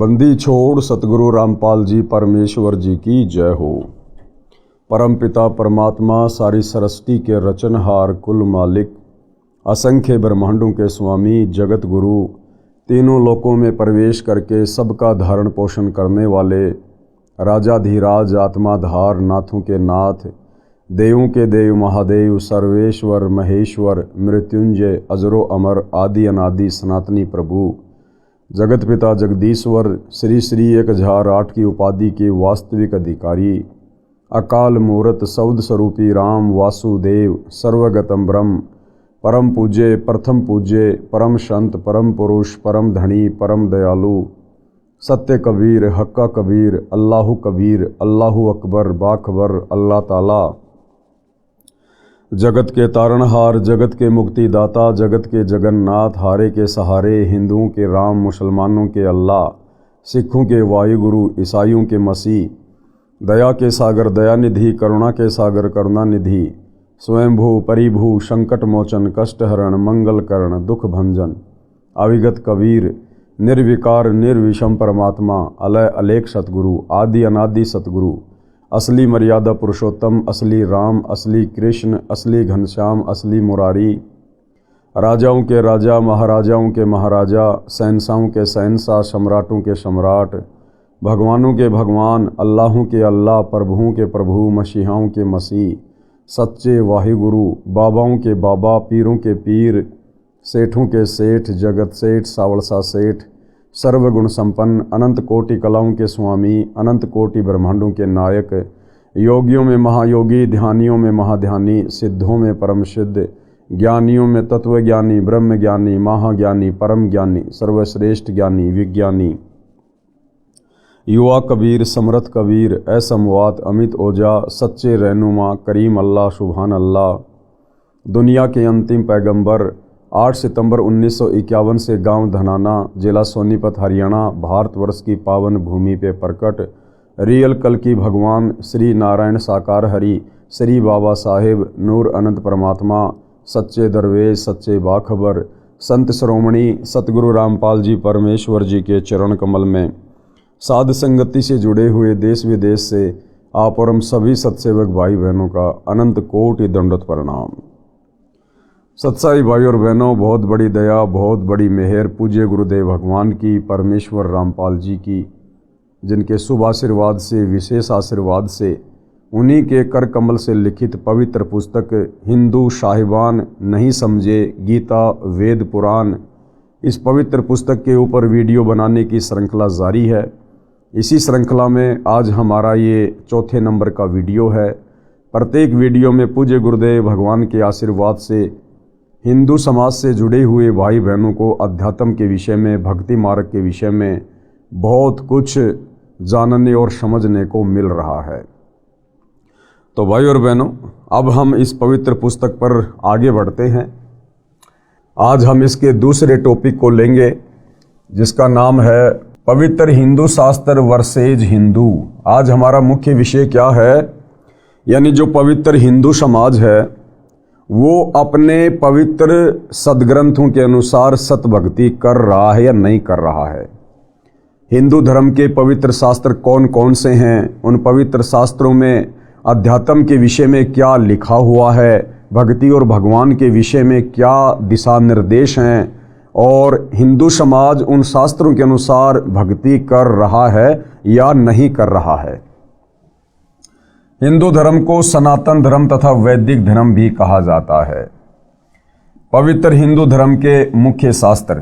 बंदी छोड़ सतगुरु रामपाल जी परमेश्वर जी की जय हो। परम पिता परमात्मा सारी सृष्टि के रचनहार कुल मालिक असंख्य ब्रह्मांडों के स्वामी जगत गुरु तीनों लोकों में प्रवेश करके सबका धारण पोषण करने वाले राजाधिराज आत्माधार नाथों के नाथ देवों के देव महादेव सर्वेश्वर महेश्वर मृत्युंजय अजरो अमर आदि अनादि सनातनी प्रभु जगत पिता जगदीश्वर श्री श्री 1008 की उपाधि के वास्तविक अधिकारी अकाल मूर्त सौद स्वरूपी राम वासुदेव सर्वगतम ब्रह्म परम पूज्य प्रथम पूज्य परम संत परम पुरुष परम धनी परम दयालु सत्य कबीर हक्का कबीर अल्लाहु कबीर अल्लाहु अकबर बाखबर अल्लाह ताला जगत के तारणहार जगत के मुक्तिदाता जगत के जगन्नाथ हारे के सहारे हिंदुओं के राम मुसलमानों के अल्लाह सिखों के वायुगुरु ईसाइयों के मसीह दया के सागर दयानिधि करुणा के सागर करुणानिधि स्वयंभू परिभू संकट मोचन कष्टहरण मंगलकरण दुख भंजन अविगत कबीर निर्विकार निर्विषम परमात्मा अलय अलेख सतगुरु आदि अनादि सतगुरु असली मर्यादा पुरुषोत्तम असली राम असली कृष्ण असली घनश्याम असली मुरारी राजाओं के राजा महाराजाओं के महाराजा शहंशाहों के शहंशाह सम्राटों के सम्राट भगवानों के भगवान अल्लाहों के अल्लाह प्रभुओं के प्रभु मसीहाओं के मसीह सच्चे वाहिगुरु बाबाओं के बाबा पीरों के पीर सेठों के सेठ जगत सेठ सावलसा सेठ सर्वगुण संपन्न अनंत कोटि कलाओं के स्वामी अनंत कोटि ब्रह्मांडों के नायक योगियों में महायोगी ध्यानियों में महाध्यानी सिद्धों में परम सिद्ध ज्ञानियों में तत्वज्ञानी ब्रह्म ज्ञानी महाज्ञानी परम ज्ञानी सर्वश्रेष्ठ ज्ञानी विज्ञानी युवा कबीर समर्थ कबीर असमवात अमित ओजा सच्चे रहनुमा करीम अल्लाह सुभान अल्लाह दुनिया के अंतिम पैगंबर 8 सितंबर 1951 से गांव धनाना जिला सोनीपत हरियाणा भारतवर्ष की पावन भूमि पे प्रकट रियल कल की भगवान श्री नारायण साकार हरि श्री बाबा साहेब नूर अनंत परमात्मा सच्चे दरवेश सच्चे बाखबर संत श्रोमणी सतगुरु रामपाल जी परमेश्वर जी के चरण कमल में साध संगति से जुड़े हुए देश विदेश से आप और हम सभी सत्सेवक भाई बहनों का अनंत कोटि दंडवत प्रणाम। सत्साई भाई और बहनों, बहुत बड़ी दया बहुत बड़ी मेहर पूज्य गुरुदेव भगवान की परमेश्वर रामपाल जी की, जिनके शुभ आशीर्वाद से विशेष आशीर्वाद से उन्हीं के कर कमल से लिखित पवित्र पुस्तक हिंदू साहिबान नहीं समझे गीता वेद पुराण, इस पवित्र पुस्तक के ऊपर वीडियो बनाने की श्रृंखला जारी है। इसी श्रृंखला में आज हमारा ये चौथे नंबर का वीडियो है। प्रत्येक वीडियो में पूज्य गुरुदेव भगवान के आशीर्वाद से हिंदू समाज से जुड़े हुए भाई बहनों को अध्यात्म के विषय में भक्ति मार्ग के विषय में बहुत कुछ जानने और समझने को मिल रहा है। तो भाई और बहनों, अब हम इस पवित्र पुस्तक पर आगे बढ़ते हैं। आज हम इसके दूसरे टॉपिक को लेंगे जिसका नाम है पवित्र हिंदू शास्त्र वर्सेज हिंदू। आज हमारा मुख्य विषय क्या है, यानी जो पवित्र हिंदू समाज है वो अपने पवित्र सदग्रंथों के अनुसार सतभक्ति कर रहा है या नहीं कर रहा है। हिंदू धर्म के पवित्र शास्त्र कौन कौन से हैं, उन पवित्र शास्त्रों में अध्यात्म के विषय में क्या लिखा हुआ है, भक्ति और भगवान के विषय में क्या दिशा निर्देश हैं, और हिंदू समाज उन शास्त्रों के अनुसार भक्ति कर रहा है या नहीं कर रहा है। हिंदू धर्म को सनातन धर्म तथा वैदिक धर्म भी कहा जाता है। पवित्र हिंदू धर्म के मुख्य शास्त्र।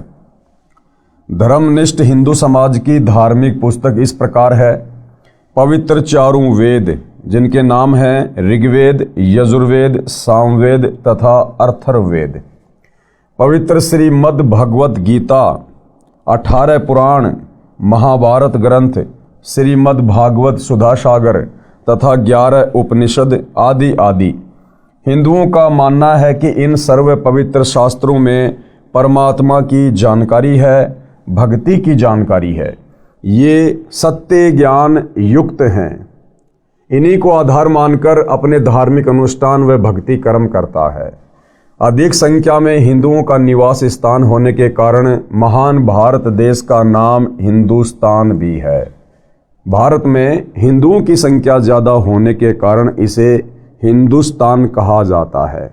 धर्मनिष्ठ हिंदू समाज की धार्मिक पुस्तक इस प्रकार है। पवित्र चारों वेद जिनके नाम हैं ऋग्वेद यजुर्वेद सामवेद तथा अथर्ववेद। पवित्र श्रीमद् भगवत गीता, 18 पुराण, महाभारत ग्रंथ, श्रीमद् भागवत सुधा सागर तथा 11 उपनिषद आदि आदि। हिंदुओं का मानना है कि इन सर्व पवित्र शास्त्रों में परमात्मा की जानकारी है, भक्ति की जानकारी है। ये सत्य ज्ञान युक्त हैं। इन्हीं को आधार मानकर अपने धार्मिक अनुष्ठान व भक्ति कर्म करता है। अधिक संख्या में हिंदुओं का निवास स्थान होने के कारण महान भारत देश का नाम हिंदुस्तान भी है। भारत में हिंदुओं की संख्या ज़्यादा होने के कारण इसे हिंदुस्तान कहा जाता है।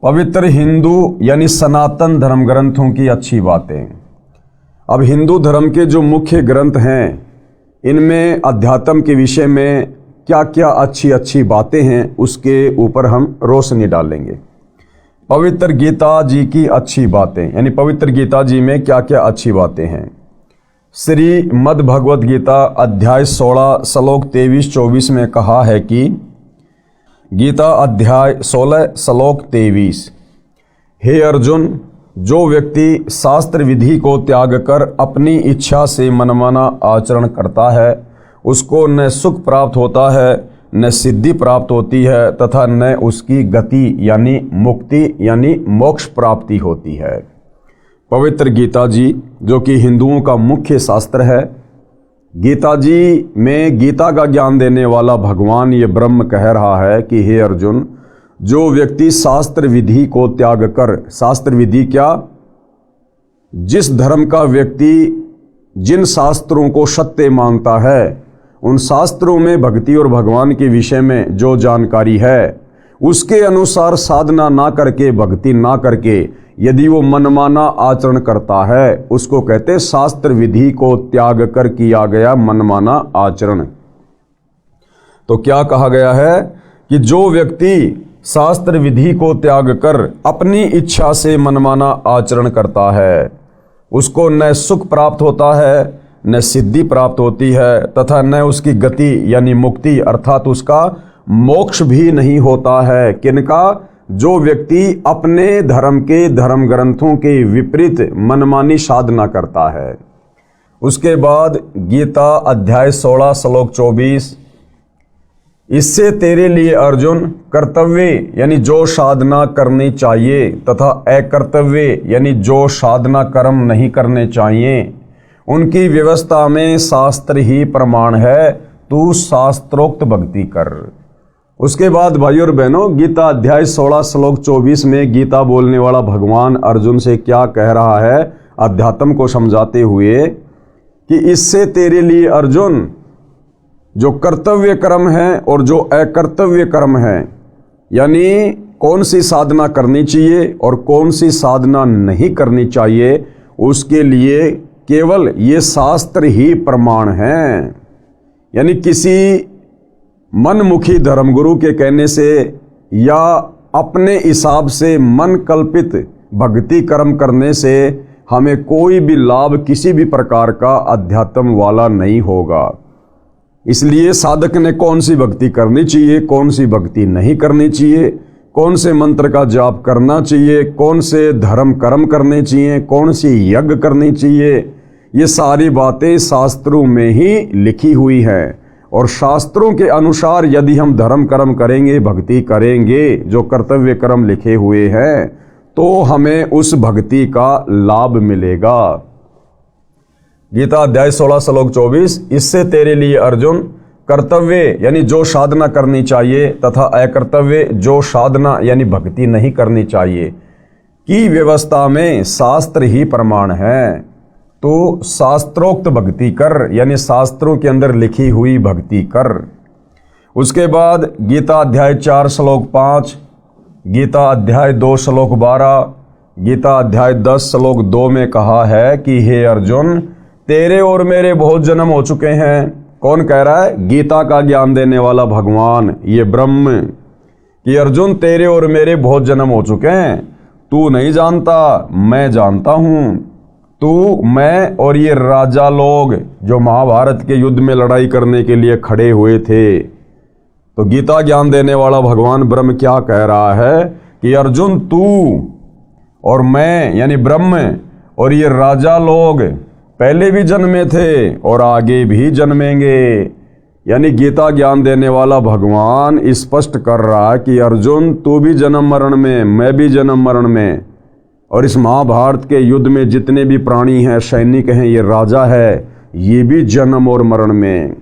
पवित्र हिंदू यानी सनातन धर्म ग्रंथों की अच्छी बातें। अब हिंदू धर्म के जो मुख्य ग्रंथ हैं इनमें अध्यात्म के विषय में क्या क्या अच्छी अच्छी बातें हैं उसके ऊपर हम रोशनी डालेंगे। पवित्र गीता जी की अच्छी बातें, यानी पवित्र गीता जी में क्या क्या अच्छी बातें हैं। श्रीमद् भगवद गीता अध्याय 16 श्लोक 23-24 में कहा है कि गीता अध्याय 16 श्लोक 23, हे अर्जुन, जो व्यक्ति शास्त्र विधि को त्याग कर अपनी इच्छा से मनमाना आचरण करता है उसको न सुख प्राप्त होता है, न सिद्धि प्राप्त होती है तथा न उसकी गति यानी मुक्ति यानी मोक्ष प्राप्ति होती है। पवित्र गीता जी जो कि हिंदुओं का मुख्य शास्त्र है, गीता जी में गीता का ज्ञान देने वाला भगवान ये ब्रह्म कह रहा है कि हे अर्जुन, जो व्यक्ति शास्त्र विधि को त्याग कर, शास्त्र विधि क्या, जिस धर्म का व्यक्ति जिन शास्त्रों को सत्य मानता है उन शास्त्रों में भक्ति और भगवान के विषय में जो जानकारी है उसके अनुसार साधना ना करके, भक्ति ना करके यदि वो मनमाना आचरण करता है उसको कहते शास्त्र विधि को त्याग कर किया गया मनमाना आचरण। तो क्या कहा गया है कि जो व्यक्ति शास्त्र विधि को त्याग कर अपनी इच्छा से मनमाना आचरण करता है उसको न सुख प्राप्त होता है, न सिद्धि प्राप्त होती है तथा न उसकी गति यानी मुक्ति अर्थात उसका मोक्ष भी नहीं होता है। किनका? जो व्यक्ति अपने धर्म के धर्म ग्रंथों के विपरीत मनमानी साधना करता है। उसके बाद गीता अध्याय 16 श्लोक 24, इससे तेरे लिए अर्जुन कर्तव्य यानी जो साधना करनी चाहिए तथा अकर्तव्य यानी जो साधना कर्म नहीं करने चाहिए उनकी व्यवस्था में शास्त्र ही प्रमाण है, तू शास्त्रोक्त भक्ति कर। उसके बाद भाई और बहनों गीता अध्याय 16 श्लोक 24 में गीता बोलने वाला भगवान अर्जुन से क्या कह रहा है अध्यात्म को समझाते हुए कि इससे तेरे लिए अर्जुन जो कर्तव्य कर्म है और जो अकर्तव्य कर्म है, यानी कौन सी साधना करनी चाहिए और कौन सी साधना नहीं करनी चाहिए, उसके लिए केवल ये शास्त्र ही प्रमाण हैं। यानी किसी मनमुखी धर्मगुरु के कहने से या अपने हिसाब से मन कल्पित भक्ति कर्म करने से हमें कोई भी लाभ किसी भी प्रकार का अध्यात्म वाला नहीं होगा। इसलिए साधक ने कौन सी भक्ति करनी चाहिए, कौन सी भक्ति नहीं करनी चाहिए, कौन से मंत्र का जाप करना चाहिए, कौन से धर्म कर्म करने चाहिए, कौन सी यज्ञ करनी चाहिए, ये सारी बातें शास्त्रों में ही लिखी हुई हैं। और शास्त्रों के अनुसार यदि हम धर्म कर्म करेंगे, भक्ति करेंगे, जो कर्तव्य कर्म लिखे हुए हैं, तो हमें उस भक्ति का लाभ मिलेगा। गीता अध्याय 16 श्लोक 24, इससे तेरे लिए अर्जुन कर्तव्य यानी जो साधना करनी चाहिए तथा अकर्तव्य जो साधना यानी भक्ति नहीं करनी चाहिए की व्यवस्था में शास्त्र ही प्रमाण है। तो शास्त्रोक्त भक्ति कर, यानी शास्त्रों के अंदर लिखी हुई भक्ति कर। उसके बाद गीता अध्याय 4 श्लोक 5, गीता अध्याय 2 श्लोक 12, गीता अध्याय 10 श्लोक 2 में कहा है कि हे अर्जुन, तेरे और मेरे बहुत जन्म हो चुके हैं। कौन कह रहा है? गीता का ज्ञान देने वाला भगवान ये ब्रह्म, कि अर्जुन तेरे और मेरे बहुत जन्म हो चुके हैं। तू नहीं जानता, मैं जानता हूं। तू, मैं और ये राजा लोग जो महाभारत के युद्ध में लड़ाई करने के लिए खड़े हुए थे। तो गीता ज्ञान देने वाला भगवान ब्रह्म क्या कह रहा है कि अर्जुन तू और मैं यानी ब्रह्म और ये राजा लोग पहले भी जन्मे थे और आगे भी जन्मेंगे। यानी गीता ज्ञान देने वाला भगवान स्पष्ट कर रहा है कि अर्जुन तू भी जन्म मरण में, मैं भी जन्म मरण में, और इस महाभारत के युद्ध में जितने भी प्राणी हैं, सैनिक हैं, ये राजा है, ये भी जन्म और मरण में,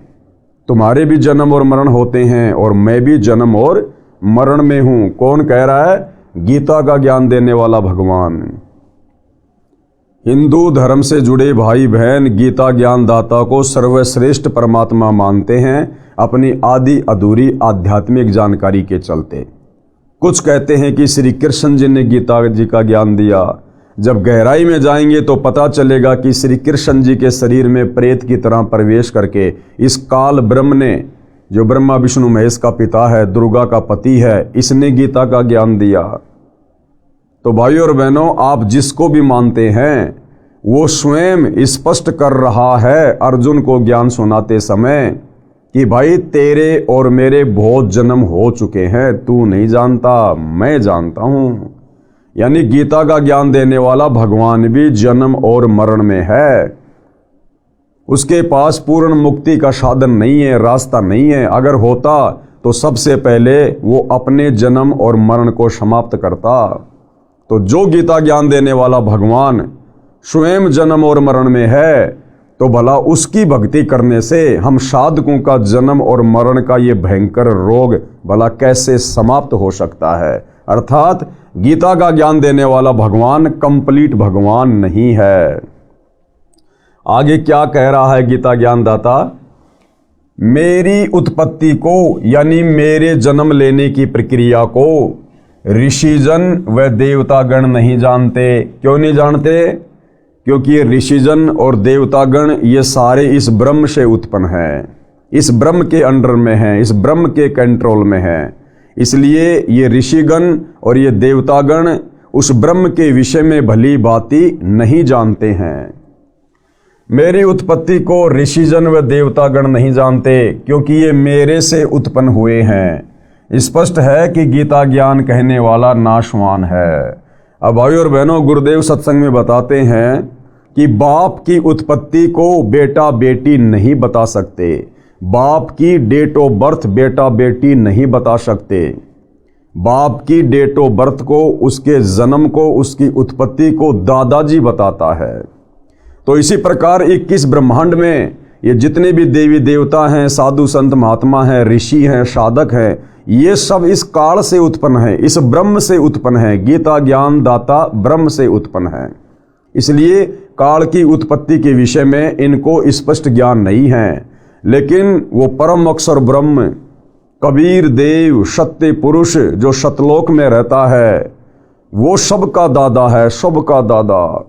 तुम्हारे भी जन्म और मरण होते हैं और मैं भी जन्म और मरण में हूँ। कौन कह रहा है? गीता का ज्ञान देने वाला भगवान। हिंदू धर्म से जुड़े भाई बहन गीता ज्ञान दाता को सर्वश्रेष्ठ परमात्मा मानते हैं अपनी आदि अधूरी आध्यात्मिक जानकारी के चलते। कुछ कहते हैं कि श्री कृष्ण जी ने गीता जी का ज्ञान दिया। जब गहराई में जाएंगे तो पता चलेगा कि श्री कृष्ण जी के शरीर में प्रेत की तरह प्रवेश करके इस काल ब्रह्म ने, जो ब्रह्मा विष्णु महेश का पिता है, दुर्गा का पति है, इसने गीता का ज्ञान दिया। तो भाइयों और बहनों, आप जिसको भी मानते हैं वो स्वयं स्पष्ट कर रहा है अर्जुन को ज्ञान सुनाते समय कि भाई तेरे और मेरे बहुत जन्म हो चुके हैं, तू नहीं जानता, मैं जानता हूं। यानी गीता का ज्ञान देने वाला भगवान भी जन्म और मरण में है। उसके पास पूर्ण मुक्ति का साधन नहीं है, रास्ता नहीं है। अगर होता तो सबसे पहले वो अपने जन्म और मरण को समाप्त करता। तो जो गीता ज्ञान देने वाला भगवान स्वयं जन्म और मरण में है, तो भला उसकी भक्ति करने से हम साधकों का जन्म और मरण का ये भयंकर रोग भला कैसे समाप्त हो सकता है। अर्थात गीता का ज्ञान देने वाला भगवान कंप्लीट भगवान नहीं है। आगे क्या कह रहा है गीता ज्ञान दाता? मेरी उत्पत्ति को यानी मेरे जन्म लेने की प्रक्रिया को ऋषिजन व देवतागण नहीं जानते। क्यों नहीं जानते? क्योंकि ये ऋषिजन और देवतागण ये सारे इस ब्रह्म से उत्पन्न हैं, इस ब्रह्म के अंडर में हैं, इस ब्रह्म के कंट्रोल में हैं। इसलिए ये ऋषिगण और ये देवतागण उस ब्रह्म के विषय में भली भांति नहीं जानते हैं। मेरी उत्पत्ति को ऋषिजन व देवतागण नहीं जानते क्योंकि ये मेरे से उत्पन्न हुए हैं। स्पष्ट है कि गीता ज्ञान कहने वाला नाशवान है। अब भाइयों और बहनों, गुरुदेव सत्संग में बताते हैं कि बाप की उत्पत्ति को बेटा बेटी नहीं बता सकते, बाप की डेट ऑफ बर्थ बेटा बेटी नहीं बता सकते। बाप की डेट ऑफ बर्थ को, उसके जन्म को, उसकी उत्पत्ति को दादाजी बताता है। तो इसी प्रकार 21 ब्रह्मांड में ये जितने भी देवी देवता हैं, साधु संत महात्मा हैं, ऋषि हैं, साधक हैं, ये सब इस काल से उत्पन्न है, इस ब्रह्म से उत्पन्न है। गीता ज्ञान दाता ब्रह्म से उत्पन्न है। इसलिए काल की उत्पत्ति के विषय में इनको स्पष्ट ज्ञान नहीं है। लेकिन वो परम अक्षर ब्रह्म कबीर देव सत्य पुरुष जो सतलोक में रहता है, वो सबका दादा है, सबका दादा।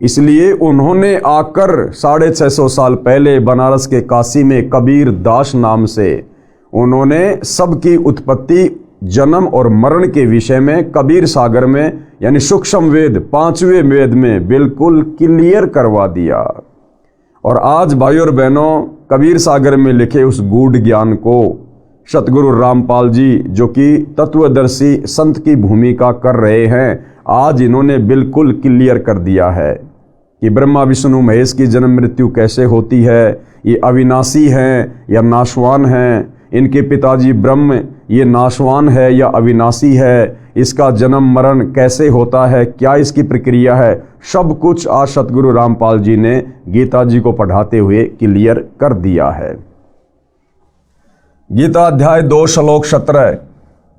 इसलिए उन्होंने आकर 650 साल पहले बनारस के काशी में कबीर दास नाम से उन्होंने सबकी उत्पत्ति, जन्म और मरण के विषय में कबीर सागर में यानी सूक्ष्म वेद 5वें वेद में बिल्कुल क्लियर करवा दिया। और आज भाइयों और बहनों, कबीर सागर में लिखे उस गूढ़ ज्ञान को सतगुरु रामपाल जी, जो कि तत्वदर्शी संत की भूमिका कर रहे हैं, आज इन्होंने बिल्कुल क्लियर कर दिया है कि ब्रह्मा विष्णु महेश की जन्म मृत्यु कैसे होती है, ये अविनाशी हैं या नाशवान हैं, इनके पिताजी ब्रह्म ये नाशवान है या अविनाशी है, इसका जन्म मरण कैसे होता है, क्या इसकी प्रक्रिया है, सब कुछ आज सतगुरु रामपाल जी ने गीता जी को पढ़ाते हुए क्लियर कर दिया है। गीता अध्याय 2 श्लोक 17,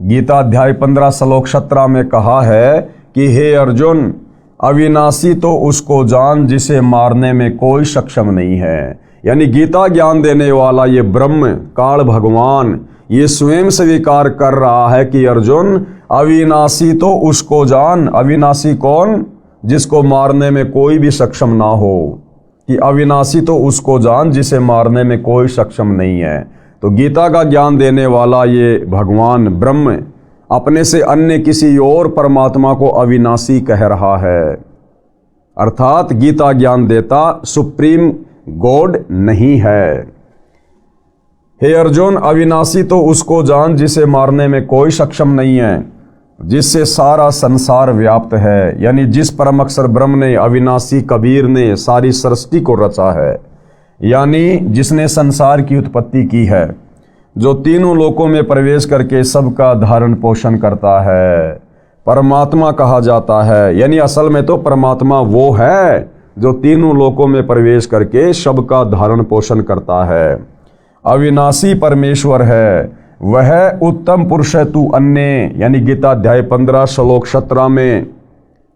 गीता अध्याय 15 श्लोक 17 में कहा है कि हे अर्जुन, अविनाशी तो उसको जान जिसे मारने में कोई सक्षम नहीं है। यानी गीता ज्ञान देने वाला ये ब्रह्म काल भगवान ये स्वयं स्वीकार कर रहा है कि अर्जुन, अविनाशी तो उसको जान। अविनाशी कौन? जिसको मारने में कोई भी सक्षम ना हो। कि अविनाशी तो उसको जान जिसे मारने में कोई सक्षम नहीं है। तो गीता का ज्ञान देने वाला ये भगवान ब्रह्म अपने से अन्य किसी और परमात्मा को अविनाशी कह रहा है। अर्थात गीता ज्ञान देता सुप्रीम गॉड नहीं है। हे अर्जुन, अविनाशी तो उसको जान जिसे मारने में कोई सक्षम नहीं है, जिससे सारा संसार व्याप्त है। यानी जिस परम अक्षर ब्रह्म ने, अविनाशी कबीर ने सारी सृष्टि को रचा है, यानी जिसने संसार की उत्पत्ति की है, जो तीनों लोकों में प्रवेश करके सबका धारण पोषण करता है, परमात्मा कहा जाता है। यानी असल में तो परमात्मा वो है जो तीनों लोकों में प्रवेश करके सबका धारण पोषण करता है। अविनाशी परमेश्वर है, वह उत्तम पुरुष है तू अन्य, यानी गीता अध्याय 15 श्लोक 17 में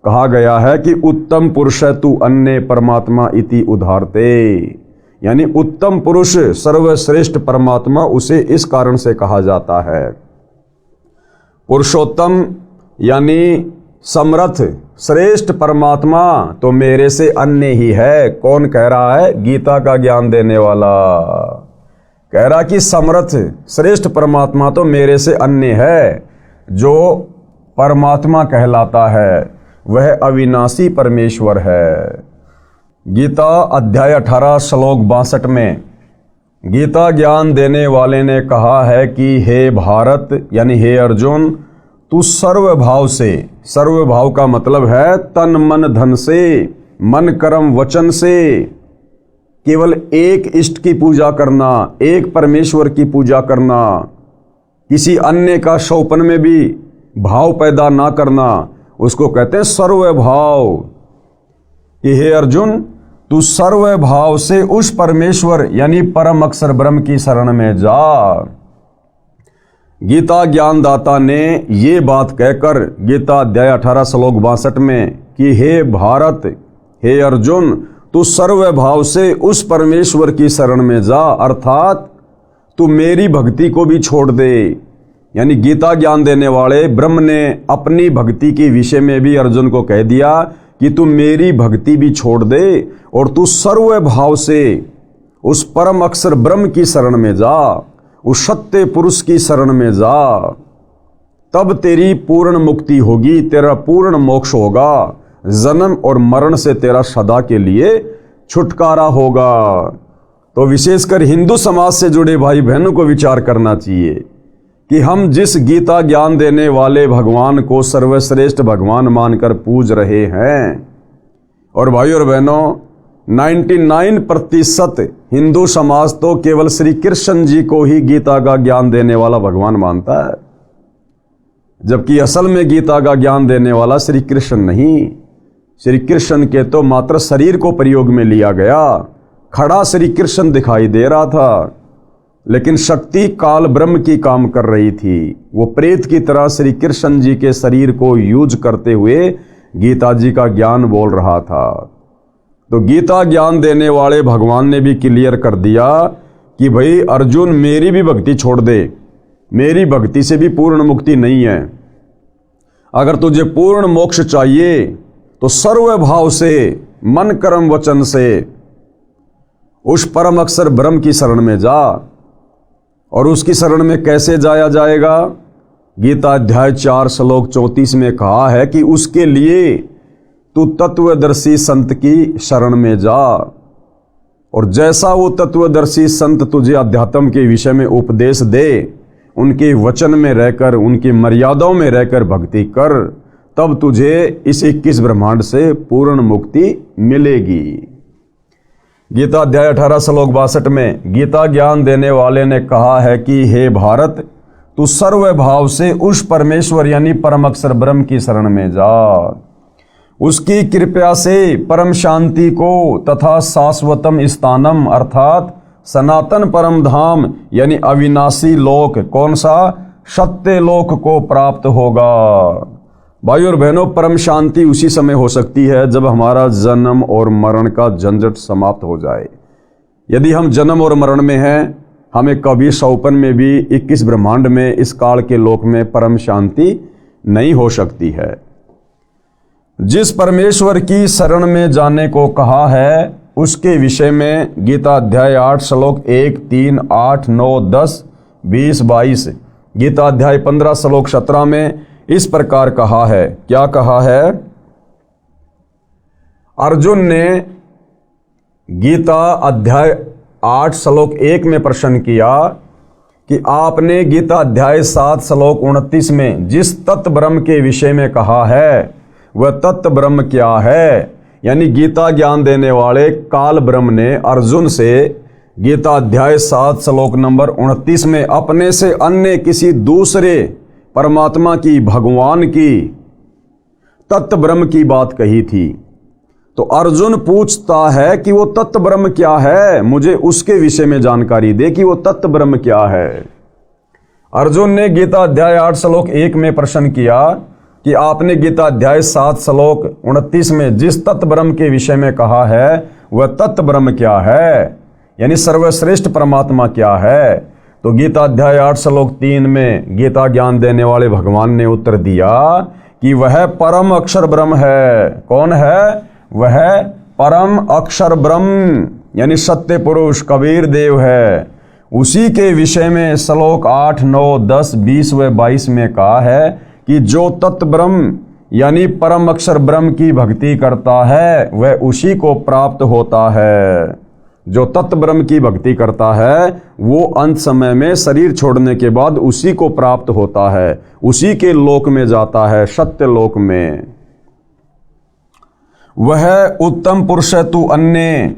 कहा गया है कि उत्तम पुरुष है तू अन्य परमात्मा इति उदाहरते, यानी उत्तम पुरुष सर्वश्रेष्ठ परमात्मा उसे इस कारण से कहा जाता है। पुरुषोत्तम यानी समर्थ श्रेष्ठ परमात्मा तो मेरे से अन्य ही है। कौन कह रहा है? गीता का ज्ञान देने वाला कह रहा कि समर्थ श्रेष्ठ परमात्मा तो मेरे से अन्य है। जो परमात्मा कहलाता है वह अविनाशी परमेश्वर है। गीता अध्याय 18 श्लोक 62 में गीता ज्ञान देने वाले ने कहा है कि हे भारत यानी हे अर्जुन, तू सर्वभाव से, सर्वभाव का मतलब है तन मन धन से, मन कर्म वचन से केवल एक इष्ट की पूजा करना, एक परमेश्वर की पूजा करना, किसी अन्य का शौपन में भी भाव पैदा ना करना, उसको कहते हैं सर्वभाव। कि हे अर्जुन, तू सर्वभाव से उस परमेश्वर यानी परम अक्षर ब्रह्म की शरण में जा। गीता ज्ञानदाता ने ये बात कहकर गीता अध्याय 18 श्लोक 62 में कि हे भारत, हे अर्जुन, तू सर्वभाव से उस परमेश्वर की शरण में जा, अर्थात तू मेरी भक्ति को भी छोड़ दे। यानी गीता ज्ञान देने वाले ब्रह्म ने अपनी भक्ति के विषय में भी अर्जुन को कह दिया कि तू मेरी भक्ति भी छोड़ दे और तू सर्वभाव से उस परम अक्षर ब्रह्म की शरण में जा, उस सत्य पुरुष की शरण में जा। तब तेरी पूर्ण मुक्ति होगी, तेरा पूर्ण मोक्ष होगा, जन्म और मरण से तेरा सदा के लिए छुटकारा होगा। तो विशेषकर हिंदू समाज से जुड़े भाई बहनों को विचार करना चाहिए कि हम जिस गीता ज्ञान देने वाले भगवान को सर्वश्रेष्ठ भगवान मानकर पूज रहे हैं, और भाई और बहनों 99% हिंदू समाज तो केवल श्री कृष्ण जी को ही गीता का ज्ञान देने वाला भगवान मानता है, जबकि असल में गीता का ज्ञान देने वाला श्री कृष्ण नहीं। श्री कृष्ण के तो मात्र शरीर को प्रयोग में लिया गया, खड़ा श्री कृष्ण दिखाई दे रहा था, लेकिन शक्ति काल ब्रह्म की काम कर रही थी। वो प्रेत की तरह श्री कृष्ण जी के शरीर को यूज करते हुए गीता जी का ज्ञान बोल रहा था। तो गीता ज्ञान देने वाले भगवान ने भी क्लियर कर दिया कि भाई अर्जुन, मेरी भी भक्ति छोड़ दे, मेरी भक्ति से भी पूर्ण मुक्ति नहीं है। अगर तुझे पूर्ण मोक्ष चाहिए तो सर्वभाव से, मन कर्म वचन से उस परम अक्षर ब्रह्म की शरण में जा। और उसकी शरण में कैसे जाया जाएगा? गीता अध्याय 4 श्लोक 34 में कहा है कि उसके लिए तू तत्वदर्शी संत की शरण में जा, और जैसा वो तत्वदर्शी संत तुझे अध्यात्म के विषय में उपदेश दे, उनके वचन में रहकर, उनकी मर्यादाओं में रहकर भक्ति कर, तब तुझे इस 21 ब्रह्मांड से पूर्ण मुक्ति मिलेगी। गीता अध्याय 18 श्लोक 62 में गीता ज्ञान देने वाले ने कहा है कि हे भारत, तू सर्वभाव से उस परमेश्वर यानी परम अक्षर ब्रह्म की शरण में जा। उसकी कृपा से परम शांति को तथा शाश्वतम स्थानम अर्थात सनातन परम धाम यानी अविनाशी लोक, कौन सा? सत्य लोक को प्राप्त होगा। भाई और बहनों, परम शांति उसी समय हो सकती है जब हमारा जन्म और मरण का झंझट समाप्त हो जाए। यदि हम जन्म और मरण में हैं, हमें कभी सौपन में भी 21 ब्रह्मांड में इस काल के लोक में परम शांति नहीं हो सकती है। जिस परमेश्वर की शरण में जाने को कहा है उसके विषय में गीता अध्याय 8 श्लोक 1, 3, 8, 9, 10, 20, 22, गीता अध्याय 15 श्लोक 17 में इस प्रकार कहा है। क्या कहा है? अर्जुन ने गीता अध्याय 8 श्लोक 1 में प्रश्न किया कि आपने गीता अध्याय 7 श्लोक 29 में जिस तत्व ब्रह्म के विषय में कहा है वह तत्व ब्रह्म क्या है? यानी गीता ज्ञान देने वाले काल ब्रह्म ने अर्जुन से गीता अध्याय 7 श्लोक नंबर 29 में अपने से अन्य किसी दूसरे परमात्मा की, भगवान की, तत्व ब्रह्म की बात कही थी। तो अर्जुन पूछता है कि वो तत्व ब्रह्म क्या है, मुझे उसके विषय में जानकारी दे कि वो तत्व ब्रह्म क्या है। अर्जुन ने गीता अध्याय 8 श्लोक 1 में प्रश्न किया कि आपने गीता अध्याय 7 श्लोक 29 में जिस तत्व ब्रह्म के विषय में कहा है वह तत्व ब्रह्म क्या है, यानी सर्वश्रेष्ठ परमात्मा क्या है। तो गीता अध्याय 8 श्लोक 3 में गीता ज्ञान देने वाले भगवान ने उत्तर दिया कि वह परम अक्षर ब्रह्म है। कौन है? वह परम अक्षर ब्रह्म यानी सत्य पुरुष कबीर देव है। उसी के विषय में श्लोक 8, 9, 10, 20 व 22 में कहा है कि जो तत्व ब्रह्म यानी परम अक्षर ब्रह्म की भक्ति करता है वह उसी को प्राप्त होता है। जो तत्व ब्रह्म की भक्ति करता है वो अंत समय में शरीर छोड़ने के बाद उसी को प्राप्त होता है, उसी के लोक में जाता है, सत्य लोक में। वह उत्तम पुरुष है तू अन्य,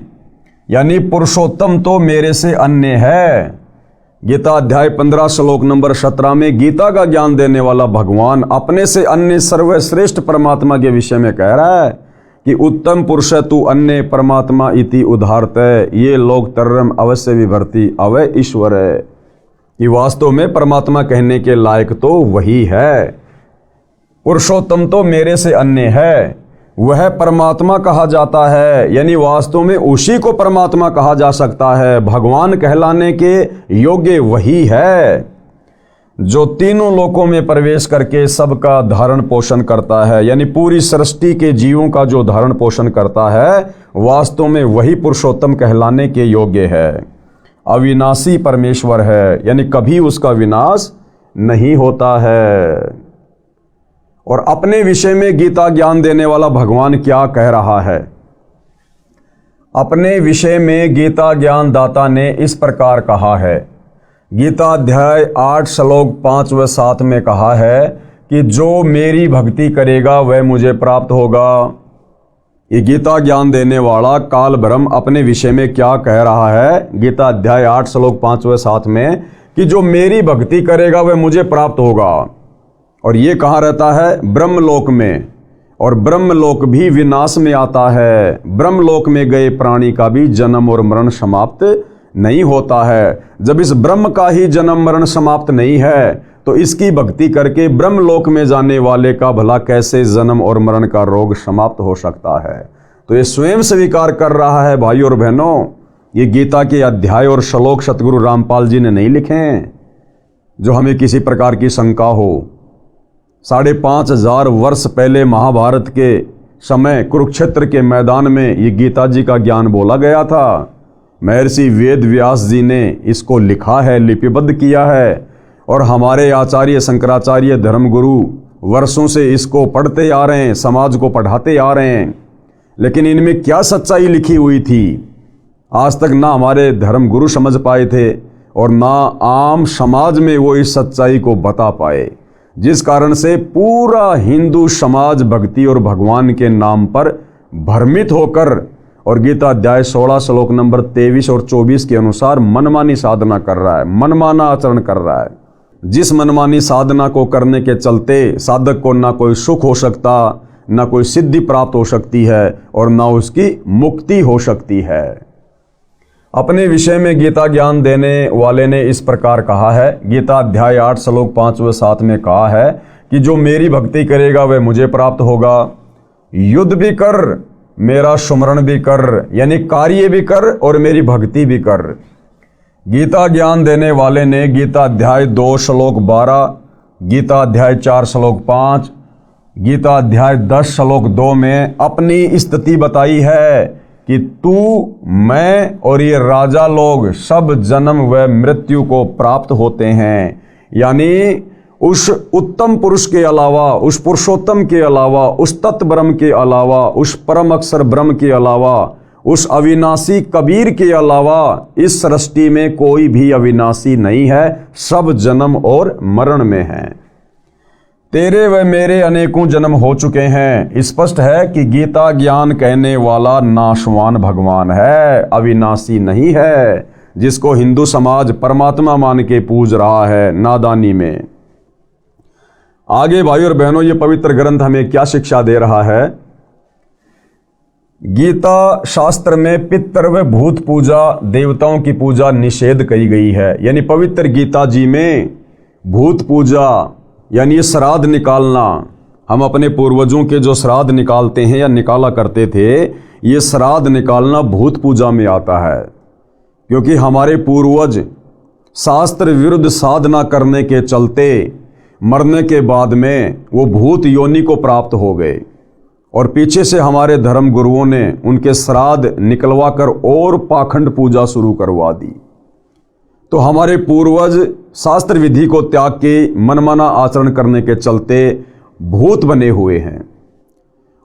यानी पुरुषोत्तम तो मेरे से अन्य है। गीता अध्याय 15 श्लोक नंबर 17 में गीता का ज्ञान देने वाला भगवान अपने से अन्य सर्वश्रेष्ठ परमात्मा के विषय में कह रहा है कि उत्तम पुरुष तू अन्य परमात्मा इति उदाहरत ये लोक तरम अवश्य विभर्ति अवय ईश्वर है। कि वास्तव में परमात्मा कहने के लायक तो वही है। पुरुषोत्तम तो मेरे से अन्य है, वह परमात्मा कहा जाता है, यानी वास्तव में उसी को परमात्मा कहा जा सकता है। भगवान कहलाने के योग्य वही है जो तीनों लोकों में प्रवेश करके सबका धारण पोषण करता है, यानी पूरी सृष्टि के जीवों का जो धारण पोषण करता है वास्तव में वही पुरुषोत्तम कहलाने के योग्य है। अविनाशी परमेश्वर है, यानी कभी उसका विनाश नहीं होता है। और अपने विषय में गीता ज्ञान देने वाला भगवान क्या कह रहा है? अपने विषय में गीता ज्ञान दाता ने इस प्रकार कहा है। गीता अध्याय 8 श्लोक 5 व 7 में कहा है कि जो मेरी भक्ति करेगा वह मुझे प्राप्त होगा। ये गीता ज्ञान देने वाला काल ब्रह्म अपने विषय में क्या कह रहा है? गीता अध्याय 8 श्लोक 5 व 7 में कि जो मेरी भक्ति करेगा वह मुझे प्राप्त होगा। और ये कहाँ रहता है? ब्रह्मलोक में। और ब्रह्मलोक भी विनाश में आता है। ब्रह्मलोक में गए प्राणी का भी जन्म और मरण समाप्त नहीं होता है। जब इस ब्रह्म का ही जन्म मरण समाप्त नहीं है तो इसकी भक्ति करके ब्रह्मलोक में जाने वाले का भला कैसे जन्म और मरण का रोग समाप्त हो सकता है? तो ये स्वयं स्वीकार कर रहा है। भाई और बहनों, ये गीता के अध्याय और श्लोक सतगुरु रामपाल जी ने नहीं लिखे हैं जो हमें किसी प्रकार की शंका हो। 5,500 वर्ष पहले महाभारत के समय कुरुक्षेत्र के मैदान में ये गीता जी का ज्ञान बोला गया था। महर्षि वेद व्यास जी ने इसको लिखा है, लिपिबद्ध किया है। और हमारे आचार्य शंकराचार्य धर्मगुरु वर्षों से इसको पढ़ते आ रहे हैं, समाज को पढ़ाते आ रहे हैं। लेकिन इनमें क्या सच्चाई लिखी हुई थी आज तक ना हमारे धर्मगुरु समझ पाए थे और ना आम समाज में वो इस सच्चाई को बता पाए, जिस कारण से पूरा हिंदू समाज भक्ति और भगवान के नाम पर भ्रमित होकर और गीता अध्याय 16 श्लोक नंबर 23 और 24 के अनुसार मनमानी साधना कर रहा है, मनमाना आचरण कर रहा है। जिस मनमानी साधना को करने के चलते साधक को ना कोई सुख हो सकता, ना कोई सिद्धि प्राप्त हो सकती है और ना उसकी मुक्ति हो सकती है। अपने विषय में गीता ज्ञान देने वाले ने इस प्रकार कहा है। गीता अध्याय 8 श्लोक 5 व 7 में कहा है कि जो मेरी भक्ति करेगा वह मुझे प्राप्त होगा। युद्ध भी कर, मेरा सुमरण भी कर, यानी कार्य भी कर और मेरी भक्ति भी कर। गीता ज्ञान देने वाले ने गीता अध्याय 2 श्लोक 12, गीता अध्याय 4 श्लोक 5, गीता अध्याय 10 श्लोक 2 में अपनी स्थिति बताई है कि तू, मैं और ये राजा लोग सब जन्म व मृत्यु को प्राप्त होते हैं। यानी उस उत्तम पुरुष के अलावा, उस पुरुषोत्तम के अलावा, उस तत्व ब्रह्म के अलावा, उस परम अक्षर ब्रह्म के अलावा, उस अविनाशी कबीर के अलावा इस सृष्टि में कोई भी अविनाशी नहीं है। सब जन्म और मरण में हैं। तेरे व मेरे अनेकों जन्म हो चुके हैं। स्पष्ट है कि गीता ज्ञान कहने वाला नाशवान भगवान है, अविनाशी नहीं है, जिसको हिंदू समाज परमात्मा मान के पूज रहा है नादानी में। आगे भाई और बहनों, ये पवित्र ग्रंथ हमें क्या शिक्षा दे रहा है? गीता शास्त्र में पितृ व भूत पूजा, देवताओं की पूजा निषेध करी गई है। यानी पवित्र गीता जी में भूत पूजा यानी ये श्राद्ध निकालना, हम अपने पूर्वजों के जो श्राद्ध निकालते हैं या निकाला करते थे, ये श्राद्ध निकालना भूत पूजा में आता है। क्योंकि हमारे पूर्वज शास्त्र विरुद्ध साधना करने के चलते मरने के बाद में वो भूत योनि को प्राप्त हो गए, और पीछे से हमारे धर्म गुरुओं ने उनके श्राद्ध निकलवा कर और पाखंड पूजा शुरू करवा दी। तो हमारे पूर्वज शास्त्र विधि को त्याग के मनमाना आचरण करने के चलते भूत बने हुए हैं,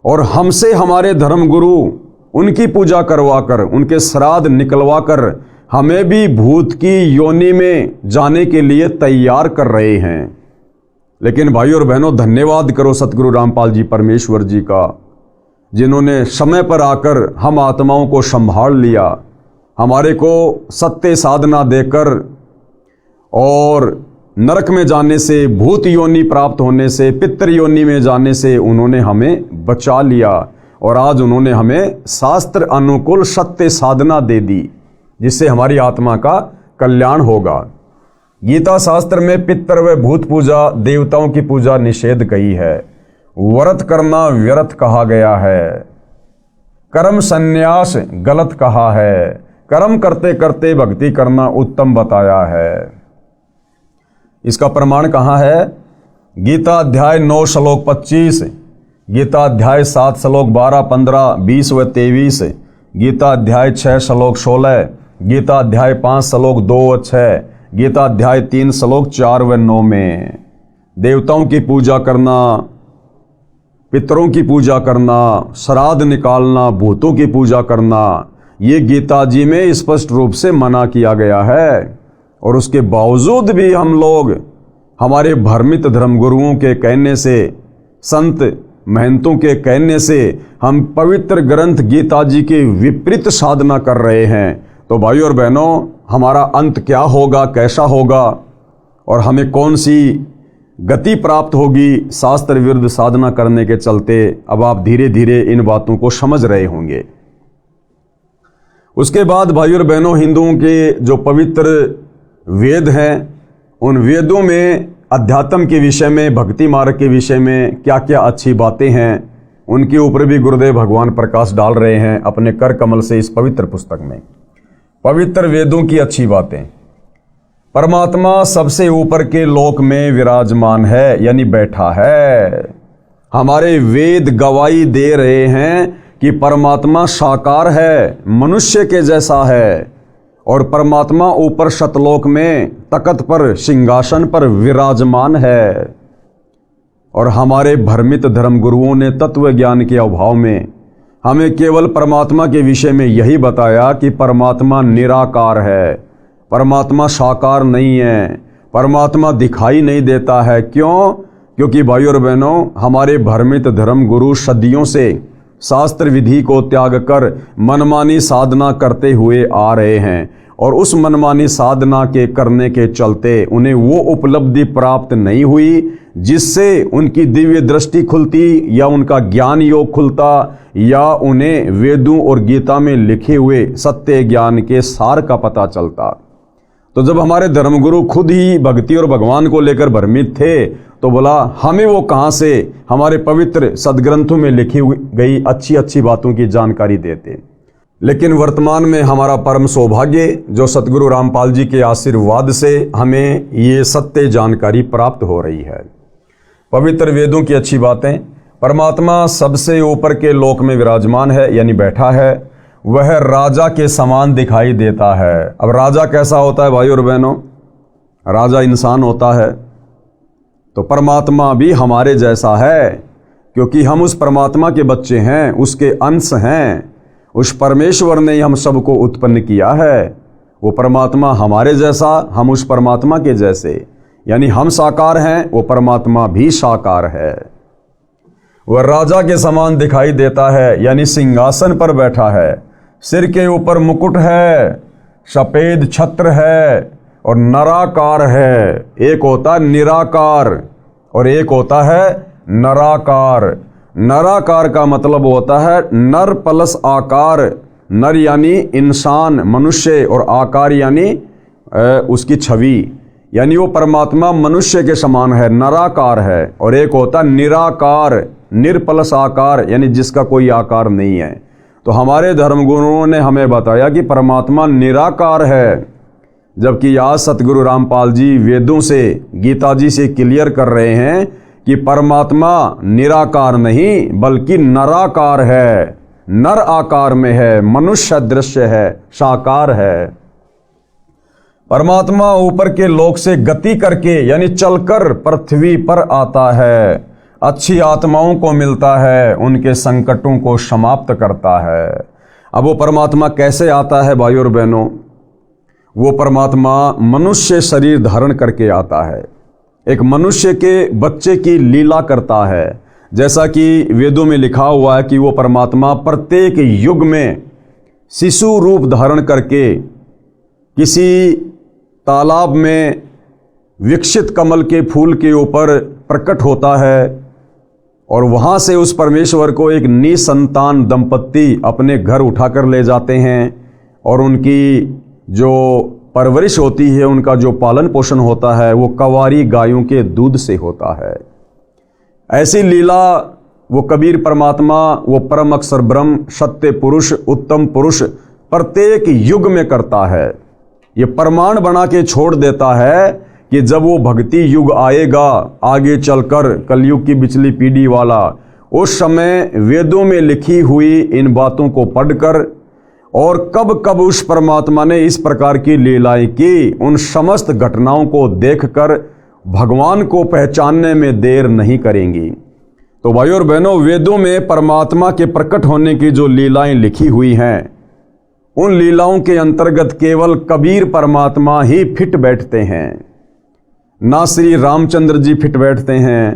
और हमसे हमारे धर्म गुरु उनकी पूजा करवा कर, उनके श्राद्ध निकलवा कर हमें भी भूत की योनि में जाने के लिए तैयार कर रहे हैं। लेकिन भाइयों और बहनों, धन्यवाद करो सतगुरु रामपाल जी परमेश्वर जी का, जिन्होंने समय पर आकर हम आत्माओं को संभाल लिया, हमारे को सत्य साधना देकर और नरक में जाने से, भूत योनि प्राप्त होने से, पितृ योनि में जाने से उन्होंने हमें बचा लिया, और आज उन्होंने हमें शास्त्र अनुकूल सत्य साधना दे दी, जिससे हमारी आत्मा का कल्याण होगा। गीता शास्त्र में पितर व भूत पूजा, देवताओं की पूजा निषेध कही है। व्रत करना व्यर्थ कहा गया है। कर्म संन्यास गलत कहा है। कर्म करते करते भक्ति करना उत्तम बताया है। इसका प्रमाण कहाँ है? गीता अध्याय 9 श्लोक 25, गीता अध्याय 7 श्लोक 12, 15, 20 व 23, गीता अध्याय 6 श्लोक 16, गीता अध्याय 5 श्लोक 2 व 6, गीता अध्याय 3 श्लोक 4 व 9 में देवताओं की पूजा करना, पितरों की पूजा करना, श्राद्ध निकालना, भूतों की पूजा करना, ये गीता जी में स्पष्ट रूप से मना किया गया है। और उसके बावजूद भी हम लोग हमारे भ्रमित धर्मगुरुओं के कहने से, संत महंतों के कहने से हम पवित्र ग्रंथ गीता जी के विपरीत साधना कर रहे हैं। तो भाइयों और बहनों, हमारा अंत क्या होगा, कैसा होगा, और हमें कौन सी गति प्राप्त होगी शास्त्र विरुद्ध साधना करने के चलते, अब आप धीरे धीरे इन बातों को समझ रहे होंगे। उसके बाद भाइयों और बहनों, हिंदुओं के जो पवित्र वेद हैं, उन वेदों में अध्यात्म के विषय में, भक्ति मार्ग के विषय में क्या क्या अच्छी बातें हैं, उनके ऊपर भी गुरुदेव भगवान प्रकाश डाल रहे हैं अपने कर कमल से इस पवित्र पुस्तक में। पवित्र वेदों की अच्छी बातें। परमात्मा सबसे ऊपर के लोक में विराजमान है, यानी बैठा है। हमारे वेद गवाही दे रहे हैं कि परमात्मा साकार है, मनुष्य के जैसा है, और परमात्मा ऊपर सतलोक में तख्त पर, सिंहासन पर विराजमान है। और हमारे भ्रमित धर्मगुरुओं ने तत्व ज्ञान के अभाव में हमें केवल परमात्मा के विषय में यही बताया कि परमात्मा निराकार है, परमात्मा साकार नहीं है, परमात्मा दिखाई नहीं देता है। क्यों? क्योंकि भाइयों और बहनों, हमारे भ्रमित धर्म गुरु सदियों से शास्त्र विधि को त्याग कर मनमानी साधना करते हुए आ रहे हैं, और उस मनमानी साधना के करने के चलते उन्हें वो उपलब्धि प्राप्त नहीं हुई जिससे उनकी दिव्य दृष्टि खुलती, या उनका ज्ञान योग खुलता, या उन्हें वेदों और गीता में लिखे हुए सत्य ज्ञान के सार का पता चलता। तो जब हमारे धर्मगुरु खुद ही भक्ति और भगवान को लेकर भ्रमित थे, तो बोला हमें वो कहाँ से हमारे पवित्र सदग्रंथों में लिखी गई अच्छी अच्छी बातों की जानकारी देते। लेकिन वर्तमान में हमारा परम सौभाग्य जो सतगुरु रामपाल जी के आशीर्वाद से हमें ये सत्य जानकारी प्राप्त हो रही है। पवित्र वेदों की अच्छी बातें। परमात्मा सबसे ऊपर के लोक में विराजमान है, यानी बैठा है। वह राजा के समान दिखाई देता है। अब राजा कैसा होता है भाइयों और बहनों? राजा इंसान होता है, तो परमात्मा भी हमारे जैसा है, क्योंकि हम उस परमात्मा के बच्चे हैं, उसके अंश हैं। उस परमेश्वर ने हम सबको उत्पन्न किया है। वो परमात्मा हमारे जैसा, हम उस परमात्मा के जैसे, यानी हम साकार हैं, वो परमात्मा भी साकार है। वह राजा के समान दिखाई देता है, यानी सिंहासन पर बैठा है, सिर के ऊपर मुकुट है, सफेद छत्र है और नराकार है। एक होता है निराकार और एक होता है नराकार। नराकार का मतलब होता है नर प्लस आकार। नर यानी इंसान, मनुष्य, और आकार यानी उसकी छवि, यानी वो परमात्मा मनुष्य के समान है, नराकार है, और एक होता निराकार, निर्पलस आकार, यानी जिसका कोई आकार नहीं है। तो हमारे धर्मगुरुओं ने हमें बताया कि परमात्मा निराकार है, जबकि आज सतगुरु रामपाल जी वेदों से, गीता जी से क्लियर कर रहे हैं कि परमात्मा निराकार नहीं बल्कि नराकार है, नर आकार में है, मनुष्य दृश्य है, साकार है। परमात्मा ऊपर के लोक से गति करके यानी चलकर पृथ्वी पर आता है, अच्छी आत्माओं को मिलता है, उनके संकटों को समाप्त करता है। अब वो परमात्मा कैसे आता है भाइयों और बहनों? वो परमात्मा मनुष्य शरीर धारण करके आता है, एक मनुष्य के बच्चे की लीला करता है। जैसा कि वेदों में लिखा हुआ है कि वो परमात्मा प्रत्येक युग में शिशु रूप धारण करके किसी तालाब में विकसित कमल के फूल के ऊपर प्रकट होता है, और वहाँ से उस परमेश्वर को एक निसंतान दंपत्ति अपने घर उठाकर ले जाते हैं, और उनकी जो परवरिश होती है, उनका जो पालन पोषण होता है, वो कवारी गायों के दूध से होता है। ऐसी लीला वो कबीर परमात्मा, वो परम अक्षर ब्रह्म, सत्य पुरुष, उत्तम पुरुष प्रत्येक युग में करता है। ये प्रमाण बना के छोड़ देता है कि जब वो भक्ति युग आएगा आगे चलकर, कलयुग की पिछली पीढ़ी वाला, उस समय वेदों में लिखी हुई इन बातों को पढ़कर और कब कब उस परमात्मा ने इस प्रकार की लीलाएं की, उन समस्त घटनाओं को देखकर भगवान को पहचानने में देर नहीं करेंगी। तो भाइयों और बहनों, वेदों में परमात्मा के प्रकट होने की जो लीलाएं लिखी हुई हैं, उन लीलाओं के अंतर्गत केवल कबीर परमात्मा ही फिट बैठते हैं, ना श्री रामचंद्र जी फिट बैठते हैं,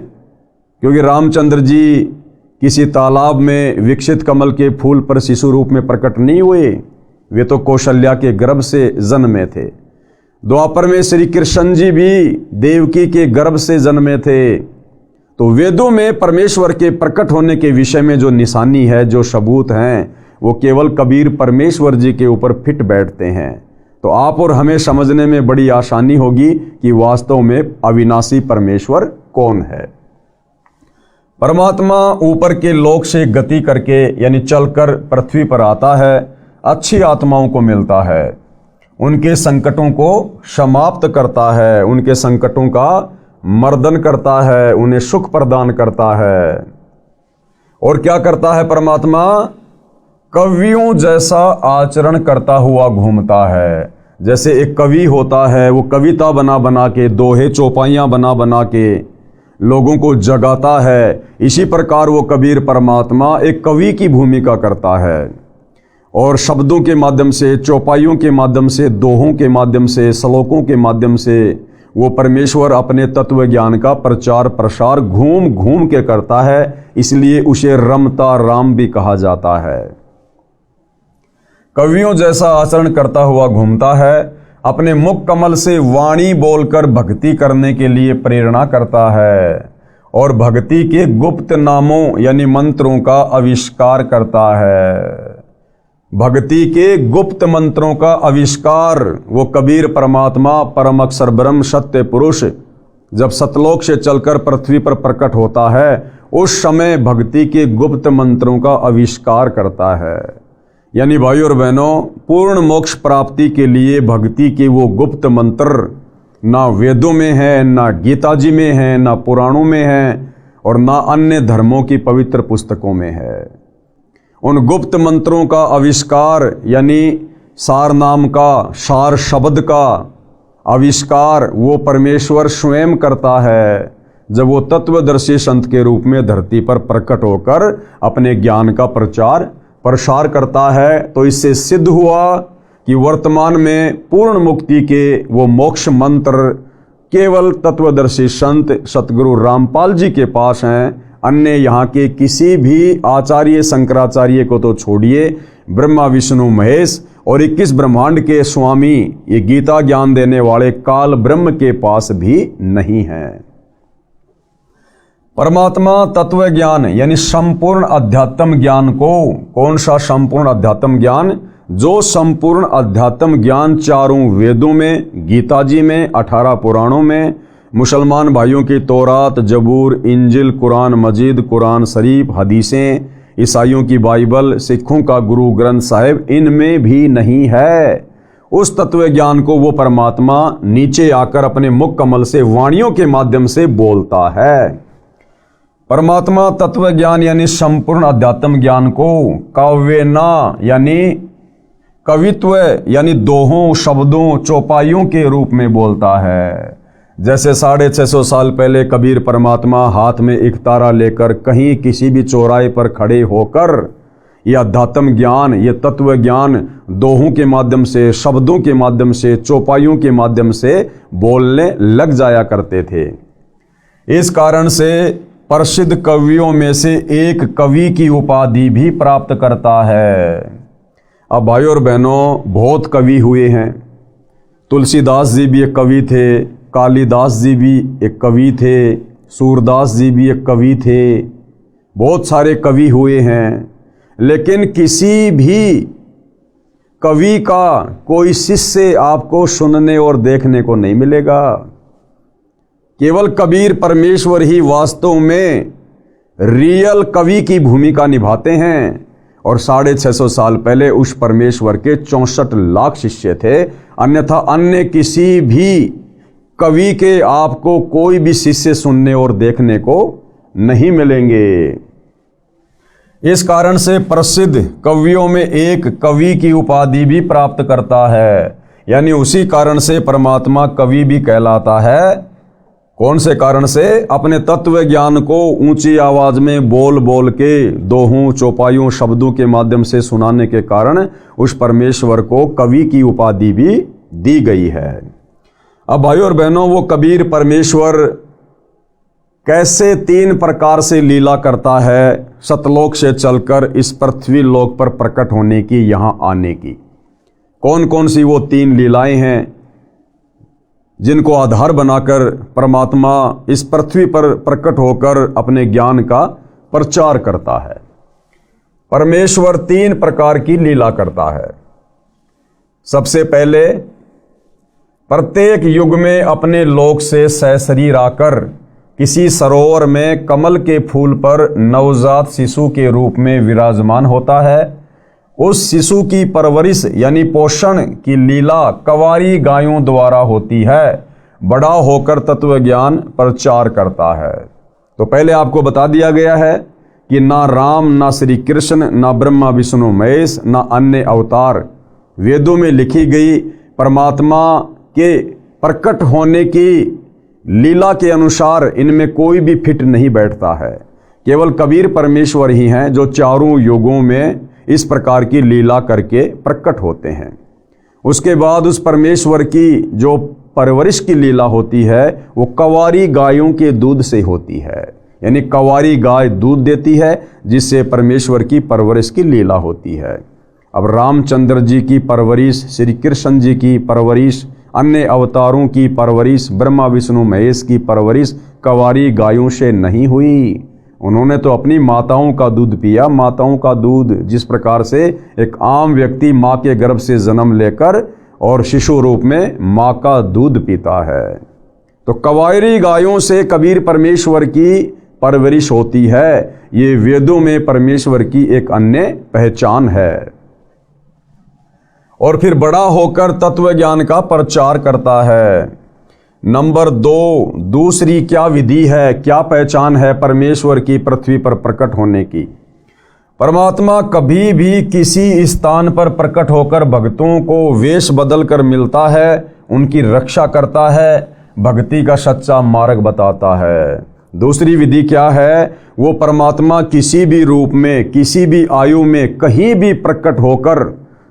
क्योंकि रामचंद्र जी किसी तालाब में विकसित कमल के फूल पर शिशु रूप में प्रकट नहीं हुए, वे तो कौशल्या के गर्भ से जन्मे थे। द्वापर में श्री कृष्ण जी भी देवकी के गर्भ से जन्मे थे। तो वेदों में परमेश्वर के प्रकट होने के विषय में जो निशानी है, जो सबूत हैं, वो केवल कबीर परमेश्वर जी के ऊपर फिट बैठते हैं। तो आप और हमें समझने में बड़ी आसानी होगी कि वास्तव में अविनाशी परमेश्वर कौन है। परमात्मा ऊपर के लोक से गति करके यानी चलकर पृथ्वी पर आता है, अच्छी आत्माओं को मिलता है, उनके संकटों को समाप्त करता है, उनके संकटों का मर्दन करता है, उन्हें सुख प्रदान करता है। और क्या करता है परमात्मा? कवियों जैसा आचरण करता हुआ घूमता है। जैसे एक कवि होता है, वो कविता बना बना के, दोहे चौपाइयाँ बना बना के लोगों को जगाता है, इसी प्रकार वो कबीर परमात्मा एक कवि की भूमिका करता है, और शब्दों के माध्यम से, चौपाइयों के माध्यम से, दोहों के माध्यम से, श्लोकों के माध्यम से वो परमेश्वर अपने तत्व ज्ञान का प्रचार प्रसार घूम घूम के करता है। इसलिए उसे रमता राम भी कहा जाता है। कवियों जैसा आचरण करता हुआ घूमता है, अपने मुख कमल से वाणी बोलकर भक्ति करने के लिए प्रेरणा करता है, और भक्ति के गुप्त नामों यानी मंत्रों का आविष्कार करता है। भक्ति के गुप्त मंत्रों का आविष्कार वो कबीर परमात्मा, परम अक्षर ब्रह्म, सत्य पुरुष जब सतलोक से चलकर पृथ्वी पर प्रकट होता है, उस समय भक्ति के गुप्त मंत्रों का आविष्कार करता है। यानी भाइयों और बहनों, पूर्ण मोक्ष प्राप्ति के लिए भक्ति के वो गुप्त मंत्र ना वेदों में है, ना गीता जी में है, ना पुराणों में है, और ना अन्य धर्मों की पवित्र पुस्तकों में है। उन गुप्त मंत्रों का आविष्कार यानी सार नाम का, सार शब्द का आविष्कार वो परमेश्वर स्वयं करता है, जब वो तत्वदर्शी संत के रूप में धरती पर प्रकट होकर अपने ज्ञान का प्रचार प्रसार करता है। तो इससे सिद्ध हुआ कि वर्तमान में पूर्ण मुक्ति के वो मोक्ष मंत्र केवल तत्वदर्शी संत सतगुरु रामपाल जी के पास हैं। अन्य यहाँ के किसी भी आचार्य, शंकराचार्य को तो छोड़िए, ब्रह्मा विष्णु महेश और 21 ब्रह्मांड के स्वामी, ये गीता ज्ञान देने वाले काल ब्रह्म के पास भी नहीं है। परमात्मा तत्व ज्ञान यानी संपूर्ण अध्यात्म ज्ञान को, कौन सा संपूर्ण अध्यात्म ज्ञान? जो संपूर्ण अध्यात्म ज्ञान चारों वेदों में, गीता जी में, 18 पुराणों में, मुसलमान भाइयों की तौरात, जबूर, इंजिल, कुरान मजीद, कुरान शरीफ, हदीसें, ईसाइयों की बाइबल, सिखों का गुरु ग्रंथ साहिब, इनमें भी नहीं है। उस तत्व ज्ञान को वो परमात्मा नीचे आकर अपने मुख कमल से वाणियों के माध्यम से बोलता है। परमात्मा तत्व ज्ञान यानी संपूर्ण अध्यात्म ज्ञान को काव्यना यानी कवित्व यानी दोहों, शब्दों, चौपाइयों के रूप में बोलता है। जैसे 650 साल पहले कबीर परमात्मा हाथ में एक तारा लेकर कहीं किसी भी चौराहे पर खड़े होकर ये अध्यात्म ज्ञान, ये तत्व ज्ञान दोहों के माध्यम से, शब्दों के माध्यम से, चौपाइयों के माध्यम से बोलने लग जाया करते थे। इस कारण से प्रसिद्ध कवियों में से एक कवि की उपाधि भी प्राप्त करता है। अब भाइयों और बहनों, बहुत कवि हुए हैं। तुलसीदास जी भी एक कवि थे, कालिदास जी भी एक कवि थे, सूरदास जी भी एक कवि थे, बहुत सारे कवि हुए हैं। लेकिन किसी भी कवि का कोई शिष्य आपको सुनने और देखने को नहीं मिलेगा। केवल कबीर परमेश्वर ही वास्तव में रियल कवि की भूमिका निभाते हैं। और 650 साल पहले उस परमेश्वर के 64 लाख शिष्य थे, अन्यथा अन्य किसी भी कवि के आपको कोई भी शिष्य सुनने और देखने को नहीं मिलेंगे। इस कारण से प्रसिद्ध कवियों में एक कवि की उपाधि भी प्राप्त करता है। यानी उसी कारण से परमात्मा कवि भी कहलाता है। कौन से कारण से? अपने तत्व ज्ञान को ऊंची आवाज में बोल बोल के दोहों, चौपाइयों, शब्दों के माध्यम से सुनाने के कारण उस परमेश्वर को कवि की उपाधि भी दी गई है। अब भाइयों और बहनों, वो कबीर परमेश्वर कैसे 3 प्रकार से लीला करता है, सतलोक से चलकर इस पृथ्वी लोक पर प्रकट होने की, यहां आने की। कौन कौन सी वो 3 लीलाएं हैं जिनको आधार बनाकर परमात्मा इस पृथ्वी पर प्रकट होकर अपने ज्ञान का प्रचार करता है। परमेश्वर 3 प्रकार की लीला करता है। सबसे पहले, प्रत्येक युग में अपने लोक से सशरीर आकर किसी सरोवर में कमल के फूल पर नवजात शिशु के रूप में विराजमान होता है। उस शिशु की परवरिश यानी पोषण की लीला कवारी गायों द्वारा होती है। बड़ा होकर तत्व ज्ञान प्रचार करता है। तो पहले आपको बता दिया गया है कि ना राम, ना श्री कृष्ण, ना ब्रह्मा विष्णु महेश, ना अन्य अवतार वेदों में लिखी गई परमात्मा के प्रकट होने की लीला के अनुसार इनमें कोई भी फिट नहीं बैठता है। केवल कबीर परमेश्वर ही हैं जो चारों युगों में इस प्रकार की लीला करके प्रकट होते हैं। उसके बाद उस परमेश्वर की जो परवरिश की लीला होती है वो कवारी गायों के दूध से होती है। यानी कवारी गाय दूध देती है जिससे परमेश्वर की परवरिश की लीला होती है। अब रामचंद्र जी की परवरिश, श्री कृष्ण जी की परवरिश, अन्य अवतारों की परवरिश, ब्रह्मा विष्णु महेश की परवरिश कवारी गायों से नहीं हुई। उन्होंने तो अपनी माताओं का दूध पिया। माताओं का दूध जिस प्रकार से एक आम व्यक्ति माँ के गर्भ से जन्म लेकर और शिशु रूप में माँ का दूध पीता है, तो कवारी गायों से कबीर परमेश्वर की परवरिश होती है। ये वेदों में परमेश्वर की एक अन्य पहचान है। और फिर बड़ा होकर तत्व ज्ञान का प्रचार करता है। नंबर 2, दूसरी क्या विधि है, क्या पहचान है परमेश्वर की पृथ्वी पर प्रकट होने की? परमात्मा कभी भी किसी स्थान पर प्रकट होकर भक्तों को वेश बदल कर मिलता है, उनकी रक्षा करता है, भक्ति का सच्चा मार्ग बताता है। दूसरी विधि क्या है? वो परमात्मा किसी भी रूप में, किसी भी आयु में, कहीं भी प्रकट होकर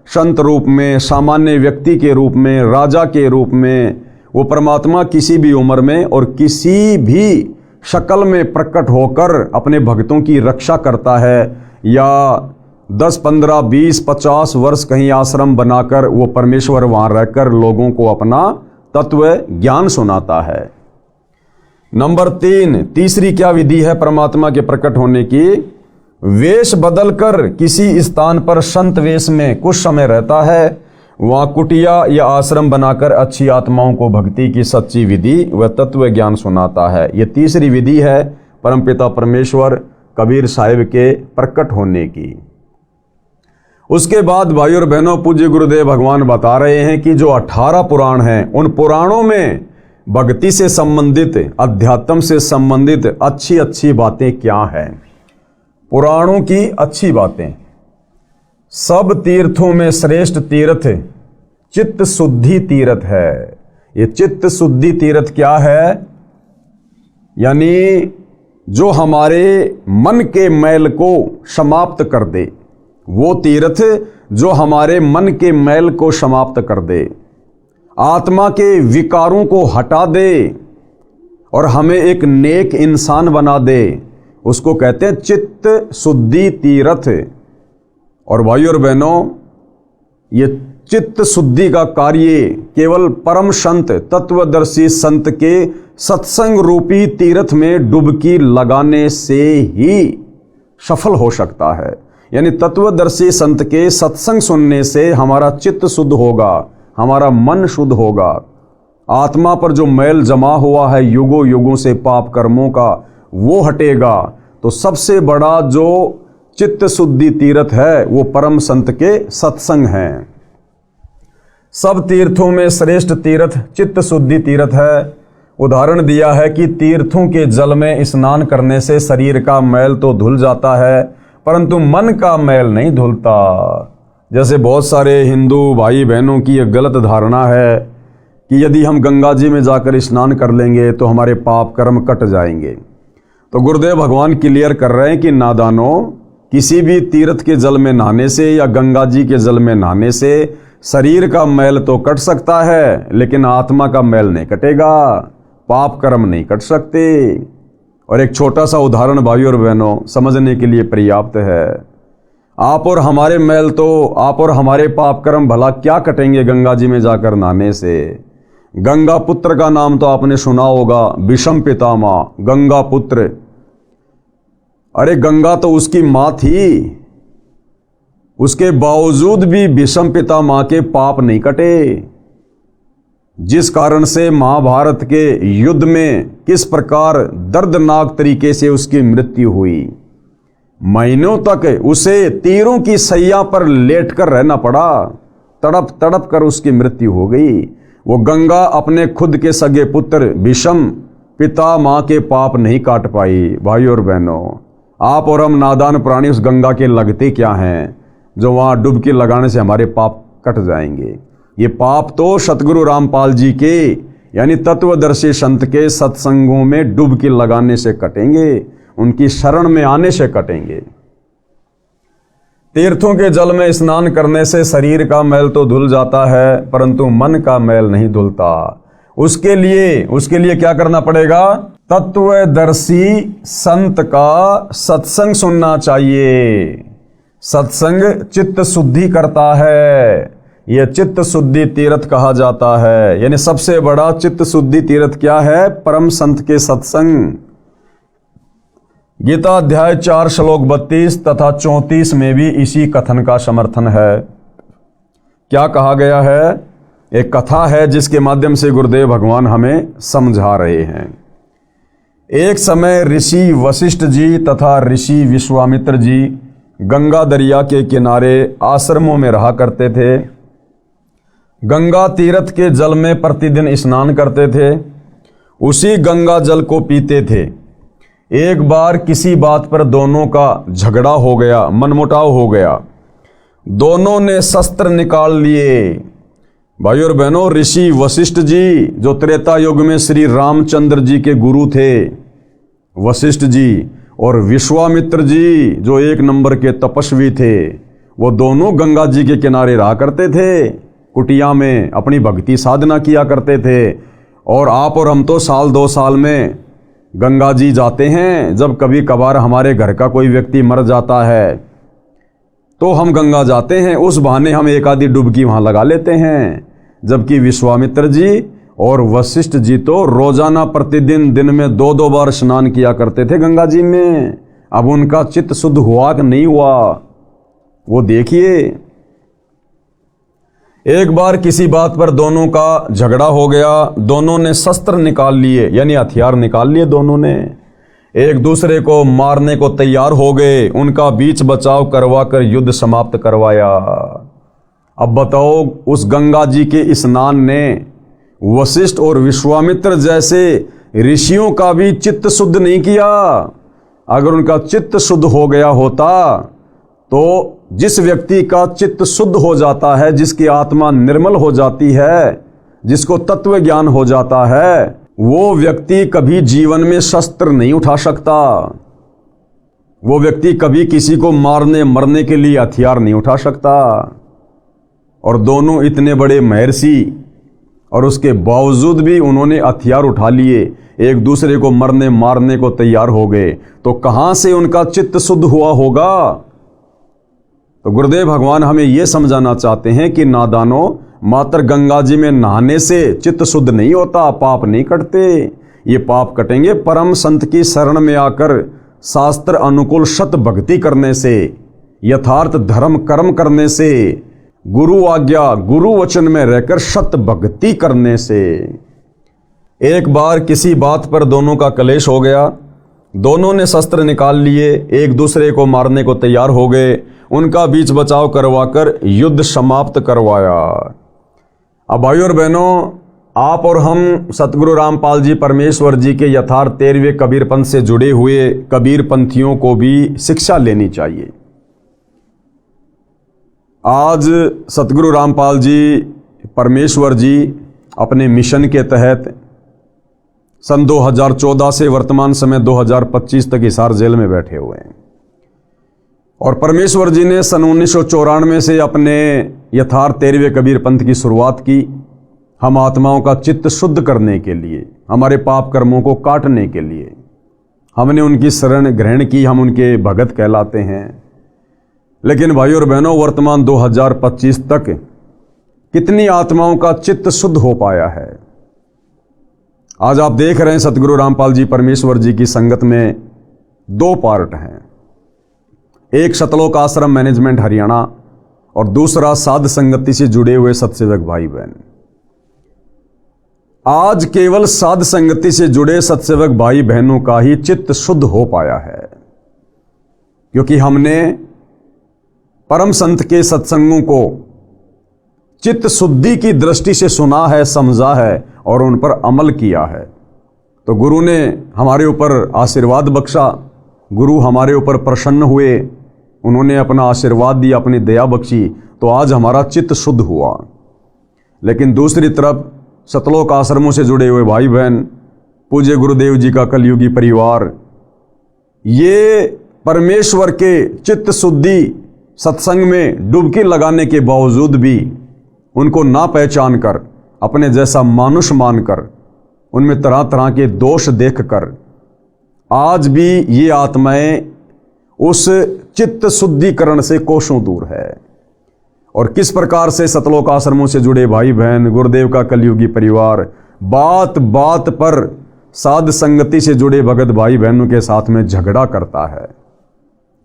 संत रूप में, सामान्य व्यक्ति के रूप में, राजा के रूप में, वो परमात्मा किसी भी उम्र में और किसी भी शक्ल में प्रकट होकर अपने भक्तों की रक्षा करता है। या 10, 15, 20, 50 वर्ष कहीं आश्रम बनाकर वो परमेश्वर वहाँ रहकर लोगों को अपना तत्व ज्ञान सुनाता है। नंबर 3, तीसरी क्या विधि है परमात्मा के प्रकट होने की? वेश बदलकर किसी स्थान पर संत वेश में कुछ समय रहता है, वहाँ कुटिया या आश्रम बनाकर अच्छी आत्माओं को भक्ति की सच्ची विधि व तत्व ज्ञान सुनाता है। ये तीसरी विधि है परमपिता परमेश्वर कबीर साहिब के प्रकट होने की। उसके बाद भाई और बहनों, पूज्य गुरुदेव भगवान बता रहे हैं कि जो 18 पुराण हैं, उन पुराणों में भक्ति से संबंधित, अध्यात्म से संबंधित अच्छी अच्छी बातें क्या हैं। पुराणों की अच्छी बातें। सब तीर्थों में श्रेष्ठ तीर्थ चित्त शुद्धि तीर्थ है। ये चित्त शुद्धि तीर्थ क्या है? यानी जो हमारे मन के मैल को समाप्त कर दे, वो तीर्थ जो हमारे मन के मैल को समाप्त कर दे, आत्मा के विकारों को हटा दे और हमें एक नेक इंसान बना दे, उसको कहते हैं चित्त शुद्धि तीर्थ। और भाई और बहनों, ये चित्त शुद्धि का कार्य केवल परम संत, तत्वदर्शी संत के सत्संग रूपी तीर्थ में डुबकी लगाने से ही सफल हो सकता है। यानी तत्वदर्शी संत के सत्संग सुनने से हमारा चित्त शुद्ध होगा, हमारा मन शुद्ध होगा, आत्मा पर जो मैल जमा हुआ है युगों युगों से पाप कर्मों का, वो हटेगा। तो सबसे बड़ा जो चित्त शुद्धि तीर्थ है वो परम संत के सत्संग हैं। सब तीर्थों में श्रेष्ठ तीर्थ चित्त शुद्धि तीर्थ है। उदाहरण दिया है कि तीर्थों के जल में स्नान करने से शरीर का मैल तो धुल जाता है, परंतु मन का मैल नहीं धुलता। जैसे बहुत सारे हिंदू भाई बहनों की एक गलत धारणा है कि यदि हम गंगा जी में जाकर स्नान कर लेंगे तो हमारे पाप कर्म कट जाएंगे। तो गुरुदेव भगवान क्लियर कर रहे हैं कि नादानों, किसी भी तीर्थ के जल में नहाने से या गंगा जी के जल में नहाने से शरीर का मैल तो कट सकता है, लेकिन आत्मा का मैल नहीं कटेगा, पाप कर्म नहीं कट सकते। और एक छोटा सा उदाहरण भाई और बहनों समझने के लिए पर्याप्त है। आप और हमारे मैल तो, आप और हमारे पाप कर्म भला क्या कटेंगे गंगा जी में जाकर नहाने से। गंगा पुत्र का नाम तो आपने सुना होगा, विषम पितामह गंगा पुत्र। अरे गंगा तो उसकी माँ थी, उसके बावजूद भी विषम पितामह के पाप नहीं कटे, जिस कारण से महाभारत के युद्ध में किस प्रकार दर्दनाक तरीके से उसकी मृत्यु हुई। महीनों तक उसे तीरों की सैया पर लेटकर रहना पड़ा, तड़प तड़प कर उसकी मृत्यु हो गई। वो गंगा अपने खुद के सगे पुत्र विषम पितामह के पाप नहीं काट पाई। भाई और बहनों, आप और हम नादान प्राणी उस गंगा के लगते क्या हैं जो वहाँ डुबकी लगाने से हमारे पाप कट जाएंगे। ये पाप तो सतगुरु रामपाल जी के यानी तत्वदर्शी संत के सत्संगों में डुबकी लगाने से कटेंगे, उनकी शरण में आने से कटेंगे। तीर्थों के जल में स्नान करने से शरीर का मैल तो धुल जाता है, परंतु मन का मैल नहीं धुलता। उसके लिए क्या करना पड़ेगा? तत्वदर्शी संत का सत्संग सुनना चाहिए। सत्संग चित्त शुद्धि करता है, यह चित्त शुद्धि तीर्थ कहा जाता है। यानी सबसे बड़ा चित्त शुद्धि तीर्थ क्या है? परम संत के सत्संग। गीता अध्याय 4 श्लोक 32 तथा 34 में भी इसी कथन का समर्थन है। क्या कहा गया है? एक कथा है जिसके माध्यम से गुरुदेव भगवान हमें समझा रहे हैं। एक समय ऋषि वशिष्ठ जी तथा ऋषि विश्वामित्र जी गंगा दरिया के किनारे आश्रमों में रहा करते थे। गंगा तीर्थ के जल में प्रतिदिन स्नान करते थे, उसी गंगा जल को पीते थे। एक बार किसी बात पर दोनों का झगड़ा हो गया, मनमुटाव हो गया। दोनों ने शस्त्र निकाल लिए। भाई और बहनों, ऋषि वशिष्ठ जी जो त्रेता युग में श्री रामचंद्र जी के गुरु थे, वशिष्ठ जी, और विश्वामित्र जी जो एक नंबर के तपस्वी थे, वो दोनों गंगा जी के किनारे रहा करते थे, कुटिया में अपनी भक्ति साधना किया करते थे। और आप और हम तो साल 2 साल में गंगा जी जाते हैं। जब कभी कभार हमारे घर का कोई व्यक्ति मर जाता है तो हम गंगा जाते हैं, उस बहाने हम एक आधी डुबकी वहाँ लगा लेते हैं। जबकि विश्वामित्र जी और वशिष्ठ जी तो रोजाना प्रतिदिन दिन में 2-2 बार स्नान किया करते थे गंगा जी में। अब उनका चित्त शुद्ध हुआ कि नहीं हुआ, वो देखिए। एक बार किसी बात पर दोनों का झगड़ा हो गया, दोनों ने शस्त्र निकाल लिए, यानी हथियार निकाल लिए, दोनों ने एक दूसरे को मारने को तैयार हो गए। उनका बीच बचाव करवा कर युद्ध समाप्त करवाया। अब बताओ, उस गंगा जी के स्नान ने वशिष्ठ और विश्वामित्र जैसे ऋषियों का भी चित्त शुद्ध नहीं किया। अगर उनका चित्त शुद्ध हो गया होता तो जिस व्यक्ति का चित्त शुद्ध हो जाता है, जिसकी आत्मा निर्मल हो जाती है, जिसको तत्व ज्ञान हो जाता है, वो व्यक्ति कभी जीवन में शस्त्र नहीं उठा सकता। वो व्यक्ति कभी किसी को मारने मरने के लिए हथियार नहीं उठा सकता। और दोनों इतने बड़े महर्षि, और उसके बावजूद भी उन्होंने हथियार उठा लिए, एक दूसरे को मरने मारने को तैयार हो गए। तो कहां से उनका चित्त शुद्ध हुआ होगा? तो गुरुदेव भगवान हमें यह समझाना चाहते हैं कि नादानों, मात्र गंगा जी में नहाने से चित्त शुद्ध नहीं होता, पाप नहीं कटते। ये पाप कटेंगे परम संत की शरण में आकर शास्त्र अनुकूल शत भक्ति करने से, यथार्थ धर्म कर्म करने से, गुरु आज्ञा गुरु वचन में रहकर शत भक्ति करने से। एक बार किसी बात पर दोनों का कलेश हो गया, दोनों ने शस्त्र निकाल लिए, एक दूसरे को मारने को तैयार हो गए। उनका बीच बचाव करवाकर युद्ध समाप्त करवाया। अब भाइयों और बहनों, आप और हम सतगुरु रामपाल जी परमेश्वर जी के यथार्थ 13वें कबीर पंथ से जुड़े हुए कबीर पंथियों को भी शिक्षा लेनी चाहिए। आज सतगुरु रामपाल जी परमेश्वर जी अपने मिशन के तहत सन 2014 से वर्तमान समय 2025 तक हिसार जेल में बैठे हुए हैं। और परमेश्वर जी ने सन 1994 से अपने यथार्थ 13वें कबीर पंथ की शुरुआत की, हम आत्माओं का चित्त शुद्ध करने के लिए, हमारे पाप कर्मों को काटने के लिए। हमने उनकी शरण ग्रहण की, हम उनके भगत कहलाते हैं। लेकिन भाइयों और बहनों, वर्तमान 2025 तक कितनी आत्माओं का चित्त शुद्ध हो पाया है? आज आप देख रहे हैं सतगुरु रामपाल जी परमेश्वर जी की संगत में 2 पार्ट हैं। एक सतलोक आश्रम मैनेजमेंट हरियाणा और दूसरा साध संगति से जुड़े हुए सत्सेवक भाई बहन। आज केवल साध संगति से जुड़े सत्सेवक भाई बहनों का ही चित्त शुद्ध हो पाया है, क्योंकि हमने परम संत के सत्संगों को चित्त शुद्धि की दृष्टि से सुना है, समझा है और उन पर अमल किया है। तो गुरु ने हमारे ऊपर आशीर्वाद बख्शा, गुरु हमारे ऊपर प्रसन्न हुए, उन्होंने अपना आशीर्वाद दिया, अपनी दया बख्शी, तो आज हमारा चित्त शुद्ध हुआ। लेकिन दूसरी तरफ सतलोक आश्रमों से जुड़े हुए भाई बहन, पूज्य गुरुदेव जी का कलयुगी परिवार, ये परमेश्वर के चित्त शुद्धि सत्संग में डुबकी लगाने के बावजूद भी उनको ना पहचान कर, अपने जैसा मानुष मानकर, उनमें तरह तरह के दोष देखकर आज भी ये आत्माएं उस चित्त शुद्धिकरण से कोसों दूर है। और किस प्रकार से सतलोक आश्रमों से जुड़े भाई बहन, गुरुदेव का कलयुगी परिवार बात बात पर साध संगति से जुड़े भगत भाई बहनों के साथ में झगड़ा करता है,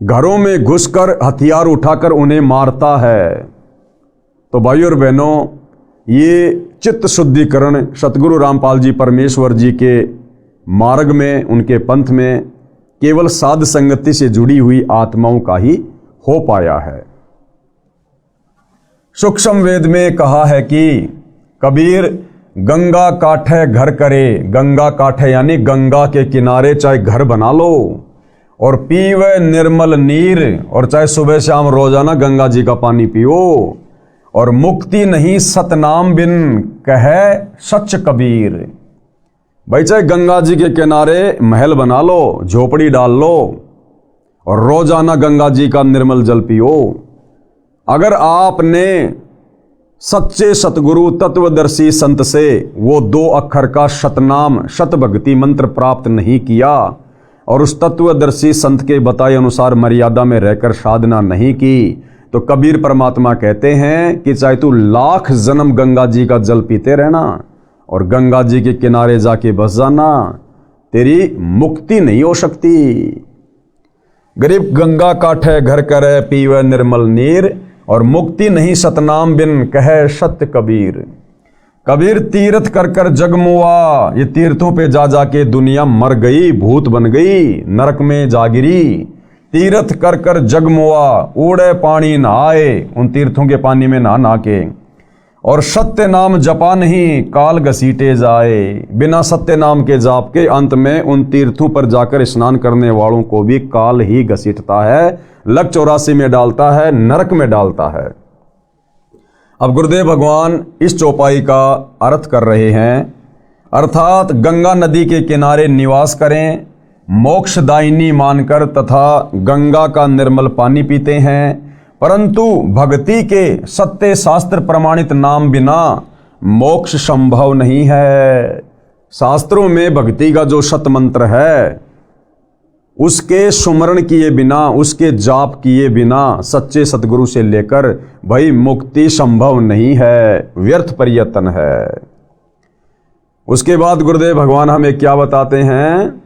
घरों में घुसकर हथियार उठाकर उन्हें मारता है। तो भाई और बहनों, ये चित्त शुद्धिकरण सतगुरु रामपाल जी परमेश्वर जी के मार्ग में, उनके पंथ में केवल साध संगति से जुड़ी हुई आत्माओं का ही हो पाया है। सूक्ष्म वेद में कहा है कि कबीर गंगा काठे घर करे, गंगा काठे यानी गंगा के किनारे चाहे घर बना लो और पीवे निर्मल नीर, और चाहे सुबह शाम रोजाना गंगा जी का पानी पियो, और मुक्ति नहीं सतनाम बिन कहे सच कबीर। भाई चाहे गंगा जी के किनारे महल बना लो, झोपड़ी डाल लो और रोजाना गंगा जी का निर्मल जल पियो। अगर आपने सच्चे सतगुरु तत्वदर्शी संत से वो 2 अक्षर का शतनाम शत भक्ति मंत्र प्राप्त नहीं किया और उस तत्वदर्शी संत के बताए अनुसार मर्यादा में रहकर साधना नहीं की, तो कबीर परमात्मा कहते हैं कि चाहे तू लाख जन्म गंगा जी का जल पीते रहना और गंगा जी के किनारे जाके बस जाना, तेरी मुक्ति नहीं हो सकती। गरीब गंगा काठे घर करे पीवे निर्मल नीर, और मुक्ति नहीं सतनाम बिन कहे सत्य कबीर। कबीर तीर्थ कर कर जग मुआ, ये तीर्थों पे जा जाके दुनिया मर गई, भूत बन गई, नरक में जागिरी। तीर्थ कर कर जग मुआ, उड़े पानी नहाए, उन तीर्थों के पानी में नहा नहा के। और सत्य नाम जपा नहीं, काल घसीटे जाए। बिना सत्य नाम के जाप के अंत में उन तीर्थों पर जाकर स्नान करने वालों को भी काल ही घसीटता है, लक 84 में डालता है, नरक में डालता है। अब गुरुदेव भगवान इस चौपाई का अर्थ कर रहे हैं, अर्थात गंगा नदी के किनारे निवास करें, मोक्षदायिनी मानकर तथा गंगा का निर्मल पानी पीते हैं, परंतु भक्ति के सत्य शास्त्र प्रमाणित नाम बिना मोक्ष संभव नहीं है। शास्त्रों में भक्ति का जो सत मंत्र है, उसके सुमरण किए बिना, उसके जाप किए बिना सच्चे सतगुरु से लेकर भाई मुक्ति संभव नहीं है, व्यर्थ प्रयत्न है। उसके बाद गुरुदेव भगवान हमें क्या बताते हैं?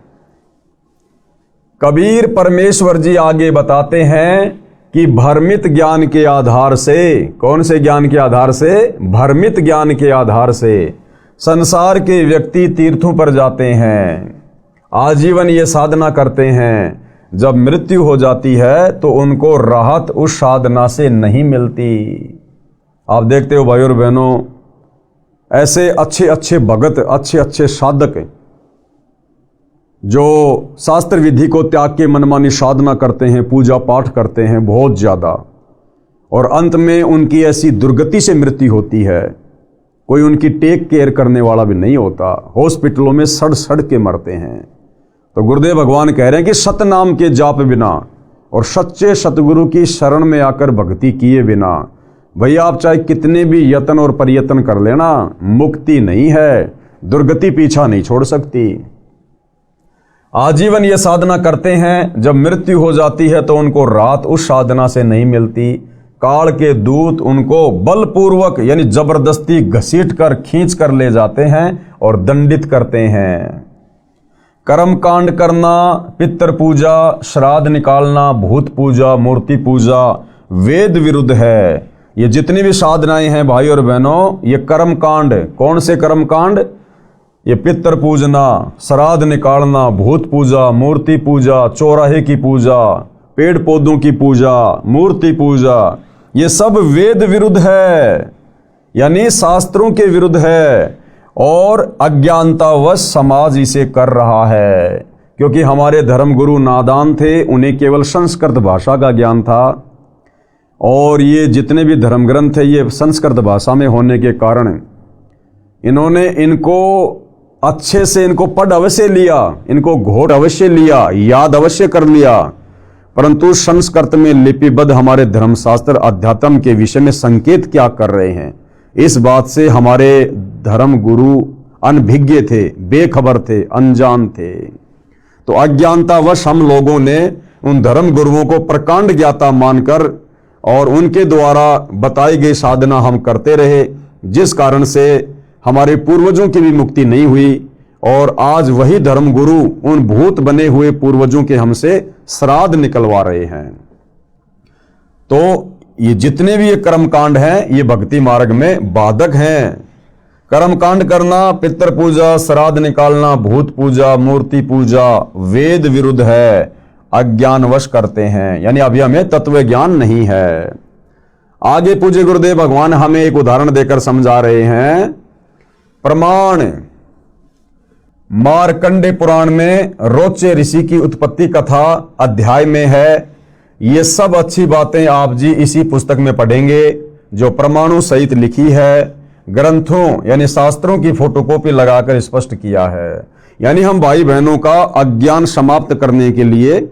कबीर परमेश्वर जी आगे बताते हैं कि भ्रमित ज्ञान के आधार से, कौन से ज्ञान के आधार से? भ्रमित ज्ञान के आधार से संसार के व्यक्ति तीर्थों पर जाते हैं, आजीवन ये साधना करते हैं, जब मृत्यु हो जाती है तो उनको राहत उस साधना से नहीं मिलती। आप देखते हो भाई और बहनों, ऐसे अच्छे अच्छे भगत, अच्छे अच्छे साधक जो शास्त्र विधि को त्याग के मनमानी साधना करते हैं, पूजा पाठ करते हैं बहुत ज़्यादा, और अंत में उनकी ऐसी दुर्गति से मृत्यु होती है, कोई उनकी टेक केयर करने वाला भी नहीं होता, हॉस्पिटलों में सड़ सड़ के मरते हैं। तो गुरुदेव भगवान कह रहे हैं कि सतनाम के जाप बिना और सच्चे सतगुरु की शरण में आकर भक्ति किए बिना भैया आप चाहे कितने भी यत्न और प्रयत्न कर लेना, मुक्ति नहीं है, दुर्गति पीछा नहीं छोड़ सकती। आजीवन ये साधना करते हैं, जब मृत्यु हो जाती है तो उनको राहत उस साधना से नहीं मिलती। काल के दूत उनको बलपूर्वक यानी जबरदस्ती घसीट कर खींच कर ले जाते हैं और दंडित करते हैं। कर्म कांड करना, पितृ पूजा, श्राद्ध निकालना, भूत पूजा, मूर्ति पूजा वेद विरुद्ध है। ये जितनी भी साधनाएं हैं भाई और बहनों, ये कर्म कांड, कौन से कर्म कांड? ये पितृ पूजना, श्राद्ध निकालना, भूत पूजा, मूर्ति पूजा, चौराहे की पूजा, पेड़ पौधों की पूजा, मूर्ति पूजा, ये सब वेद विरुद्ध है, यानी शास्त्रों के विरुद्ध है, और अज्ञानतावश समाज इसे कर रहा है। क्योंकि हमारे धर्मगुरु नादान थे, उन्हें केवल संस्कृत भाषा का ज्ञान था, और ये जितने भी धर्म ग्रंथ है ये संस्कृत भाषा में होने के कारण इन्होंने इनको अच्छे से इनको पढ़ अवश्य लिया, इनको घोट अवश्य लिया, याद अवश्य कर लिया, परंतु संस्कृत में लिपिबद्ध हमारे धर्मशास्त्र अध्यात्म के विषय में संकेत क्या कर रहे हैं, इस बात से हमारे धर्म गुरु अनभिज्ञ थे, बेखबर थे, अनजान थे। तो अज्ञानतावश हम लोगों ने उन धर्म गुरुओं को प्रकांड ज्ञाता मानकर और उनके द्वारा बताई गई साधना हम करते रहे, जिस कारण से हमारे पूर्वजों की भी मुक्ति नहीं हुई, और आज वही धर्म गुरु उन भूत बने हुए पूर्वजों के हमसे श्राद्ध निकलवा रहे हैं। तो ये जितने भी ये कर्मकांड हैं ये भक्ति मार्ग में बाधक हैं। कर्मकांड करना, पितृ पूजा, श्राद्ध निकालना, भूत पूजा, मूर्ति पूजा वेद विरुद्ध है, अज्ञानवश करते हैं, यानी अभी हमें तत्व ज्ञान नहीं है। आगे पूज्य गुरुदेव भगवान हमें एक उदाहरण देकर समझा रहे हैं। प्रमाण मार्कंडे पुराण में रोचे ऋषि की उत्पत्ति कथा अध्याय में है। ये सब अच्छी बातें आप जी इसी पुस्तक में पढ़ेंगे जो प्रमाणों सहित लिखी है, ग्रंथों यानी शास्त्रों की फोटोकॉपी लगाकर स्पष्ट किया है। यानी हम भाई बहनों का अज्ञान समाप्त करने के लिए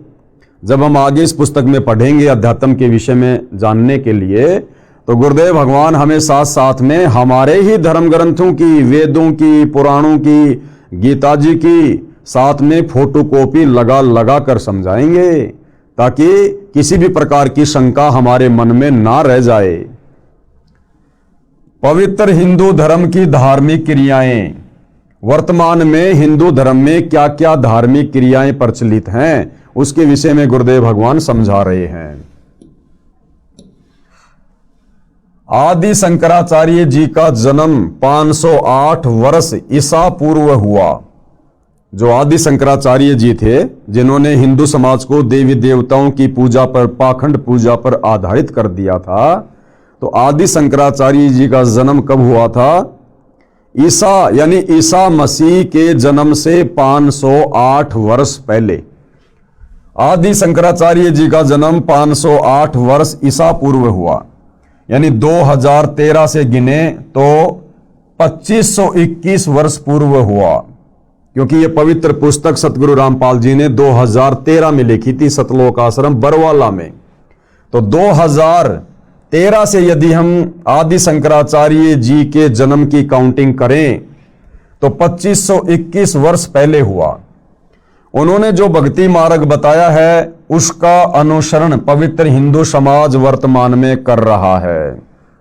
जब हम आगे इस पुस्तक में पढ़ेंगे अध्यात्म के विषय में जानने के लिए, तो गुरुदेव भगवान हमें साथ साथ में हमारे ही धर्म ग्रंथों की, वेदों की, पुराणों की, गीता जी की साथ में फोटोकॉपी लगा लगा कर समझाएंगे, ताकि किसी भी प्रकार की शंका हमारे मन में ना रह जाए। पवित्र हिंदू धर्म की धार्मिक क्रियाएं, वर्तमान में हिंदू धर्म में क्या क्या धार्मिक क्रियाएं प्रचलित हैं उसके विषय में गुरुदेव भगवान समझा रहे हैं। आदि शंकराचार्य जी का जन्म 508 वर्ष ईसा पूर्व हुआ। जो आदि शंकराचार्य जी थे, जिन्होंने हिंदू समाज को देवी देवताओं की पूजा पर, पाखंड पूजा पर आधारित कर दिया था, तो आदि शंकराचार्य जी का जन्म कब हुआ था? ईसा यानी ईसा मसीह के जन्म से 508 वर्ष पहले। आदि शंकराचार्य जी का जन्म 508 वर्ष ईसा पूर्व हुआ, यानी 2013 से गिने तो 2521 वर्ष पूर्व हुआ, क्योंकि ये पवित्र पुस्तक सतगुरु रामपाल जी ने 2013 में लिखी थी, सतलोक आश्रम बरवाला में। तो 2013 से यदि हम आदि शंकराचार्य जी के जन्म की काउंटिंग करें तो 2521 वर्ष पहले हुआ। उन्होंने जो भक्ति मार्ग बताया है उसका अनुसरण पवित्र हिंदू समाज वर्तमान में कर रहा है।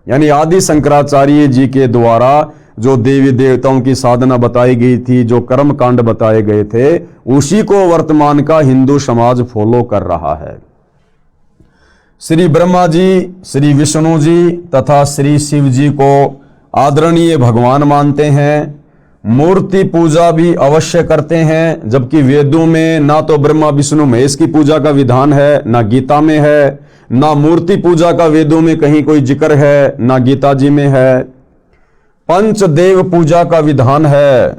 यानी आदि शंकराचार्य जी के द्वारा जो देवी देवताओं की साधना बताई गई थी, जो कर्म कांड बताए गए थे, उसी को वर्तमान का हिंदू समाज फॉलो कर रहा है। श्री ब्रह्मा जी, श्री विष्णु जी तथा श्री शिव जी को आदरणीय भगवान मानते हैं। मूर्ति पूजा भी अवश्य करते हैं, जबकि वेदों में ना तो ब्रह्मा विष्णु महेश की पूजा का विधान है, ना गीता में है, ना मूर्ति पूजा का वेदों में कहीं कोई जिक्र है, ना गीता जी में है। पंचदेव पूजा का विधान है,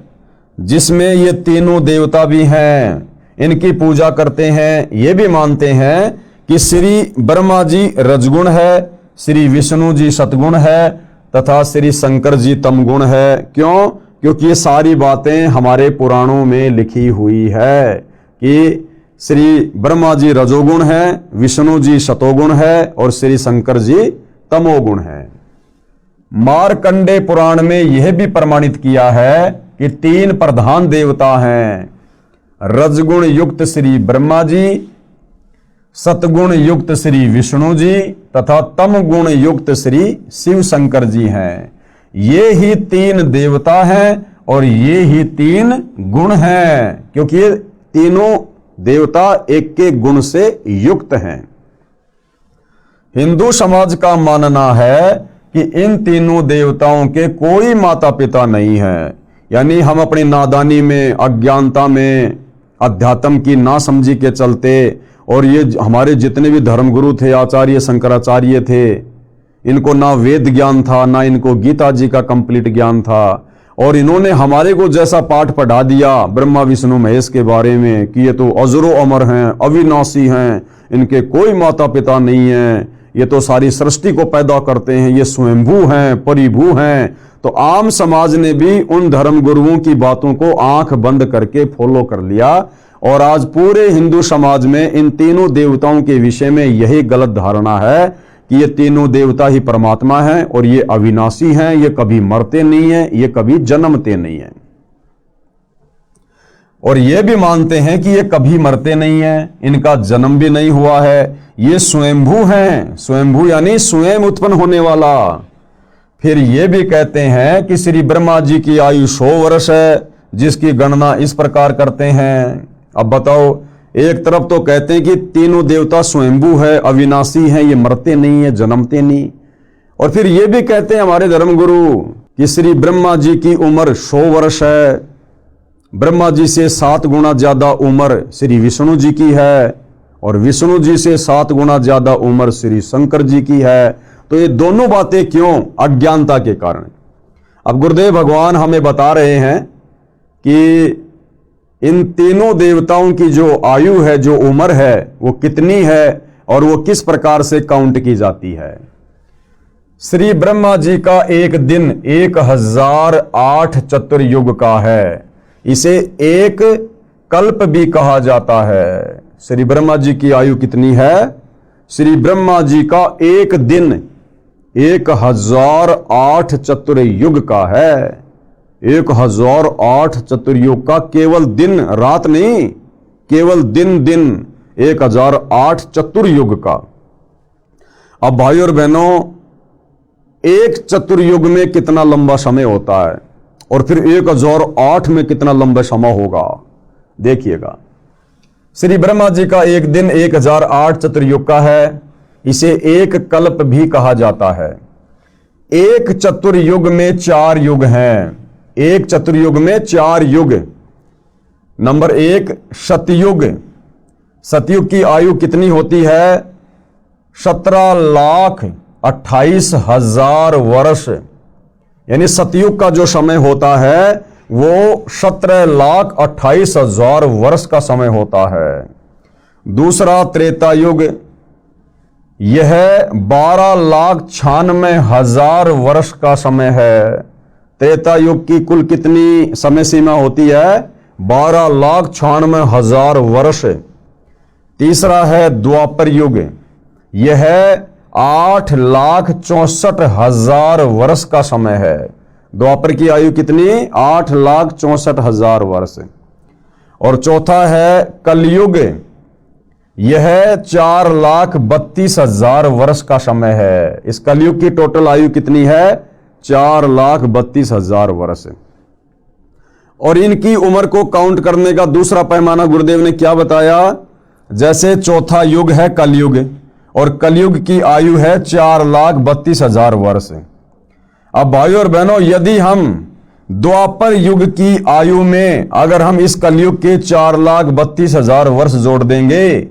जिसमें ये तीनों देवता भी हैं, इनकी पूजा करते हैं। ये भी मानते हैं कि श्री ब्रह्मा जी रजगुण है, श्री विष्णु जी सतगुण है तथा श्री शंकर जी तमगुण है। क्यों? क्योंकि ये सारी बातें हमारे पुराणों में लिखी हुई है कि श्री ब्रह्मा जी रजोगुण है, विष्णु जी सतोगुण है और श्री शंकर जी तमोगुण है। मार्कंडे पुराण में यह भी प्रमाणित किया है कि 3 प्रधान देवता हैं, रजगुण युक्त श्री ब्रह्मा जी, सतगुण युक्त श्री विष्णु जी तथा तम गुण युक्त श्री शिव शंकर जी हैं। ये ही 3 देवता हैं और ये ही 3 गुण हैं, क्योंकि ये तीनों देवता एक के गुण से युक्त हैं। हिंदू समाज का मानना है कि इन तीनों देवताओं के कोई माता पिता नहीं है। यानी हम अपनी नादानी में, अज्ञानता में, अध्यात्म की नासमझी के चलते, और ये हमारे जितने भी धर्मगुरु थे, आचार्य शंकराचार्य थे, इनको ना वेद ज्ञान था, ना इनको गीता जी का कंप्लीट ज्ञान था, और इन्होंने हमारे को जैसा पाठ पढ़ा दिया ब्रह्मा विष्णु महेश के बारे में कि ये तो अजरो अमर हैं, अविनाशी हैं, इनके कोई माता पिता नहीं है, ये तो सारी सृष्टि को पैदा करते हैं, ये स्वयंभू हैं, परिभू हैं। तो आम समाज ने भी उन धर्म गुरुओं की बातों को आंख बंद करके फॉलो कर लिया, और आज पूरे हिंदू समाज में इन तीनों देवताओं के विषय में यही गलत धारणा है कि ये तीनों देवता ही परमात्मा हैं और ये अविनाशी हैं, ये कभी मरते नहीं हैं, ये कभी जन्मते नहीं हैं। और ये भी मानते हैं कि ये कभी मरते नहीं हैं, इनका जन्म भी नहीं हुआ है, ये स्वयंभू हैं। स्वयंभू यानी स्वयं उत्पन्न होने वाला। फिर ये भी कहते हैं कि श्री ब्रह्मा जी की आयु 100 वर्ष है, जिसकी गणना इस प्रकार करते हैं। अब बताओ, एक तरफ तो कहते हैं कि तीनों देवता स्वयंभू है, अविनाशी हैं, ये मरते नहीं है, जन्मते नहीं, और फिर ये भी कहते हैं हमारे धर्मगुरु कि श्री ब्रह्मा जी की उम्र 100 वर्ष है, ब्रह्मा जी से 7 गुना ज्यादा उम्र श्री विष्णु जी की है, और विष्णु जी से 7 गुना ज्यादा उम्र श्री शंकर जी की है। तो ये दोनों बातें क्यों? अज्ञानता के कारण। अब गुरुदेव भगवान हमें बता रहे हैं कि इन तीनों देवताओं की जो आयु है, जो उम्र है, वो कितनी है और वो किस प्रकार से काउंट की जाती है। श्री ब्रह्मा जी का एक दिन 1008 चतुर्युग का है, इसे एक कल्प भी कहा जाता है। श्री ब्रह्मा जी की आयु कितनी है? श्री ब्रह्मा जी का एक दिन 1008 चतुर्युग का है। 1008 चतुर्युग का, केवल दिन रात नहीं, केवल दिन दिन 1008 चतुर्युग का। अब भाई और बहनों, एक चतुर्युग में कितना लंबा समय होता है और फिर 1008 में कितना लंबा समय होगा, देखिएगा। श्री ब्रह्मा जी का एक दिन 1008 चतुर्युग का है। इसे एक कल्प भी कहा जाता है। एक चतुर्युग में 4 युग हैं। एक चतुर्युग में 4 युग। नंबर 1 सतयुग। सतयुग की आयु कितनी होती है? 17,28,000 वर्ष। यानी सतयुग का जो समय होता है वो 17,28,000 वर्ष का समय होता है। दूसरा त्रेता युग, यह 12,96,000 वर्ष का समय है। त्रेता युग की कुल कितनी समय सीमा होती है? 12,96,000 वर्ष। तीसरा है द्वापर युग, यह 8,64,000 वर्ष का समय है। द्वापर की आयु कितनी? 8,64,000 वर्ष। और चौथा है कलयुग, यह 4,32,000 वर्ष का समय है। इस कलयुग की टोटल आयु कितनी है? 4,32,000 वर्ष। और इनकी उम्र को काउंट करने का दूसरा पैमाना गुरुदेव ने क्या बताया? जैसे चौथा युग है कलयुग, और कलयुग की आयु है 4,32,000 वर्ष। अब भाइयों और बहनों, यदि हम द्वापर युग की आयु में अगर हम इस कलयुग के 4,32,000 वर्ष जोड़ देंगे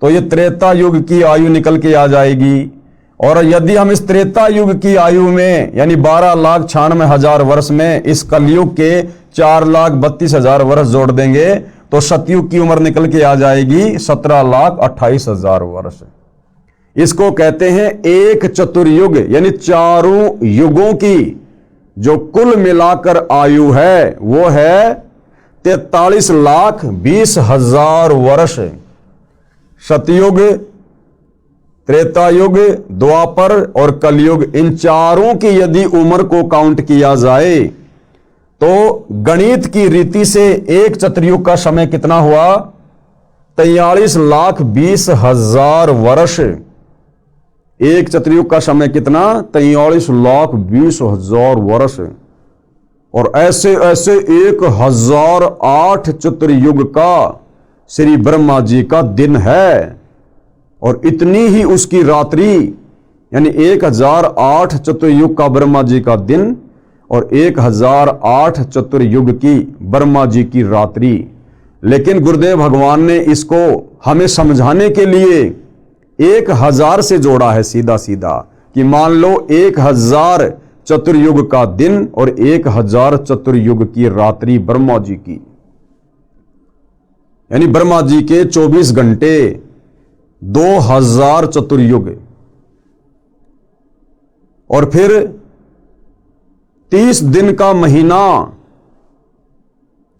तो ये त्रेता युग की आयु निकल के आ जाएगी। और यदि हम इस त्रेता युग की आयु में यानी 12,96,000 वर्ष में इस कलयुग के 4,32,000 वर्ष जोड़ देंगे तो सतयुग की उम्र निकल के आ जाएगी 17,28,000 वर्ष। इसको कहते हैं एक चतुर्युग, यानी चारों युगों की जो कुल मिलाकर आयु है वो है 43,20,000 वर्ष। सतयुग, त्रेतायुग, द्वापर और कलयुग, इन चारों की यदि उम्र को काउंट किया जाए तो गणित की रीति से एक चतुर्युग का समय कितना हुआ? 43,20,000 वर्ष। एक चतुर्युग का समय कितना? 43,20,000 वर्ष। और ऐसे ऐसे 1,008 चतुर्युग का श्री ब्रह्मा जी का दिन है, और इतनी ही उसकी रात्रि, यानी 1,008 चतुर्युग का ब्रह्मा जी का दिन और 1,008 चतुर्युग की ब्रह्मा जी की रात्रि। लेकिन गुरुदेव भगवान ने इसको हमें समझाने के लिए 1,000 से जोड़ा है सीधा सीधा, कि मान लो 1,000 चतुर्युग का दिन और 1,000 चतुर्युग की रात्रि ब्रह्मा जी की, यानी ब्रह्मा जी के 24 घंटे 2,000 चतुर्युग। और फिर 30 दिन का महीना,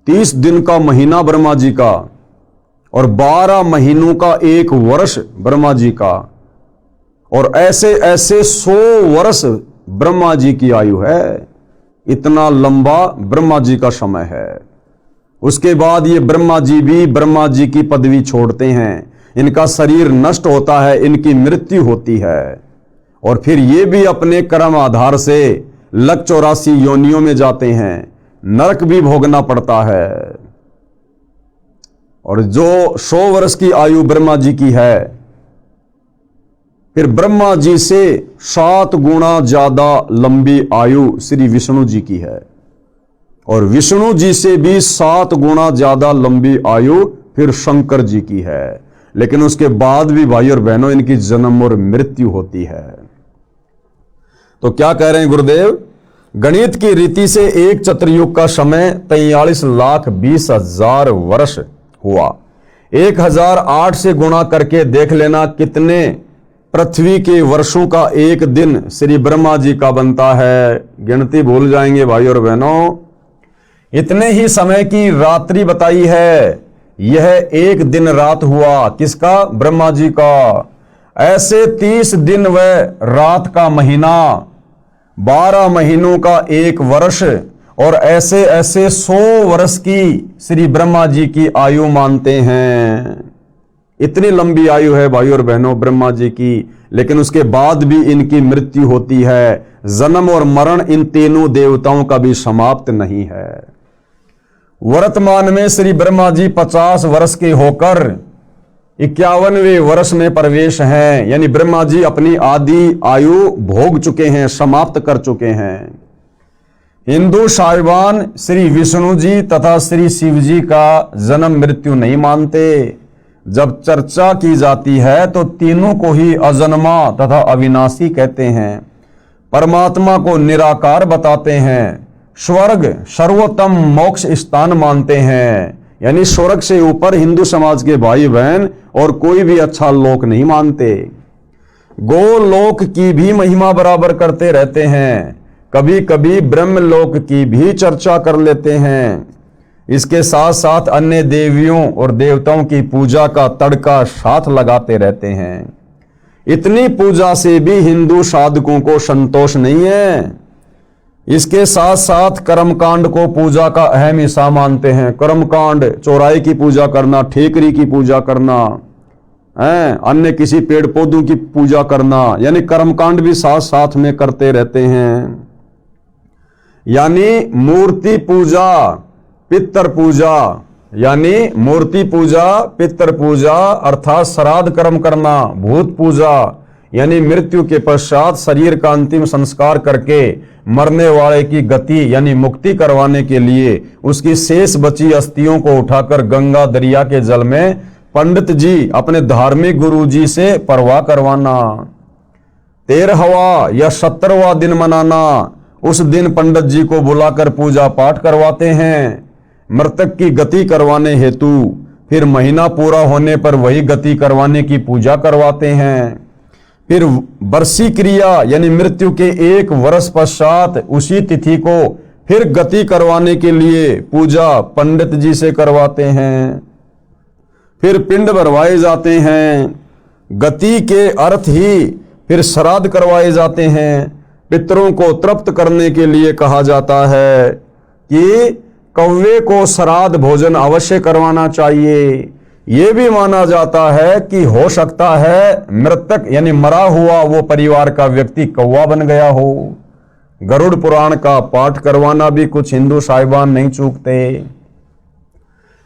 30 दिन का महीना ब्रह्मा जी का, और 12 महीनों का एक वर्ष ब्रह्मा जी का, और ऐसे ऐसे 100 वर्ष ब्रह्मा जी की आयु है। इतना लंबा ब्रह्मा जी का समय है। उसके बाद ये ब्रह्मा जी भी ब्रह्मा जी की पदवी छोड़ते हैं, इनका शरीर नष्ट होता है, इनकी मृत्यु होती है, और फिर ये भी अपने कर्म आधार से 1,84 योनियों में जाते हैं, नरक भी भोगना पड़ता है। और जो 100 वर्ष की आयु ब्रह्मा जी की है, फिर ब्रह्मा जी से 7 गुना ज्यादा लंबी आयु श्री विष्णु जी की है, और विष्णु जी से भी 7 गुना ज्यादा लंबी आयु फिर शंकर जी की है। लेकिन उसके बाद भी भाई और बहनों इनकी जन्म और मृत्यु होती है। तो क्या कह रहे हैं गुरुदेव? गणित की रीति से एक चतुर्युग का समय 43,20,000 वर्ष हुआ। 1,008 से गुणा करके देख लेना कितने पृथ्वी के वर्षों का एक दिन श्री ब्रह्मा जी का बनता है। गिनती भूल जाएंगे भाई और बहनों। इतने ही समय की रात्रि बताई है, यह एक दिन रात हुआ। किसका? ब्रह्मा जी का। ऐसे 30 दिन व रात का महीना, 12 महीनों का एक वर्ष, और ऐसे ऐसे 100 वर्ष की श्री ब्रह्मा जी की आयु मानते हैं। इतनी लंबी आयु है भाई और बहनों ब्रह्मा जी की, लेकिन उसके बाद भी इनकी मृत्यु होती है। जन्म और मरण इन तीनों देवताओं का भी समाप्त नहीं है। वर्तमान में श्री ब्रह्मा जी 50 वर्ष के होकर 51वें वर्ष में प्रवेश हैं, यानी ब्रह्मा जी अपनी आदि आयु भोग चुके हैं, समाप्त कर चुके हैं। हिंदू साहिबान श्री विष्णु जी तथा श्री शिव जी का जन्म मृत्यु नहीं मानते। जब चर्चा की जाती है तो तीनों को ही अजन्मा तथा अविनाशी कहते हैं। परमात्मा को निराकार बताते हैं। स्वर्ग सर्वोत्तम मोक्ष स्थान मानते हैं, यानी स्वर्ग से ऊपर हिंदू समाज के भाई बहन और कोई भी अच्छा लोक नहीं मानते। गोलोक की भी महिमा बराबर करते रहते हैं, कभी कभी ब्रह्मलोक की भी चर्चा कर लेते हैं। इसके साथ साथ अन्य देवियों और देवताओं की पूजा का तड़का साथ लगाते रहते हैं। इतनी पूजा से भी हिंदू साधकों को संतोष नहीं है। इसके साथ साथ कर्मकांड को पूजा का अहम हिस्सा मानते हैं। कर्मकांड, चौराहे की पूजा करना, ठेकरी की पूजा करना, अन्य किसी पेड़ पौधों की पूजा करना, यानी कर्मकांड भी साथ साथ में करते रहते हैं। यानी मूर्ति पूजा, पितर पूजा, यानी मूर्ति पूजा, पितर पूजा अर्थात श्राद्ध कर्म करना, भूत पूजा यानी मृत्यु के पश्चात शरीर का अंतिम संस्कार करके मरने वाले की गति यानी मुक्ति करवाने के लिए उसकी शेष बची अस्थियों को उठाकर गंगा दरिया के जल में पंडित जी अपने धार्मिक गुरु जी से परवाह करवाना। 13वां या 17वां दिन मनाना, उस दिन पंडित जी को बुलाकर पूजा पाठ करवाते हैं मृतक की गति करवाने हेतु। फिर महीना पूरा होने पर वही गति करवाने की पूजा करवाते हैं। फिर वर्षी क्रिया यानी मृत्यु के 1 वर्ष पश्चात उसी तिथि को फिर गति करवाने के लिए पूजा पंडित जी से करवाते हैं। फिर पिंड भरवाए जाते हैं। गति के अर्थ ही फिर श्राद्ध करवाए जाते हैं। पितरों को तृप्त करने के लिए कहा जाता है कि कौवे को श्राद्ध भोजन अवश्य करवाना चाहिए। यह भी माना जाता है कि हो सकता है मृतक यानी मरा हुआ वो परिवार का व्यक्ति कौवा बन गया हो। गरुड़ पुराण का पाठ करवाना भी कुछ हिंदू साहिबान नहीं चूकते।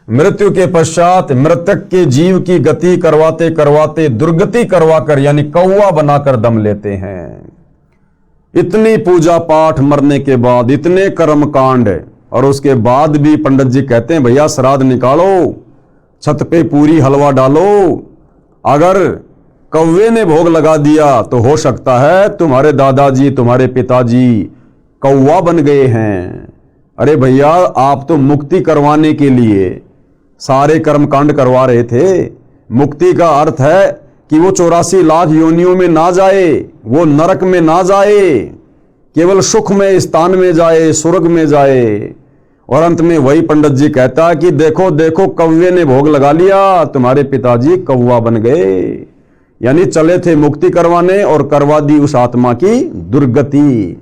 मृत्यु के पश्चात मृतक के जीव की गति करवाते करवाते दुर्गति करवाकर यानी कौवा बनाकर दम लेते हैं। इतनी पूजा पाठ मरने के बाद, इतने कर्मकांड, और उसके बाद भी पंडित जी कहते हैं भैया श्राद्ध निकालो, छत पे पूरी हलवा डालो। अगर कौवे ने भोग लगा दिया तो हो सकता है तुम्हारे दादाजी, तुम्हारे पिताजी कौवा बन गए हैं। अरे भैया, आप तो मुक्ति करवाने के लिए सारे कर्मकांड करवा रहे थे। मुक्ति का अर्थ है कि वो 84 लाख योनियों में ना जाए, वो नरक में ना जाए, केवल सुख में स्थान में जाए, स्वर्ग में जाए। और अंत में वही पंडित जी कहता है कि देखो देखो कौवे ने भोग लगा लिया, तुम्हारे पिताजी कौवा बन गए। यानी चले थे मुक्ति करवाने और करवा दी उस आत्मा की दुर्गति।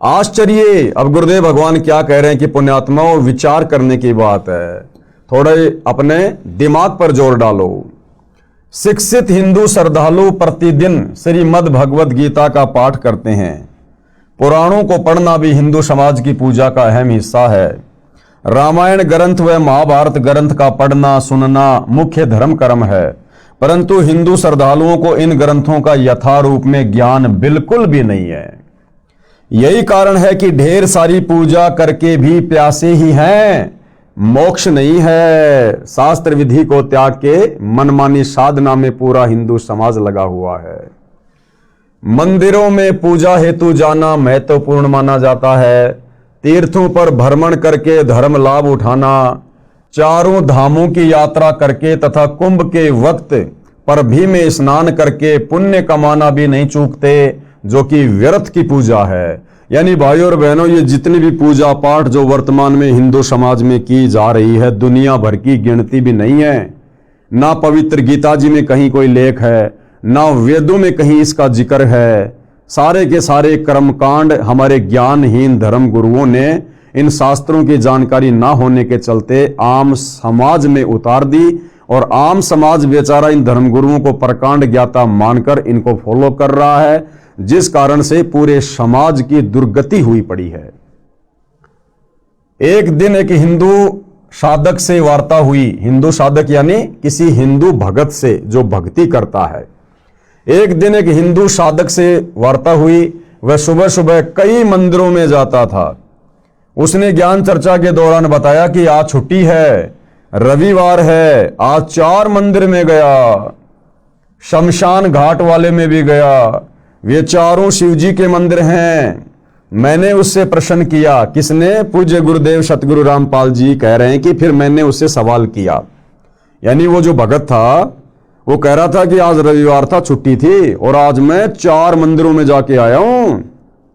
आश्चर्य। अब गुरुदेव भगवान क्या कह रहे हैं कि पुण्यात्माओं, विचार करने की बात है, थोड़े अपने दिमाग पर जोर डालो। शिक्षित हिंदू श्रद्धालु प्रतिदिन श्रीमद् भगवद गीता का पाठ करते हैं। पुराणों को पढ़ना भी हिंदू समाज की पूजा का अहम हिस्सा है। रामायण ग्रंथ व महाभारत ग्रंथ का पढ़ना सुनना मुख्य धर्म कर्म है, परंतु हिंदू श्रद्धालुओं को इन ग्रंथों का यथारूप में ज्ञान बिल्कुल भी नहीं है। यही कारण है कि ढेर सारी पूजा करके भी प्यासे ही हैं, मोक्ष नहीं है। शास्त्र विधि को त्याग के मनमानी साधना में पूरा हिंदू समाज लगा हुआ है। मंदिरों में पूजा हेतु जाना महत्वपूर्ण माना जाता है। तीर्थों पर भ्रमण करके धर्म लाभ उठाना, चारों धामों की यात्रा करके तथा कुंभ के वक्त पर भी में स्नान करके पुण्य कमाना भी नहीं चूकते, जो कि व्यर्थ की पूजा है। यानी भाइयों और बहनों, ये जितनी भी पूजा पाठ जो वर्तमान में हिंदू समाज में की जा रही है, दुनिया भर की गिनती भी नहीं है। ना पवित्र गीता जी में कहीं कोई लेख है, ना वेदों में कहीं इसका जिक्र है। सारे के सारे कर्मकांड हमारे ज्ञानहीन धर्म गुरुओं ने इन शास्त्रों की जानकारी ना होने के चलते आम समाज में उतार दी, और आम समाज बेचारा इन धर्मगुरुओं को प्रकांड ज्ञाता मानकर इनको फॉलो कर रहा है, जिस कारण से पूरे समाज की दुर्गति हुई पड़ी है। एक दिन एक हिंदू साधक से वार्ता हुई। हिंदू साधक यानी किसी हिंदू भगत से जो भक्ति करता है। एक दिन एक हिंदू साधक से वार्ता हुई। वह सुबह सुबह कई मंदिरों में जाता था। उसने ज्ञान चर्चा के दौरान बताया कि आज छुट्टी है, रविवार है, आज 4 मंदिर में गया, शमशान घाट वाले में भी गया। वे चारों शिव जी के मंदिर हैं। मैंने उससे प्रश्न किया। किसने? पूज्य गुरुदेव सतगुरु रामपाल जी कह रहे हैं कि फिर मैंने उससे सवाल किया, यानी वो जो भगत था वो कह रहा था कि आज रविवार था, छुट्टी थी, और आज मैं 4 मंदिरों में जाके आया हूं।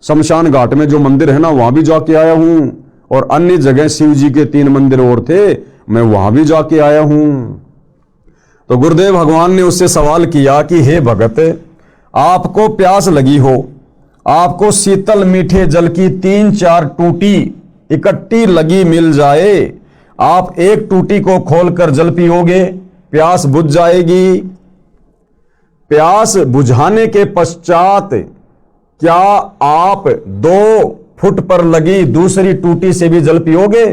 शमशान घाट में जो मंदिर है ना वहां भी जाके आया हूं, और अन्य जगह शिव जी के 3 मंदिर और थे, मैं वहां भी जाके आया हूं। तो गुरुदेव भगवान ने उससे सवाल किया कि हे भगत, आपको प्यास लगी हो, आपको शीतल मीठे जल की 3-4 टूटी इकट्ठी लगी मिल जाए, आप एक टूटी को खोलकर जल पियोगे, प्यास बुझ जाएगी। प्यास बुझाने के पश्चात क्या आप 2 फुट पर लगी दूसरी टूटी से भी जल पियोगे?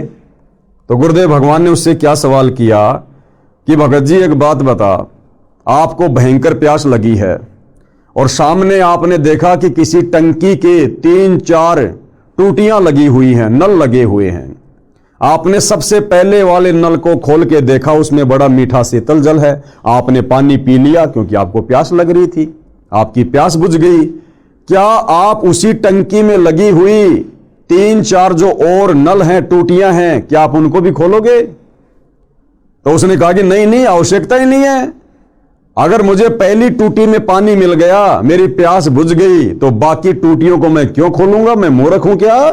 तो गुरुदेव भगवान ने उससे क्या सवाल किया कि भगत जी एक बात बता, आपको भयंकर प्यास लगी है और सामने आपने देखा कि किसी टंकी के 3-4 टूटियां लगी हुई हैं, नल लगे हुए हैं। आपने सबसे पहले वाले नल को खोल के देखा, उसमें बड़ा मीठा शीतल जल है। आपने पानी पी लिया क्योंकि आपको प्यास लग रही थी, आपकी प्यास बुझ गई। क्या आप उसी टंकी में लगी हुई 3-4 जो और नल हैं, टूटियां हैं, क्या आप उनको भी खोलोगे? तो उसने कहा कि नहीं नहीं, आवश्यकता ही नहीं है। अगर मुझे पहली टूटी में पानी मिल गया, मेरी प्यास बुझ गई, तो बाकी टूटियों को मैं क्यों खोलूंगा? मैं मूर्ख हूं क्या?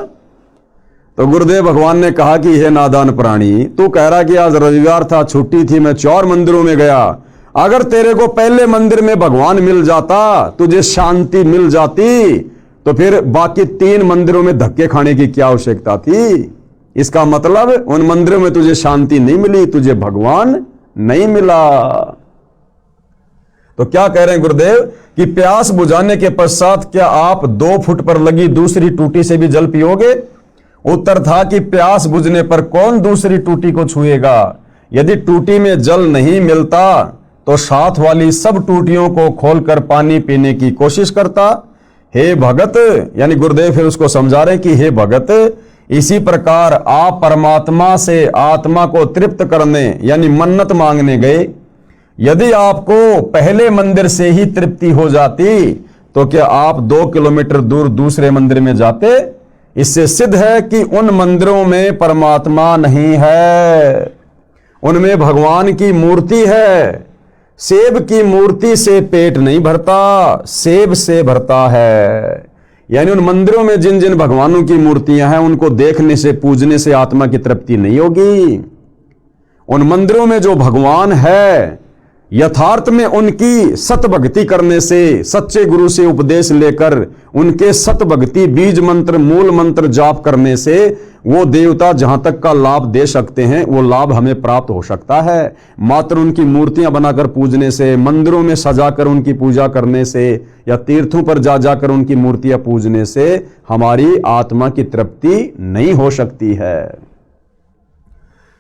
तो गुरुदेव भगवान ने कहा कि हे नादान प्राणी, तू कह रहा कि आज रविवार था, छुट्टी थी, मैं 4 मंदिरों में गया। अगर तेरे को पहले मंदिर में भगवान मिल जाता, तुझे शांति मिल जाती, तो फिर बाकी 3 मंदिरों में धक्के खाने की क्या आवश्यकता थी? इसका मतलब उन मंदिरों में तुझे शांति नहीं मिली, तुझे भगवान नहीं मिला। तो क्या कह रहे हैं गुरुदेव कि प्यास बुझाने के पश्चात क्या आप 2 फुट पर लगी दूसरी टूटी से भी जल पियोगे? उत्तर था कि प्यास बुझने पर कौन दूसरी टूटी को छुएगा? यदि टूटी में जल नहीं मिलता तो साथ वाली सब टूटियों को खोलकर पानी पीने की कोशिश करता। हे भगत, यानी गुरुदेव फिर उसको समझा रहे कि हे भगत, इसी प्रकार आप परमात्मा से आत्मा को तृप्त करने यानी मन्नत मांगने गए। यदि आपको पहले मंदिर से ही तृप्ति हो जाती तो क्या आप 2 किलोमीटर दूर दूसरे मंदिर में जाते? इससे सिद्ध है कि उन मंदिरों में परमात्मा नहीं है, उनमें भगवान की मूर्ति है। सेब की मूर्ति से पेट नहीं भरता, सेब से भरता है। यानी उन मंदिरों में जिन जिन भगवानों की मूर्तियां हैं, उनको देखने से, पूजने से आत्मा की तृप्ति नहीं होगी। उन मंदिरों में जो भगवान है, यथार्थ में उनकी सत भक्ति करने से, सच्चे गुरु से उपदेश लेकर उनके सत भक्ति बीज मंत्र, मूल मंत्र जाप करने से वो देवता जहां तक का लाभ दे सकते हैं, वो लाभ हमें प्राप्त हो सकता है। मात्र उनकी मूर्तियां बनाकर पूजने से, मंदिरों में सजाकर उनकी पूजा करने से, या तीर्थों पर जा जाकर उनकी मूर्तियां पूजने से हमारी आत्मा की तृप्ति नहीं हो सकती है।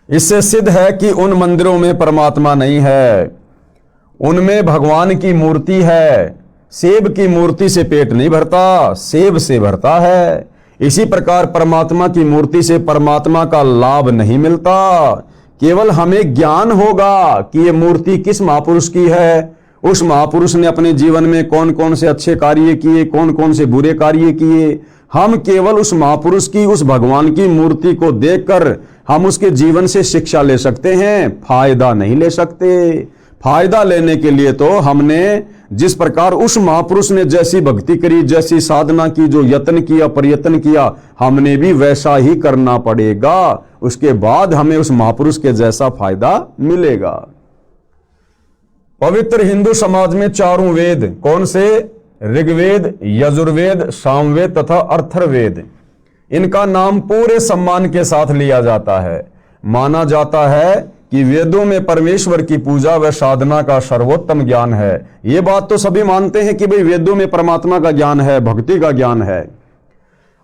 इससे सिद्ध है कि उन मंदिरों में परमात्मा नहीं है, उनमें भगवान की मूर्ति है। सेब की मूर्ति से पेट नहीं भरता, सेब से भरता है। इसी प्रकार परमात्मा की मूर्ति से परमात्मा का लाभ नहीं मिलता। केवल हमें ज्ञान होगा कि ये मूर्ति किस महापुरुष की है, उस महापुरुष ने अपने जीवन में कौन कौन से अच्छे कार्य किए, कौन कौन से बुरे कार्य किए। हम केवल उस महापुरुष की, उस भगवान की मूर्ति को देखकर हम उसके जीवन से शिक्षा ले सकते हैं, फायदा नहीं ले सकते। फायदा लेने के लिए तो हमने जिस प्रकार उस महापुरुष ने जैसी भक्ति करी, जैसी साधना की, जो यत्न किया, प्रयत्न किया, हमने भी वैसा ही करना पड़ेगा। उसके बाद हमें उस महापुरुष के जैसा फायदा मिलेगा। पवित्र हिंदू समाज में 4 वेद कौन से? ऋग्वेद, यजुर्वेद, सामवेद तथा अथर्ववेद। इनका नाम पूरे सम्मान के साथ लिया जाता है। माना जाता है कि वेदों में परमेश्वर की पूजा व साधना का सर्वोत्तम ज्ञान है। ये बात तो सभी मानते हैं कि भाई वेदों में परमात्मा का ज्ञान है, भक्ति का ज्ञान है।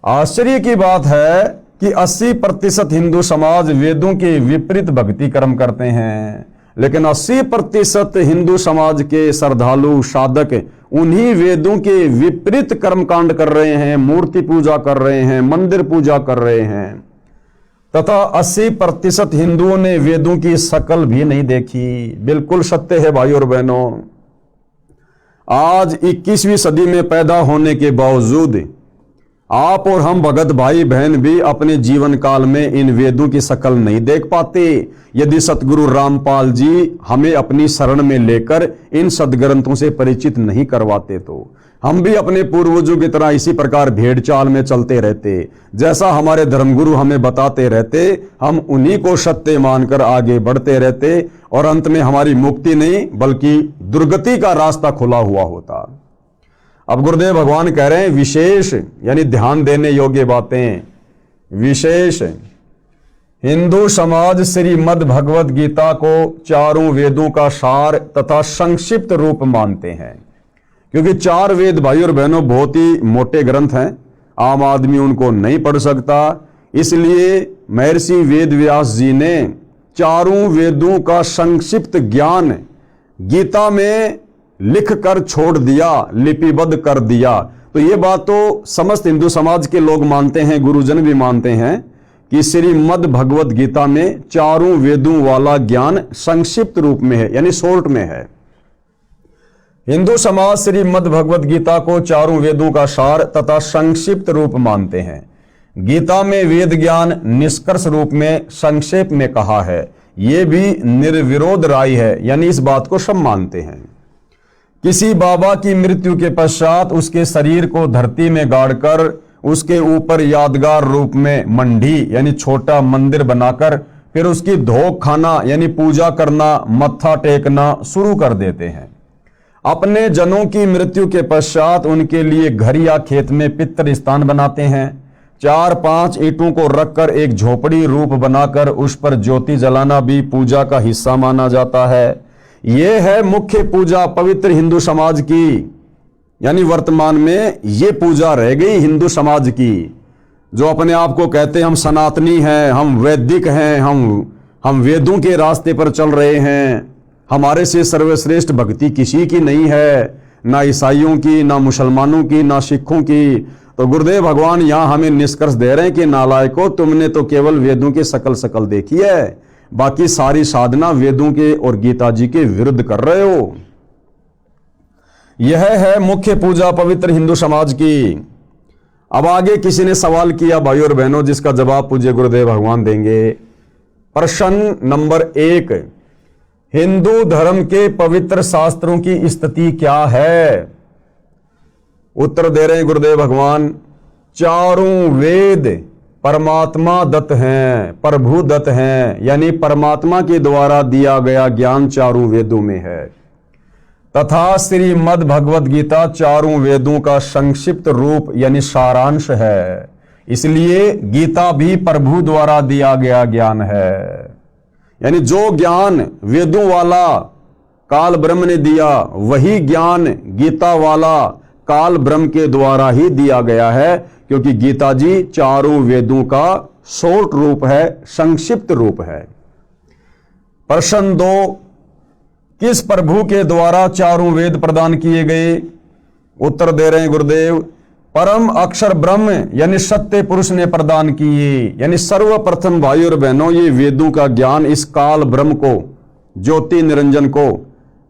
आश्चर्य की बात है कि 80% हिंदू समाज वेदों के विपरीत भक्ति कर्म करते हैं, लेकिन 80% हिंदू समाज के श्रद्धालु साधक उन्हीं वेदों के विपरीत कर्मकांड कर रहे हैं, मूर्ति पूजा कर रहे हैं, मंदिर पूजा कर रहे हैं, तथा 80% हिंदुओं ने वेदों की शकल भी नहीं देखी। बिल्कुल सत्य है भाई और बहनों। आज 21वीं सदी में पैदा होने के बावजूद आप और हम भगत भाई बहन भी अपने जीवन काल में इन वेदों की शकल नहीं देख पाते। यदि सतगुरु रामपाल जी हमें अपनी शरण में लेकर इन सदग्रंथों से परिचित नहीं करवाते तो हम भी अपने पूर्वजों की तरह इसी प्रकार भेड़ चाल में चलते रहते। जैसा हमारे धर्मगुरु हमें बताते रहते, हम उन्हीं को सत्य मानकर आगे बढ़ते रहते और अंत में हमारी मुक्ति नहीं बल्कि दुर्गति का रास्ता खुला हुआ होता। अब गुरुदेव भगवान कह रहे हैं विशेष यानी ध्यान देने योग्य बातें। विशेष हिंदू समाज श्रीमद् भगवद गीता को चारों वेदों का सार तथा संक्षिप्त रूप मानते हैं, क्योंकि 4 वेद भाई और बहनों बहुत ही मोटे ग्रंथ हैं, आम आदमी उनको नहीं पढ़ सकता। इसलिए महर्षि वेद व्यास जी ने चारों वेदों का संक्षिप्त ज्ञान गीता में लिख कर छोड़ दिया, लिपिबद्ध कर दिया। तो ये बात तो समस्त हिंदू समाज के लोग मानते हैं, गुरुजन भी मानते हैं कि श्रीमद् भगवद गीता में चारों वेदों वाला ज्ञान संक्षिप्त रूप में है, यानी शॉर्ट में है। हिंदू समाज श्रीमद् भगवद गीता को चारों वेदों का सार तथा संक्षिप्त रूप मानते हैं। गीता में वेद ज्ञान निष्कर्ष रूप में संक्षेप में कहा है, यह भी निर्विरोध राय है, यानी इस बात को सब मानते हैं। किसी बाबा की मृत्यु के पश्चात उसके शरीर को धरती में गाड़कर उसके ऊपर यादगार रूप में मंडी यानी छोटा मंदिर बनाकर फिर उसकी धोख खाना यानी पूजा करना, मत्था टेकना शुरू कर देते हैं। अपने जनों की मृत्यु के पश्चात उनके लिए घर या खेत में पितृ स्थान बनाते हैं। 4-5 ईंटों को रखकर एक झोपड़ी रूप बनाकर उस पर ज्योति जलाना भी पूजा का हिस्सा माना जाता है। यह है मुख्य पूजा पवित्र हिंदू समाज की, यानी वर्तमान में यह पूजा रह गई हिंदू समाज की। जो अपने आप को कहते हैं हम सनातनी हैं, हम वैदिक हैं, हम वेदों के रास्ते पर चल रहे हैं, हमारे से सर्वश्रेष्ठ भक्ति किसी की नहीं है, ना ईसाइयों की, ना मुसलमानों की, ना सिखों की। तो गुरुदेव भगवान यहां हमें निष्कर्ष दे रहे हैं कि नालायकों, तुमने तो केवल वेदों की शकल देखी है, बाकी सारी साधना वेदों के और गीता जी के विरुद्ध कर रहे हो। यह है मुख्य पूजा पवित्र हिंदू समाज की। अब आगे किसी ने सवाल किया भाई और बहनों, जिसका जवाब पूज्य गुरुदेव भगवान देंगे। प्रश्न नंबर 1, हिंदू धर्म के पवित्र शास्त्रों की स्थिति क्या है? उत्तर दे रहे हैं गुरुदेव भगवान, चारों वेद परमात्मा दत्त हैं, प्रभु दत्त हैं, यानी परमात्मा के द्वारा दिया गया ज्ञान चारों वेदों में है, तथा श्रीमद् भगवद गीता चारों वेदों का संक्षिप्त रूप यानी सारांश है। इसलिए गीता भी प्रभु द्वारा दिया गया ज्ञान है, यानी जो ज्ञान वेदों वाला काल ब्रह्म ने दिया वही ज्ञान गीता वाला काल ब्रह्म के द्वारा ही दिया गया है, क्योंकि गीता जी चारों वेदों का शॉर्ट रूप है, संक्षिप्त रूप है। प्रश्न 2, किस प्रभु के द्वारा चारों वेद प्रदान किए गए? उत्तर दे रहे हैं गुरुदेव, परम अक्षर ब्रह्म यानी सत्य पुरुष ने प्रदान किए। यानी सर्वप्रथम भाई और बहनों ये वेदों का ज्ञान इस काल ब्रह्म को, ज्योति निरंजन को,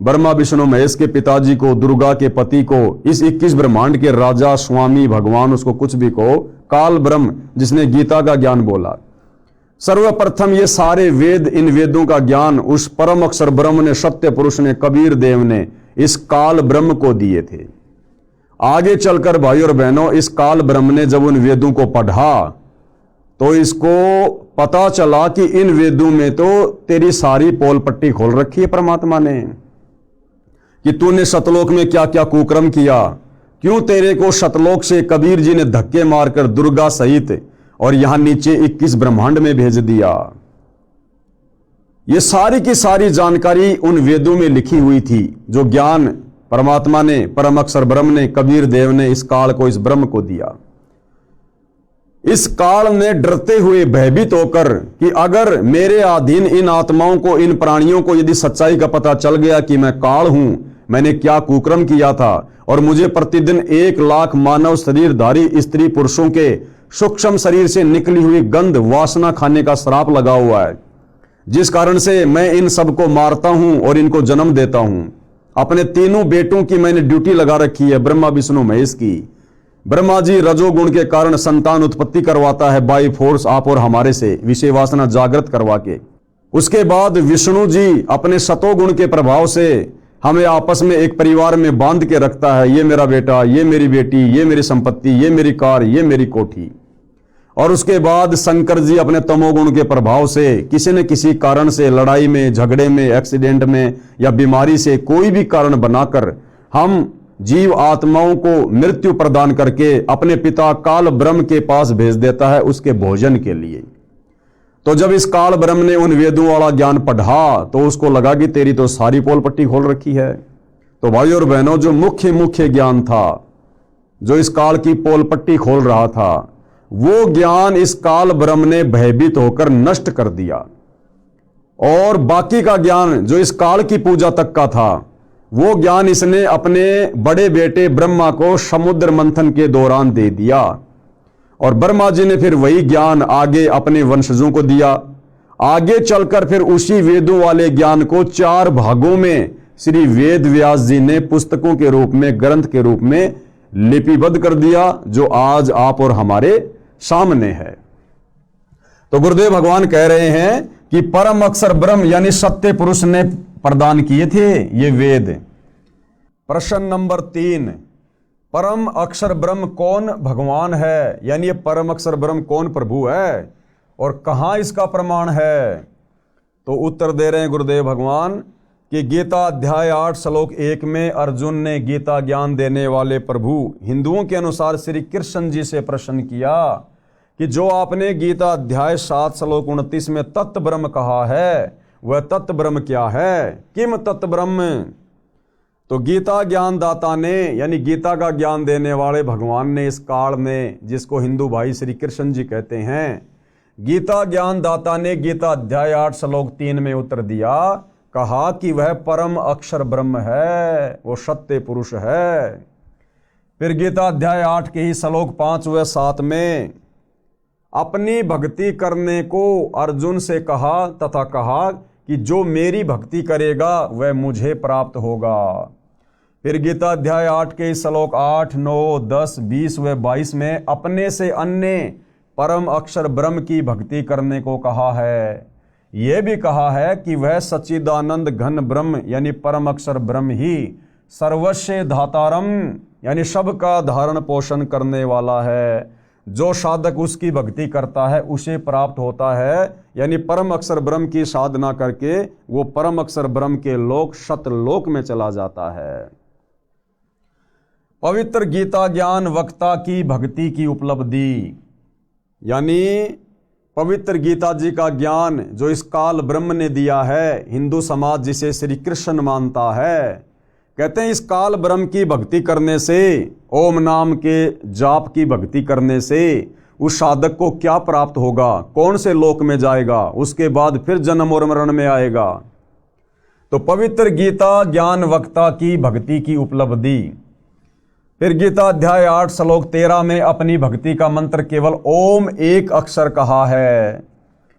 ब्रह्मा विष्णु महेश के पिताजी को, दुर्गा के पति को, इस 21 ब्रह्मांड के राजा स्वामी भगवान उसको कुछ भी को, काल ब्रह्म जिसने गीता का ज्ञान बोला, सर्वप्रथम ये सारे वेद, इन वेदों का ज्ञान उस परम अक्षर ब्रह्म ने, सत्य पुरुष ने, कबीर देव ने इस काल ब्रह्म को दिए थे। आगे चलकर भाई और बहनों इस काल ब्रह्म ने जब उन वेदों को पढ़ा तो इसको पता चला कि इन वेदों में तो तेरी सारी पोल पट्टी खोल रखी है परमात्मा ने, कि तूने सतलोक में क्या क्या कुकर्म किया, क्यों तेरे को सतलोक से कबीर जी ने धक्के मारकर दुर्गा सहित और यहां नीचे 21 ब्रह्मांड में भेज दिया। ये सारी की सारी जानकारी उन वेदों में लिखी हुई थी, जो ज्ञान परमात्मा ने, परम अक्षर ब्रह्म ने, कबीर देव ने इस काल को, इस ब्रह्म को दिया। इस काल ने डरते हुए भयभीत होकर कि अगर मेरे अधीन इन आत्माओं को, इन प्राणियों को यदि सच्चाई का पता चल गया कि मैं काल हूं, मैंने क्या कुकर्म किया था और मुझे प्रतिदिन 1,00,000 मानव शरीरधारी स्त्री पुरुषों के सूक्ष्म शरीर से निकली हुई गंध वासना खाने का श्राप लगा हुआ है, जिस कारण से मैं इन सबको मारता हूं और इनको जन्म देता हूं। अपने तीनों बेटों की मैंने ड्यूटी लगा रखी है, ब्रह्मा विष्णु महेश की। ब्रह्मा जी रजोगुण के कारण संतान उत्पत्ति करवाता है बाई फोर्स आप और हमारे से, विषय वासना जागृत करवा के। उसके बाद विष्णु जी अपने सतोगुण के प्रभाव से हमें आपस में एक परिवार में बांध के रखता है, ये मेरा बेटा, ये मेरी बेटी, ये मेरी संपत्ति, ये मेरी कार, ये मेरी कोठी। और उसके बाद शंकर जी अपने तमोगुण के प्रभाव से किसी न किसी कारण से, लड़ाई में, झगड़े में, एक्सीडेंट में या बीमारी से, कोई भी कारण बनाकर हम जीव आत्माओं को मृत्यु प्रदान करके अपने पिता काल ब्रह्म के पास भेज देता है उसके भोजन के लिए। तो जब इस काल ब्रह्म ने उन वेदों वाला ज्ञान पढ़ा तो उसको लगा कि तेरी तो सारी पोल पट्टी खोल रखी है। तो भाई और बहनों, जो मुख्य ज्ञान था, जो इस काल की पोल पट्टी खोल रहा था, वो ज्ञान इस काल ब्रह्म ने भयभीत होकर नष्ट कर दिया। और बाकी का ज्ञान जो इस काल की पूजा तक का था, वो ज्ञान इसने अपने बड़े बेटे ब्रह्मा को समुद्र मंथन के दौरान दे दिया। और ब्रह्मा जी ने फिर वही ज्ञान आगे अपने वंशजों को दिया। आगे चलकर फिर उसी वेदों वाले ज्ञान को 4 भागों में श्री वेद व्यास जी ने पुस्तकों के रूप में, ग्रंथ के रूप में लिपिबद्ध कर दिया, जो आज आप और हमारे सामने है। तो गुरुदेव भगवान कह रहे हैं कि परम अक्षर ब्रह्म यानी सत्य पुरुष ने प्रदान किए थे ये वेद। प्रश्न नंबर 3, परम अक्षर ब्रह्म कौन भगवान है, यानी ये परम अक्षर ब्रह्म कौन प्रभु है और कहां इसका प्रमाण है? तो उत्तर दे रहे हैं गुरुदेव भगवान कि गीता अध्याय 8 श्लोक 1 में अर्जुन ने गीता ज्ञान देने वाले प्रभु हिंदुओं के अनुसार श्री कृष्ण जी से प्रश्न किया कि जो आपने गीता अध्याय 7 श्लोक 29 में तत्व ब्रह्म कहा है, वह तत्व ब्रह्म क्या है? किम तत्व ब्रह्म? तो गीता ज्ञान दाता ने, यानी गीता का ज्ञान देने वाले भगवान ने इस काल में, जिसको हिंदू भाई श्री कृष्ण जी कहते हैं, गीता ज्ञान दाता ने गीता अध्याय 8 श्लोक 3 में उत्तर दिया, कहा कि वह परम अक्षर ब्रह्म है, वो सत्य पुरुष है। फिर गीता अध्याय 8 के ही श्लोक 5 व 7 में अपनी भक्ति करने को अर्जुन से कहा तथा कहा कि जो मेरी भक्ति करेगा वह मुझे प्राप्त होगा। फिर गीता अध्याय 8 के श्लोक 8, 9, 10, 20 व 22 में अपने से अन्य परम अक्षर ब्रह्म की भक्ति करने को कहा है। यह भी कहा है कि वह सच्चिदानंद घन ब्रह्म यानी परम अक्षर ब्रह्म ही सर्वस्व धातारम यानी सबका धारण पोषण करने वाला है। जो साधक उसकी भक्ति करता है उसे प्राप्त होता है, यानी परम अक्षर ब्रह्म की साधना करके वो परम अक्षर ब्रह्म के लोक सतलोक में चला जाता है। पवित्र गीता ज्ञान वक्ता की भक्ति की उपलब्धि, यानी पवित्र गीता जी का ज्ञान जो इस काल ब्रह्म ने दिया है, हिंदू समाज जिसे श्री कृष्ण मानता है, कहते हैं इस काल ब्रह्म की भक्ति करने से, ओम नाम के जाप की भक्ति करने से उस साधक को क्या प्राप्त होगा, कौन से लोक में जाएगा, उसके बाद फिर जन्म और मरण में आएगा। तो पवित्र गीता ज्ञान वक्ता की भक्ति की उपलब्धि। फिर गीता अध्याय 8 श्लोक 13 में अपनी भक्ति का मंत्र केवल ओम एक अक्षर कहा है।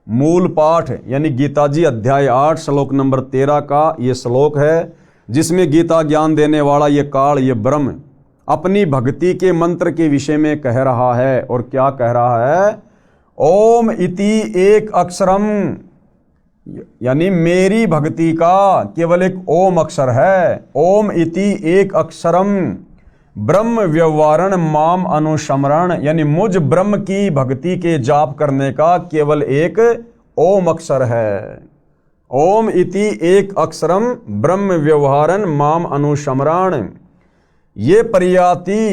मूल पाठ यानी गीता जी अध्याय 8 श्लोक नंबर 13 का ये श्लोक है, जिसमें गीता ज्ञान देने वाला ये काल, ये ब्रह्म अपनी भक्ति के मंत्र के विषय में कह रहा है। और क्या कह रहा है? ओम इति एक अक्षरम, यानी मेरी भक्ति का केवल एक ओम अक्षर है। ओम इति एक अक्षरम ब्रह्म व्यवहारण माम अनुस्मरण, यानी मुझ ब्रह्म की भक्ति के जाप करने का केवल एक ओम अक्षर है। ओम इति एक अक्षरम ब्रह्म व्यवहारन माम अनुस्मरण ये परियाति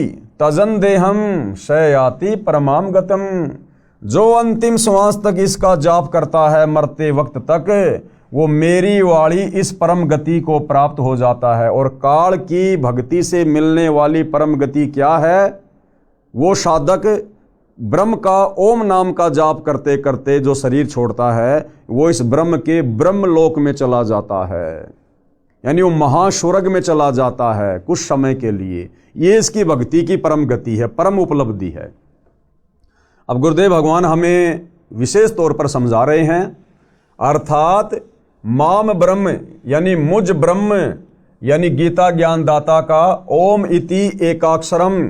तजन देहम सयाति परमाम गतम। जो अंतिम श्वास तक इसका जाप करता है, मरते वक्त तक, वो मेरी वाली इस परम गति को प्राप्त हो जाता है। और काल की भक्ति से मिलने वाली परम गति क्या है? वो साधक ब्रह्म का ओम नाम का जाप करते करते जो शरीर छोड़ता है वो इस ब्रह्म के ब्रह्मलोक में चला जाता है, यानी वो महास्वर्ग में चला जाता है कुछ समय के लिए। ये इसकी भक्ति की परम गति है, परम उपलब्धि है। अब गुरुदेव भगवान हमें विशेष तौर पर समझा रहे हैं, अर्थात माम ब्रह्म यानी मुझ ब्रह्म यानी गीता ज्ञानदाता का ओम इति एकाक्षरम,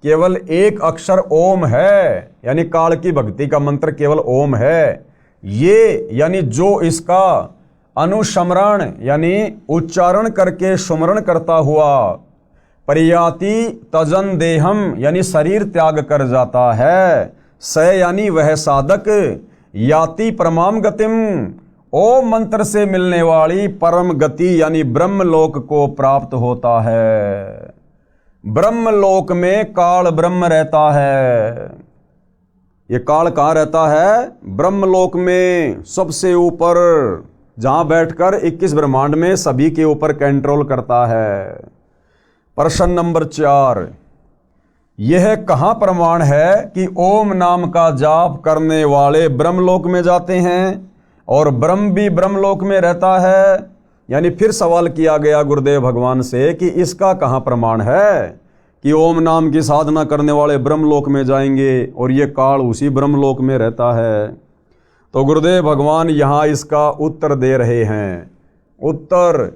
केवल एक अक्षर ओम है, यानी काल की भक्ति का मंत्र केवल ओम है। ये यानी जो इसका अनुस्मरण यानी उच्चारण करके सुमरण करता हुआ परियाति तजन देहम यानी शरीर त्याग कर जाता है, स यानी वह साधक याति परमाम गतिम, ओम मंत्र से मिलने वाली परम गति यानी ब्रह्मलोक को प्राप्त होता है। ब्रह्मलोक में काल ब्रह्म रहता है। ये काल कहाँ रहता है? ब्रह्मलोक में, सबसे ऊपर, जहां बैठकर 21 ब्रह्मांड में सभी के ऊपर कंट्रोल करता है। प्रश्न नंबर 4, यह कहां प्रमाण है कि ओम नाम का जाप करने वाले ब्रह्मलोक में जाते हैं और ब्रह्म भी ब्रह्मलोक में रहता है? यानी फिर सवाल किया गया गुरुदेव भगवान से कि इसका कहां प्रमाण है कि ओम नाम की साधना करने वाले ब्रह्मलोक में जाएंगे और ये काल उसी ब्रह्मलोक में रहता है। तो गुरुदेव भगवान यहां इसका उत्तर दे रहे हैं। उत्तर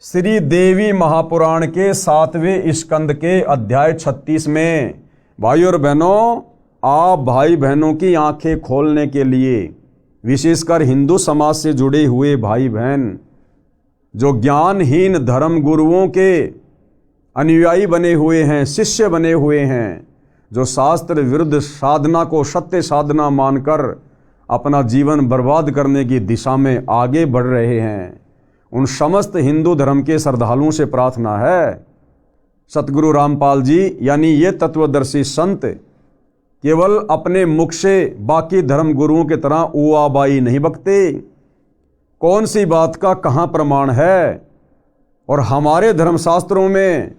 श्री देवी महापुराण के 7वें स्कंद के अध्याय 36 में। भाइयों और बहनों, आप भाई बहनों की आंखें खोलने के लिए, विशेषकर हिंदू समाज से जुड़े हुए भाई बहन जो ज्ञानहीन धर्म गुरुओं के अनुयायी बने हुए हैं, शिष्य बने हुए हैं, जो शास्त्र विरुद्ध साधना को सत्य साधना मानकर अपना जीवन बर्बाद करने की दिशा में आगे बढ़ रहे हैं, उन समस्त हिंदू धर्म के श्रद्धालुओं से प्रार्थना है, सतगुरु रामपाल जी यानी ये तत्वदर्शी संत केवल अपने मुख से बाकी धर्म गुरुओं की तरह उआबाई नहीं बकते। कौन सी बात का कहाँ प्रमाण है? और हमारे धर्मशास्त्रों में,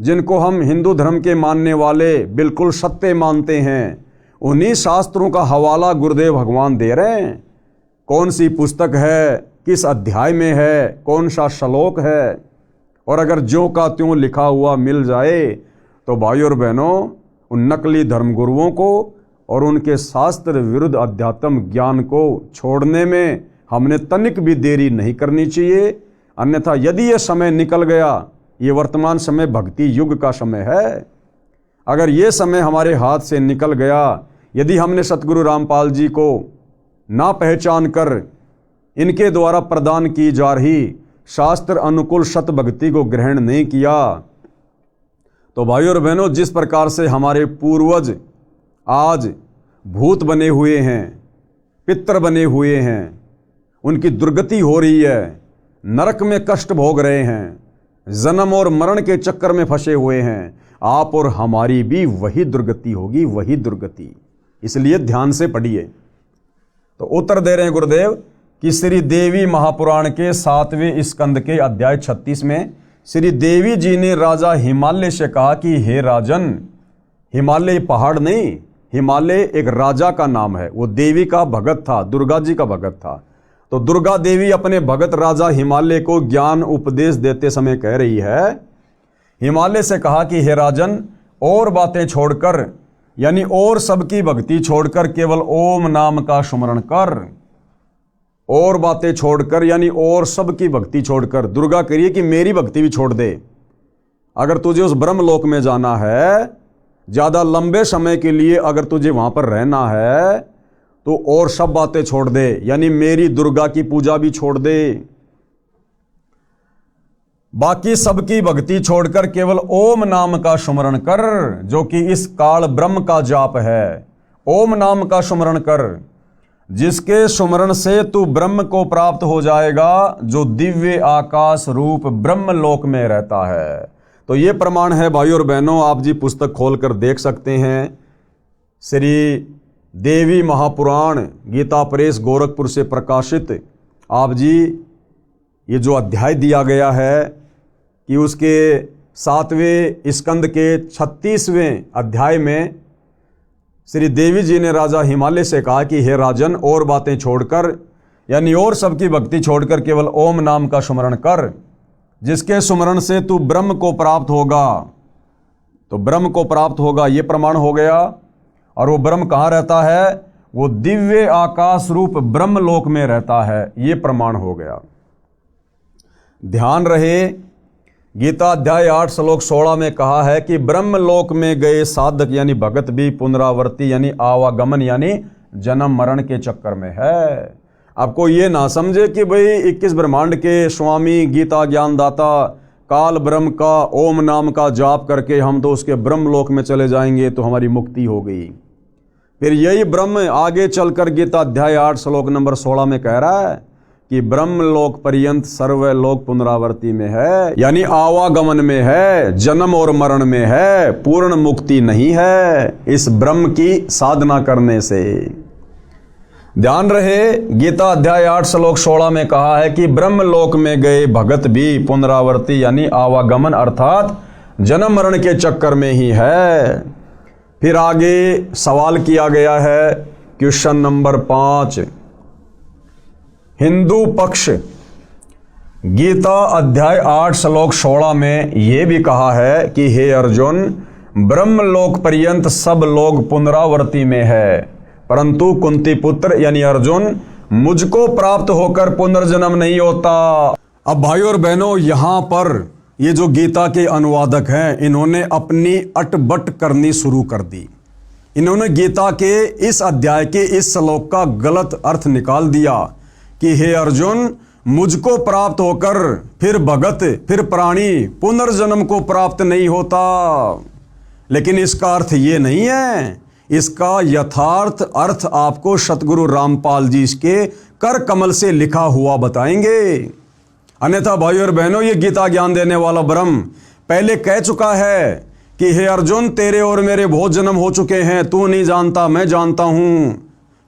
जिनको हम हिंदू धर्म के मानने वाले बिल्कुल सत्य मानते हैं, उन्हीं शास्त्रों का हवाला गुरुदेव भगवान दे रहे हैं। कौन सी पुस्तक है, किस अध्याय में है, कौन सा श्लोक है, और अगर ज्यों का त्यों लिखा हुआ मिल जाए तो भाइयों और बहनों, उन नकली धर्मगुरुओं को और उनके शास्त्र विरुद्ध अध्यात्म ज्ञान को छोड़ने में हमने तनिक भी देरी नहीं करनी चाहिए। अन्यथा यदि ये समय निकल गया, ये वर्तमान समय भक्ति युग का समय है, अगर ये समय हमारे हाथ से निकल गया, यदि हमने सतगुरु रामपाल जी को ना पहचान कर इनके द्वारा प्रदान की जा रही शास्त्र अनुकूल सत भक्ति को ग्रहण नहीं किया, तो भाइयों और बहनों, जिस प्रकार से हमारे पूर्वज आज भूत बने हुए हैं, पितर बने हुए हैं, उनकी दुर्गति हो रही है, नरक में कष्ट भोग रहे हैं, जन्म और मरण के चक्कर में फंसे हुए हैं, आप और हमारी भी वही दुर्गति होगी, वही दुर्गति। इसलिए ध्यान से पढ़िए। तो उत्तर दे रहे हैं गुरुदेव कि श्री देवी महापुराण के 7वें स्कंद के अध्याय 36 में श्री देवी जी ने राजा हिमालय से कहा कि हे राजन, हिमालय पहाड़ नहीं, हिमालय एक राजा का नाम है, वो देवी का भगत था, दुर्गा जी का भगत था। तो दुर्गा देवी अपने भगत राजा हिमालय को ज्ञान उपदेश देते समय कह रही है, हिमालय से कहा कि हे राजन, और बातें छोड़कर यानी और सबकी भक्ति छोड़कर केवल ओम नाम का स्मरण कर। और बातें छोड़कर यानी और सबकी भक्ति छोड़कर। दुर्गा करिए कि मेरी भक्ति भी छोड़ दे। अगर तुझे उस ब्रह्मलोक में जाना है, ज्यादा लंबे समय के लिए अगर तुझे वहां पर रहना है, तो और सब बातें छोड़ दे, यानी मेरी दुर्गा की पूजा भी छोड़ दे। बाकी सबकी भक्ति छोड़कर केवल ओम नाम का स्मरण कर, जो कि इस काल ब्रह्म का जाप है। ओम नाम का स्मरण कर, जिसके स्मरण से तू ब्रह्म को प्राप्त हो जाएगा, जो दिव्य आकाश रूप ब्रह्म लोक में रहता है। तो ये प्रमाण है भाइयों और बहनों, आप जी पुस्तक खोलकर देख सकते हैं। श्री देवी महापुराण गीता प्रेस गोरखपुर से प्रकाशित आप जी ये जो अध्याय दिया गया है कि उसके 7वें स्कंद के 36वें अध्याय में श्री देवी जी ने राजा हिमालय से कहा कि हे राजन, और बातें छोड़कर यानी और सबकी भक्ति छोड़कर केवल ओम नाम का सुमरण कर, जिसके सुमरण से तू ब्रह्म को प्राप्त होगा। तो ब्रह्म को प्राप्त होगा ये प्रमाण हो गया। और वो ब्रह्म कहाँ रहता है? वो दिव्य आकाश रूप ब्रह्म लोक में रहता है, ये प्रमाण हो गया। ध्यान रहे, गीता अध्याय 8 श्लोक 16 में कहा है कि ब्रह्म लोक में गए साधक यानी भगत भी पुनरावर्ती यानी आवागमन यानी जन्म मरण के चक्कर में है। आपको ये ना समझे कि भाई 21 ब्रह्मांड के स्वामी गीता ज्ञानदाता काल ब्रह्म का ओम नाम का जाप करके हम तो उसके ब्रह्म लोक में चले जाएंगे तो हमारी मुक्ति हो गई। फिर यही ब्रह्म आगे चलकर गीता अध्याय 8 श्लोक नंबर 16 में कह रहा है कि ब्रह्म लोक पर्यंत सर्वलोक पुनरावर्ती में है, यानी आवागमन में है, जन्म और मरण में है, पूर्ण मुक्ति नहीं है इस ब्रह्म की साधना करने से। ध्यान रहे, गीता अध्याय 8 श्लोक 16 में कहा है कि ब्रह्म लोक में गए भगत भी पुनरावर्ती यानी आवागमन अर्थात जन्म मरण के चक्कर में ही है। फिर आगे सवाल किया गया है, क्वेश्चन नंबर 5, हिंदू पक्ष गीता अध्याय 8 श्लोक 16 में यह भी कहा है कि हे अर्जुन, ब्रह्मलोक पर्यंत सब लोग पुनरावर्ती में है, परंतु कुंती पुत्र यानी अर्जुन मुझको प्राप्त होकर पुनर्जन्म नहीं होता। अब भाइयों और बहनों, यहां पर ये जो गीता के अनुवादक हैं, इन्होंने अपनी अटबट करनी शुरू कर दी। इन्होंने गीता के इस अध्याय के इस श्लोक का गलत अर्थ निकाल दिया कि हे अर्जुन, मुझको प्राप्त होकर फिर भगत फिर प्राणी पुनर्जन्म को प्राप्त नहीं होता। लेकिन इसका अर्थ ये नहीं है। इसका यथार्थ अर्थ आपको सतगुरु रामपाल जी के कर कमल से लिखा हुआ बताएंगे। अन्यथा भाइयों और बहनों, ये गीता ज्ञान देने वाला ब्रह्म पहले कह चुका है कि हे अर्जुन, तेरे और मेरे बहुत जन्म हो चुके हैं, तू नहीं जानता, मैं जानता हूं।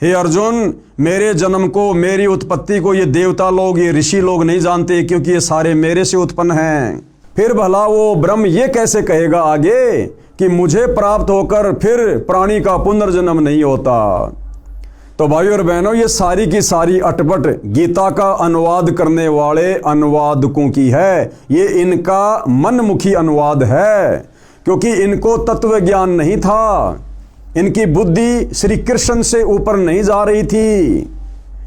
हे अर्जुन, मेरे जन्म को, मेरी उत्पत्ति को ये देवता लोग, ये ऋषि लोग नहीं जानते, क्योंकि ये सारे मेरे से उत्पन्न हैं। फिर भला वो ब्रह्म ये कैसे कहेगा आगे कि मुझे प्राप्त होकर फिर प्राणी का पुनर्जन्म नहीं होता। तो भाइयों और बहनों, ये सारी की सारी अटपट गीता का अनुवाद करने वाले अनुवादकों की है। ये इनका मनमुखी अनुवाद है, क्योंकि इनको तत्व ज्ञान नहीं था। इनकी बुद्धि श्री कृष्ण से ऊपर नहीं जा रही थी।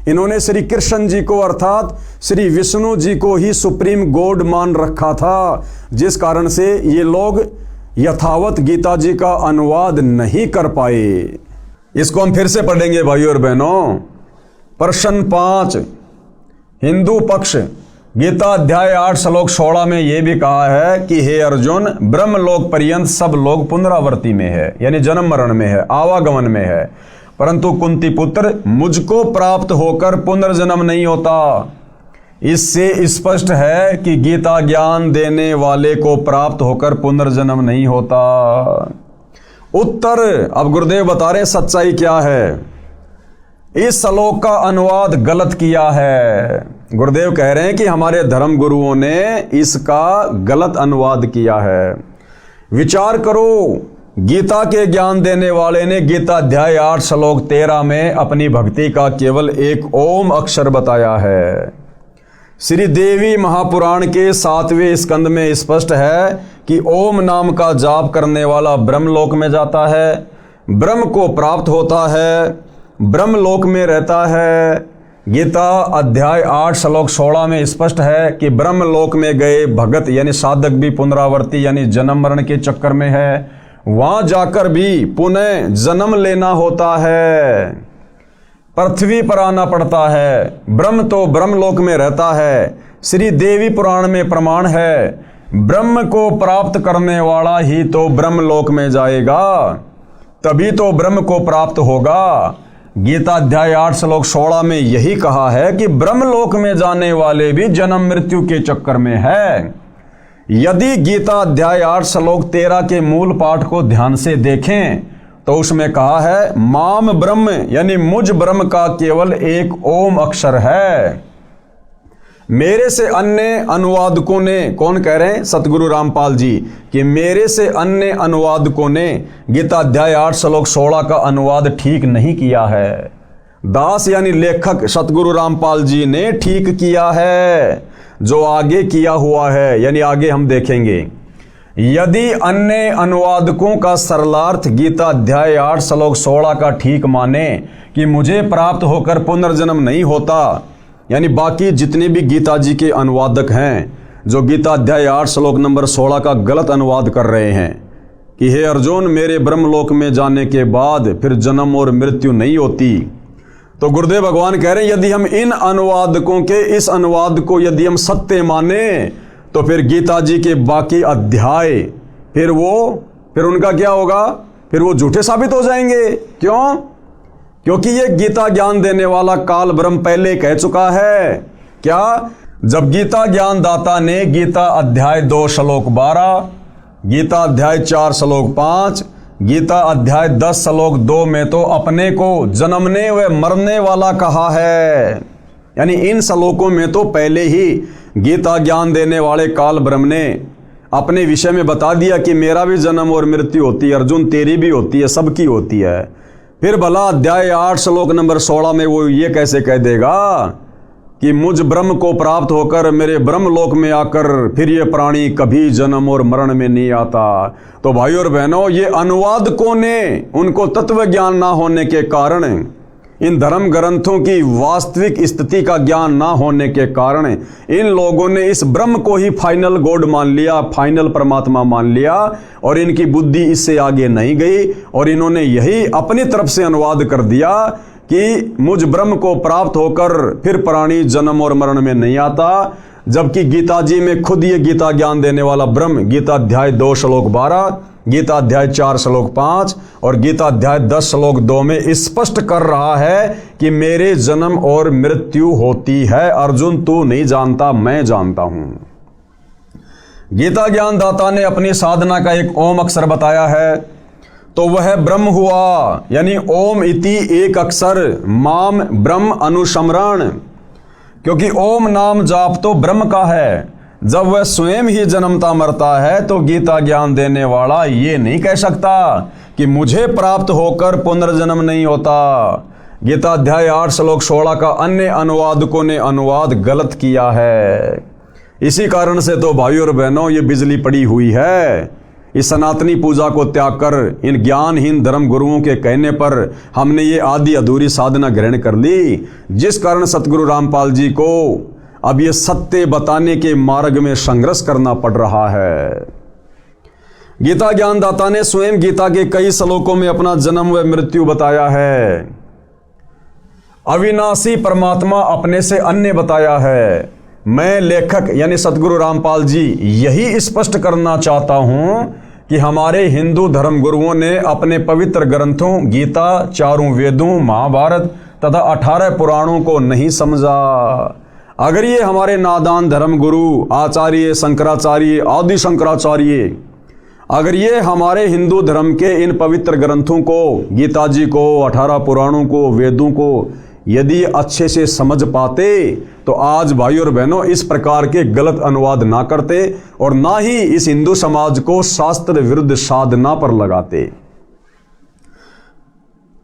इन्होंने श्री कृष्ण जी को अर्थात श्री विष्णु जी को ही सुप्रीम गॉड मान रखा था, जिस कारण से ये लोग यथावत गीता जी का अनुवाद नहीं कर पाए। इसको हम फिर से पढ़ेंगे भाइयों और बहनों। प्रश्न 5, हिंदू पक्ष गीता अध्याय 8 श्लोक 16 में यह भी कहा है कि हे अर्जुन, ब्रह्मलोक पर्यंत सब लोग पुनरावर्ती में है, यानी जन्म मरण में है, आवागमन में है, परंतु कुंती पुत्र मुझको प्राप्त होकर पुनर्जन्म नहीं होता। इससे स्पष्ट है कि गीता ज्ञान देने वाले को प्राप्त होकर पुनर्जन्म नहीं होता। उत्तर अब गुरुदेव बता रहे सच्चाई क्या है। इस श्लोक का अनुवाद गलत किया है। गुरुदेव कह रहे हैं कि हमारे धर्म गुरुओं ने इसका गलत अनुवाद किया है। विचार करो, गीता के ज्ञान देने वाले ने गीता अध्याय 8 श्लोक 13 में अपनी भक्ति का केवल एक ओम अक्षर बताया है। श्री देवी महापुराण के 7वें स्कंद में स्पष्ट है कि ओम नाम का जाप करने वाला ब्रह्मलोक में जाता है, ब्रह्म को प्राप्त होता है, ब्रह्मलोक में रहता है। गीता अध्याय 8 श्लोक 16 में स्पष्ट है कि ब्रह्मलोक में गए भगत यानी साधक भी पुनरावर्ती यानी जन्म मरण के चक्कर में है, वहां जाकर भी पुनः जन्म लेना होता है, पृथ्वी पर आना पड़ता है। ब्रह्म तो ब्रह्मलोक में रहता है। श्री देवी पुराण में प्रमाण है, ब्रह्म को प्राप्त करने वाला ही तो ब्रह्मलोक में जाएगा, तभी तो ब्रह्म को प्राप्त होगा। गीता अध्याय 8 श्लोक 16 में यही कहा है कि ब्रह्मलोक में जाने वाले भी जन्म मृत्यु के चक्कर में है। यदि गीता अध्याय 8 श्लोक 13 के मूल पाठ को ध्यान से देखें तो उसमें कहा है माम ब्रह्म यानी मुझ ब्रह्म का केवल एक ओम अक्षर है। मेरे से अन्य अनुवादकों ने, कौन कह रहे हैं? सतगुरु रामपाल जी, कि मेरे से अन्य अनुवादकों ने गीता अध्याय 8 श्लोक 16 का अनुवाद ठीक नहीं किया है। दास यानी लेखक सतगुरु रामपाल जी ने ठीक किया है, जो आगे किया हुआ है, यानी आगे हम देखेंगे। यदि अन्य अनुवादकों का सरलार्थ गीता अध्याय 8 श्लोक 16 का ठीक माने कि मुझे प्राप्त होकर पुनर्जन्म नहीं होता, यानी बाकी जितने भी गीता जी के अनुवादक हैं जो गीता अध्याय 8 श्लोक नंबर 16 का गलत अनुवाद कर रहे हैं कि हे अर्जुन, मेरे ब्रह्मलोक में जाने के बाद फिर जन्म और मृत्यु नहीं होती, तो गुरुदेव भगवान कह रहे हैं यदि हम इन अनुवादकों के इस अनुवाद को यदि हम सत्य माने तो फिर गीता जी के बाकी अध्याय फिर उनका क्या होगा? फिर वो झूठे साबित हो जाएंगे। क्यों? क्योंकि ये गीता ज्ञान देने वाला काल ब्रह्म पहले कह चुका है। क्या? जब गीता ज्ञान दाता ने गीता अध्याय 2 श्लोक 12, गीता अध्याय 4 श्लोक 5, गीता अध्याय 10 श्लोक 2 में तो अपने को जन्मने व मरने वाला कहा है, यानी इन श्लोकों में तो पहले ही गीता ज्ञान देने वाले काल ब्रह्म ने अपने विषय में बता दिया कि मेरा भी जन्म और मृत्यु होती है, अर्जुन तेरी भी होती है, सबकी होती है। फिर भला अध्याय 8 श्लोक नंबर 16 में वो ये कैसे कह देगा कि मुझ ब्रह्म को प्राप्त होकर मेरे ब्रह्मलोक में आकर फिर ये प्राणी कभी जन्म और मरण में नहीं आता। तो भाइयों और बहनों, ये अनुवादकों ने उनको तत्व ज्ञान ना होने के कारण, इन धर्म ग्रंथों की वास्तविक स्थिति का ज्ञान ना होने के कारण इन लोगों ने इस ब्रह्म को ही फाइनल गॉड मान लिया, फाइनल परमात्मा मान लिया, और इनकी बुद्धि इससे आगे नहीं गई और इन्होंने यही अपनी तरफ से अनुवाद कर दिया कि मुझ ब्रह्म को प्राप्त होकर फिर प्राणी जन्म और मरण में नहीं आता, जबकि गीता जी में खुद ये गीता ज्ञान देने वाला ब्रह्म गीता अध्याय 2 श्लोक 12, गीता अध्याय 4 श्लोक 5 और गीता अध्याय 10 श्लोक 2 में स्पष्ट कर रहा है कि मेरे जन्म और मृत्यु होती है। अर्जुन, तू नहीं जानता, मैं जानता हूं। गीता ज्ञान दाता ने अपनी साधना का एक ओम अक्षर बताया है, तो वह ब्रह्म हुआ, यानी ओम इति एक अक्षर माम ब्रह्म अनुस्मरण, क्योंकि ओम नाम जाप तो ब्रह्म का है। जब वह स्वयं ही जन्मता मरता है तो गीता ज्ञान देने वाला ये नहीं कह सकता कि मुझे प्राप्त होकर पुनर्जन्म नहीं होता। गीता अध्याय 8 श्लोक 16 का अन्य अनुवादकों ने अनुवाद गलत किया है। इसी कारण से तो भाइयों और बहनों, ये बिजली पड़ी हुई है। इस सनातनी पूजा को त्याग कर इन ज्ञानहीन धर्म गुरुओं के कहने पर हमने ये आधी अधूरी साधना ग्रहण कर ली, जिस कारण सतगुरु रामपाल जी को अब ये सत्य बताने के मार्ग में संघर्ष करना पड़ रहा है। गीता ज्ञानदाता ने स्वयं गीता के कई श्लोकों में अपना जन्म व मृत्यु बताया है। अविनाशी परमात्मा अपने से अन्य बताया है। मैं लेखक यानी सतगुरु रामपाल जी यही स्पष्ट करना चाहता हूं कि हमारे हिंदू धर्म गुरुओं ने अपने पवित्र ग्रंथों गीता, चारों वेदों, महाभारत तथा 18 पुराणों को नहीं समझा। अगर ये हमारे नादान धर्म गुरु आचार्य शंकराचार्य, आदि शंकराचार्य, अगर ये हमारे हिंदू धर्म के इन पवित्र ग्रंथों को, गीता जी को, 18 पुराणों को, वेदों को यदि अच्छे से समझ पाते तो आज भाइयों और बहनों इस प्रकार के गलत अनुवाद ना करते और ना ही इस हिंदू समाज को शास्त्र विरुद्ध साधना पर लगाते।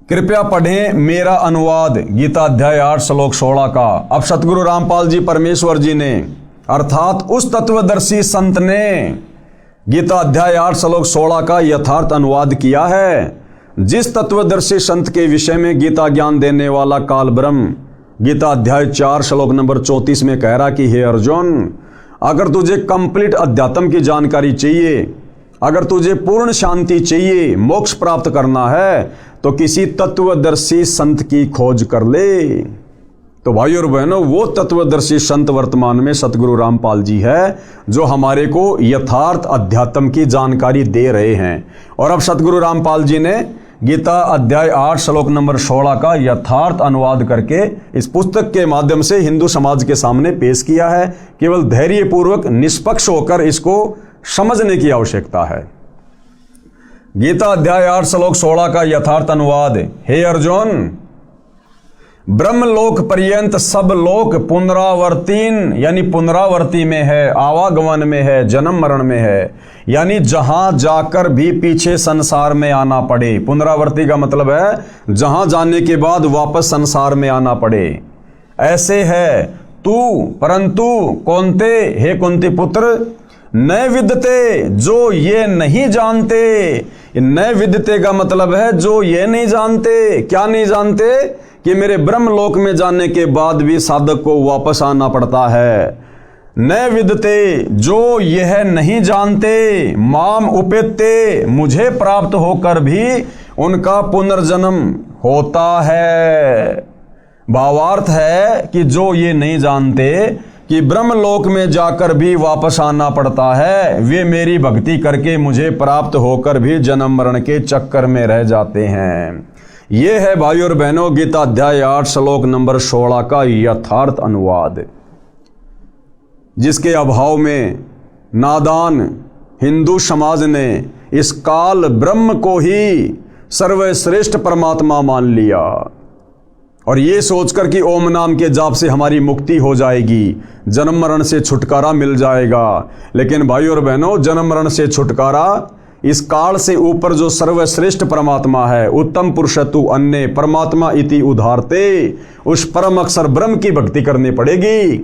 कृपया पढ़ें मेरा अनुवाद गीता अध्याय 8 श्लोक 16 का। अब सतगुरु रामपाल जी परमेश्वर जी ने अर्थात उस तत्वदर्शी संत ने गीता अध्याय 8 श्लोक 16 का यथार्थ अनुवाद किया है। जिस तत्वदर्शी संत के विषय में गीता ज्ञान देने वाला काल ब्रह्म गीता अध्याय 4 श्लोक नंबर 34 में कह रहा कि हे अर्जुन, अगर तुझे कंप्लीट अध्यात्म की जानकारी चाहिए, अगर तुझे पूर्ण शांति चाहिए, मोक्ष प्राप्त करना है तो किसी तत्वदर्शी संत की खोज कर ले। तो भाइयों और बहनों, वो तत्वदर्शी संत वर्तमान में सतगुरु रामपाल जी है जो हमारे को यथार्थ अध्यात्म की जानकारी दे रहे हैं। और अब सतगुरु रामपाल जी ने गीता अध्याय 8 श्लोक नंबर 16 का यथार्थ अनुवाद करके इस पुस्तक के माध्यम से हिंदू समाज के सामने पेश किया है। केवल धैर्यपूर्वक निष्पक्ष होकर इसको समझने की आवश्यकता है। गीता अध्याय 8 श्लोक 16 का यथार्थ अनुवाद। हे अर्जुन, ब्रह्मलोक पर्यंत सब लोक पुनरावर्तीन यानी पुनरावर्ती में है, आवागमन में है, जन्म मरण में है, यानी जहां जाकर भी पीछे संसार में आना पड़े। पुनरावर्ती का मतलब है जहां जाने के बाद वापस संसार में आना पड़े। ऐसे है तू, परंतु कौनते, हे कुंती पुत्र, न विदते, जो ये नहीं जानते। न विदते का मतलब है जो ये नहीं जानते। क्या नहीं जानते? कि मेरे ब्रह्मलोक में जाने के बाद भी साधक को वापस आना पड़ता है। न विदते, जो यह नहीं जानते, माम उपेते, मुझे प्राप्त होकर भी उनका पुनर्जन्म होता है। भावार्थ है कि जो ये नहीं जानते कि ब्रह्मलोक में जाकर भी वापस आना पड़ता है, वे मेरी भक्ति करके मुझे प्राप्त होकर भी जन्म मरण के चक्कर में रह जाते हैं। ये है भाई और बहनों गीता अध्याय 8 श्लोक नंबर 16 का यथार्थ अनुवाद, जिसके अभाव में नादान हिंदू समाज ने इस काल ब्रह्म को ही सर्वश्रेष्ठ परमात्मा मान लिया और ये सोचकर कि ओम नाम के जाप से हमारी मुक्ति हो जाएगी, जन्म मरण से छुटकारा मिल जाएगा। लेकिन भाई और बहनों, जन्म मरण से छुटकारा इस काल से ऊपर जो सर्वश्रेष्ठ परमात्मा है, उत्तम पुरुषतु अन्य परमात्मा इति उधारते, उस परम अक्षर ब्रह्म की भक्ति करनी पड़ेगी।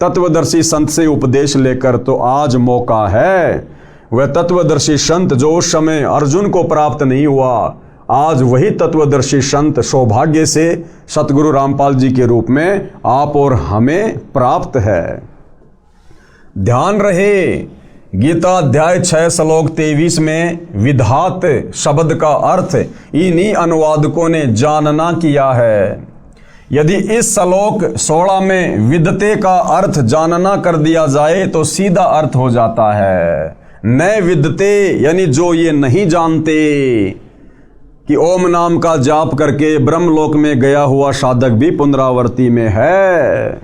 तत्वदर्शी संत से उपदेश लेकर तो आज मौका है। वह तत्वदर्शी संत जो उस समय अर्जुन को प्राप्त नहीं हुआ, आज वही तत्वदर्शी संत सौभाग्य से सतगुरु रामपाल जी के रूप में आप और हमें प्राप्त है। ध्यान रहे, गीता अध्याय 6 श्लोक 23 में विधात शब्द का अर्थ इन्हीं अनुवादकों ने जानना किया है। यदि इस श्लोक 16 में विदते का अर्थ जानना कर दिया जाए तो सीधा अर्थ हो जाता है न विदते, यानी जो ये नहीं जानते कि ओम नाम का जाप करके ब्रह्मलोक में गया हुआ साधक भी पुनरावर्ती में है।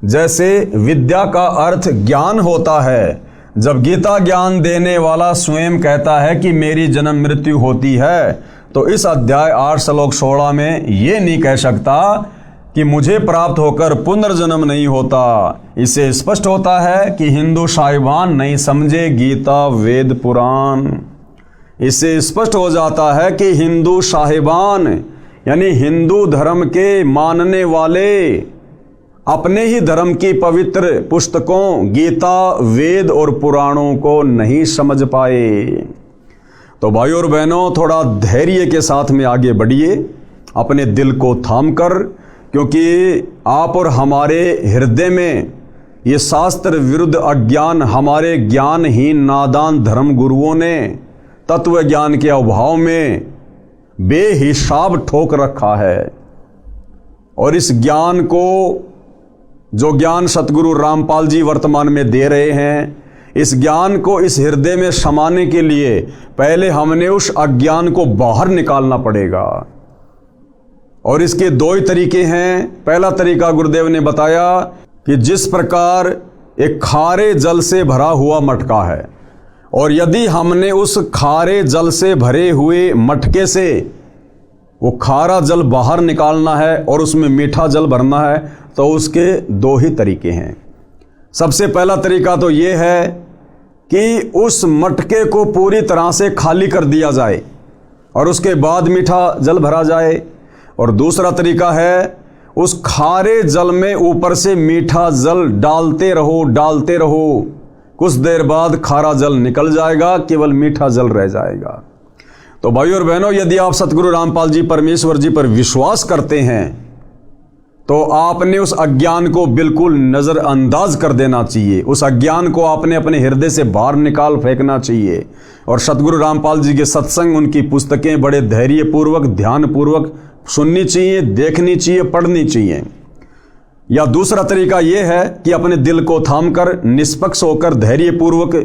जैसे विद्या का अर्थ ज्ञान होता है, जब गीता ज्ञान देने वाला स्वयं कहता है कि मेरी जन्म मृत्यु होती है, तो इस अध्याय 8 श्लोक 16 में ये नहीं कह सकता कि मुझे प्राप्त होकर पुनर्जन्म नहीं होता। इससे स्पष्ट होता है कि हिंदू साहिबान नहीं समझे गीता वेद पुराण। इससे स्पष्ट हो जाता है कि हिंदू साहिबान यानी हिंदू धर्म के मानने वाले अपने ही धर्म की पवित्र पुस्तकों गीता वेद और पुराणों को नहीं समझ पाए। तो भाई और बहनों, थोड़ा धैर्य के साथ में आगे बढ़िए, अपने दिल को थाम कर, क्योंकि आप और हमारे हृदय में ये शास्त्र विरुद्ध अज्ञान हमारे ज्ञानहीन नादान धर्म गुरुओं ने तत्व ज्ञान के अभाव में बेहिसाब ठोक रखा है। और इस ज्ञान को, जो ज्ञान सतगुरु रामपाल जी वर्तमान में दे रहे हैं, इस ज्ञान को इस हृदय में समाने के लिए पहले हमने उस अज्ञान को बाहर निकालना पड़ेगा। और इसके दो ही तरीके हैं। पहला तरीका गुरुदेव ने बताया कि जिस प्रकार एक खारे जल से भरा हुआ मटका है, और यदि हमने उस खारे जल से भरे हुए मटके से वो खारा जल बाहर निकालना है और उसमें मीठा जल भरना है, तो उसके दो ही तरीके हैं। सबसे पहला तरीका तो ये है कि उस मटके को पूरी तरह से खाली कर दिया जाए और उसके बाद मीठा जल भरा जाए। और दूसरा तरीका है उस खारे जल में ऊपर से मीठा जल डालते रहो, कुछ देर बाद खारा जल निकल जाएगा, केवल मीठा जल रह जाएगा। तो भाई और बहनों, यदि आप सतगुरु रामपाल जी परमेश्वर जी पर विश्वास करते हैं तो आपने उस अज्ञान को बिल्कुल नज़रअंदाज कर देना चाहिए। उस अज्ञान को आपने अपने हृदय से बाहर निकाल फेंकना चाहिए। और सतगुरु रामपाल जी के सत्संग, उनकी पुस्तकें बड़े धैर्यपूर्वक ध्यानपूर्वक सुननी चाहिए, देखनी चाहिए, पढ़नी चाहिए। या दूसरा तरीका यह है कि अपने दिल को थामकर निष्पक्ष होकर धैर्यपूर्वक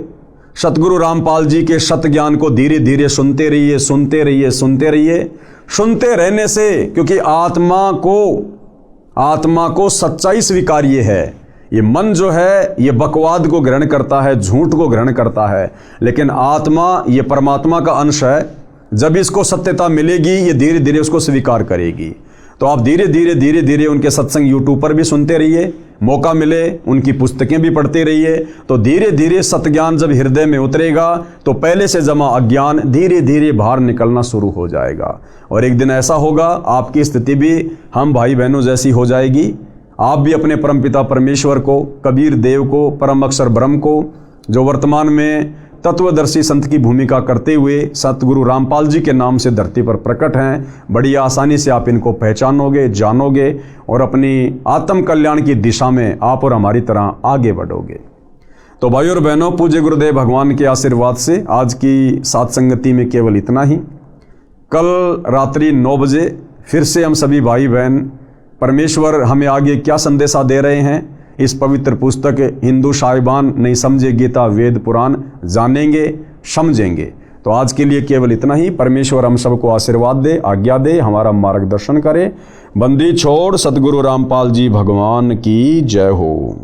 सतगुरु रामपाल जी के सत ज्ञान को धीरे धीरे सुनते रहिए। सुनते रहने से, क्योंकि आत्मा को सच्चाई स्वीकार्य है। ये मन जो है ये बकवाद को ग्रहण करता है, झूठ को ग्रहण करता है, लेकिन आत्मा ये परमात्मा का अंश है। जब इसको सत्यता मिलेगी ये धीरे धीरे उसको स्वीकार करेगी। तो आप धीरे धीरे उनके सत्संग यूट्यूब पर भी सुनते रहिए, मौका मिले उनकी पुस्तकें भी पढ़ते रहिए। तो धीरे धीरे सत्ज्ञान जब हृदय में उतरेगा तो पहले से जमा अज्ञान धीरे धीरे बाहर निकलना शुरू हो जाएगा, और एक दिन ऐसा होगा आपकी स्थिति भी हम भाई बहनों जैसी हो जाएगी। आप भी अपने परमपिता परमेश्वर को, कबीर देव को, परम अक्षर ब्रह्म को, जो वर्तमान में तत्वदर्शी संत की भूमिका करते हुए सतगुरु रामपाल जी के नाम से धरती पर प्रकट हैं, बड़ी आसानी से आप इनको पहचानोगे, जानोगे और अपनी आत्म कल्याण की दिशा में आप और हमारी तरह आगे बढ़ोगे। तो भाइयों और बहनों, पूज्य गुरुदेव भगवान के आशीर्वाद से आज की सात्संगति में केवल इतना ही। कल रात्रि 9 बजे फिर से हम सभी भाई बहन परमेश्वर हमें आगे क्या संदेशा दे रहे हैं, इस पवित्र पुस्तक हिंदू साहिबान नहीं समझे गीता वेद पुराण जानेंगे, समझेंगे। तो आज के लिए केवल इतना ही। परमेश्वर हम सबको आशीर्वाद दे, आज्ञा दे, हमारा मार्गदर्शन करे। बंदी छोड़ सतगुरु रामपाल जी भगवान की जय हो।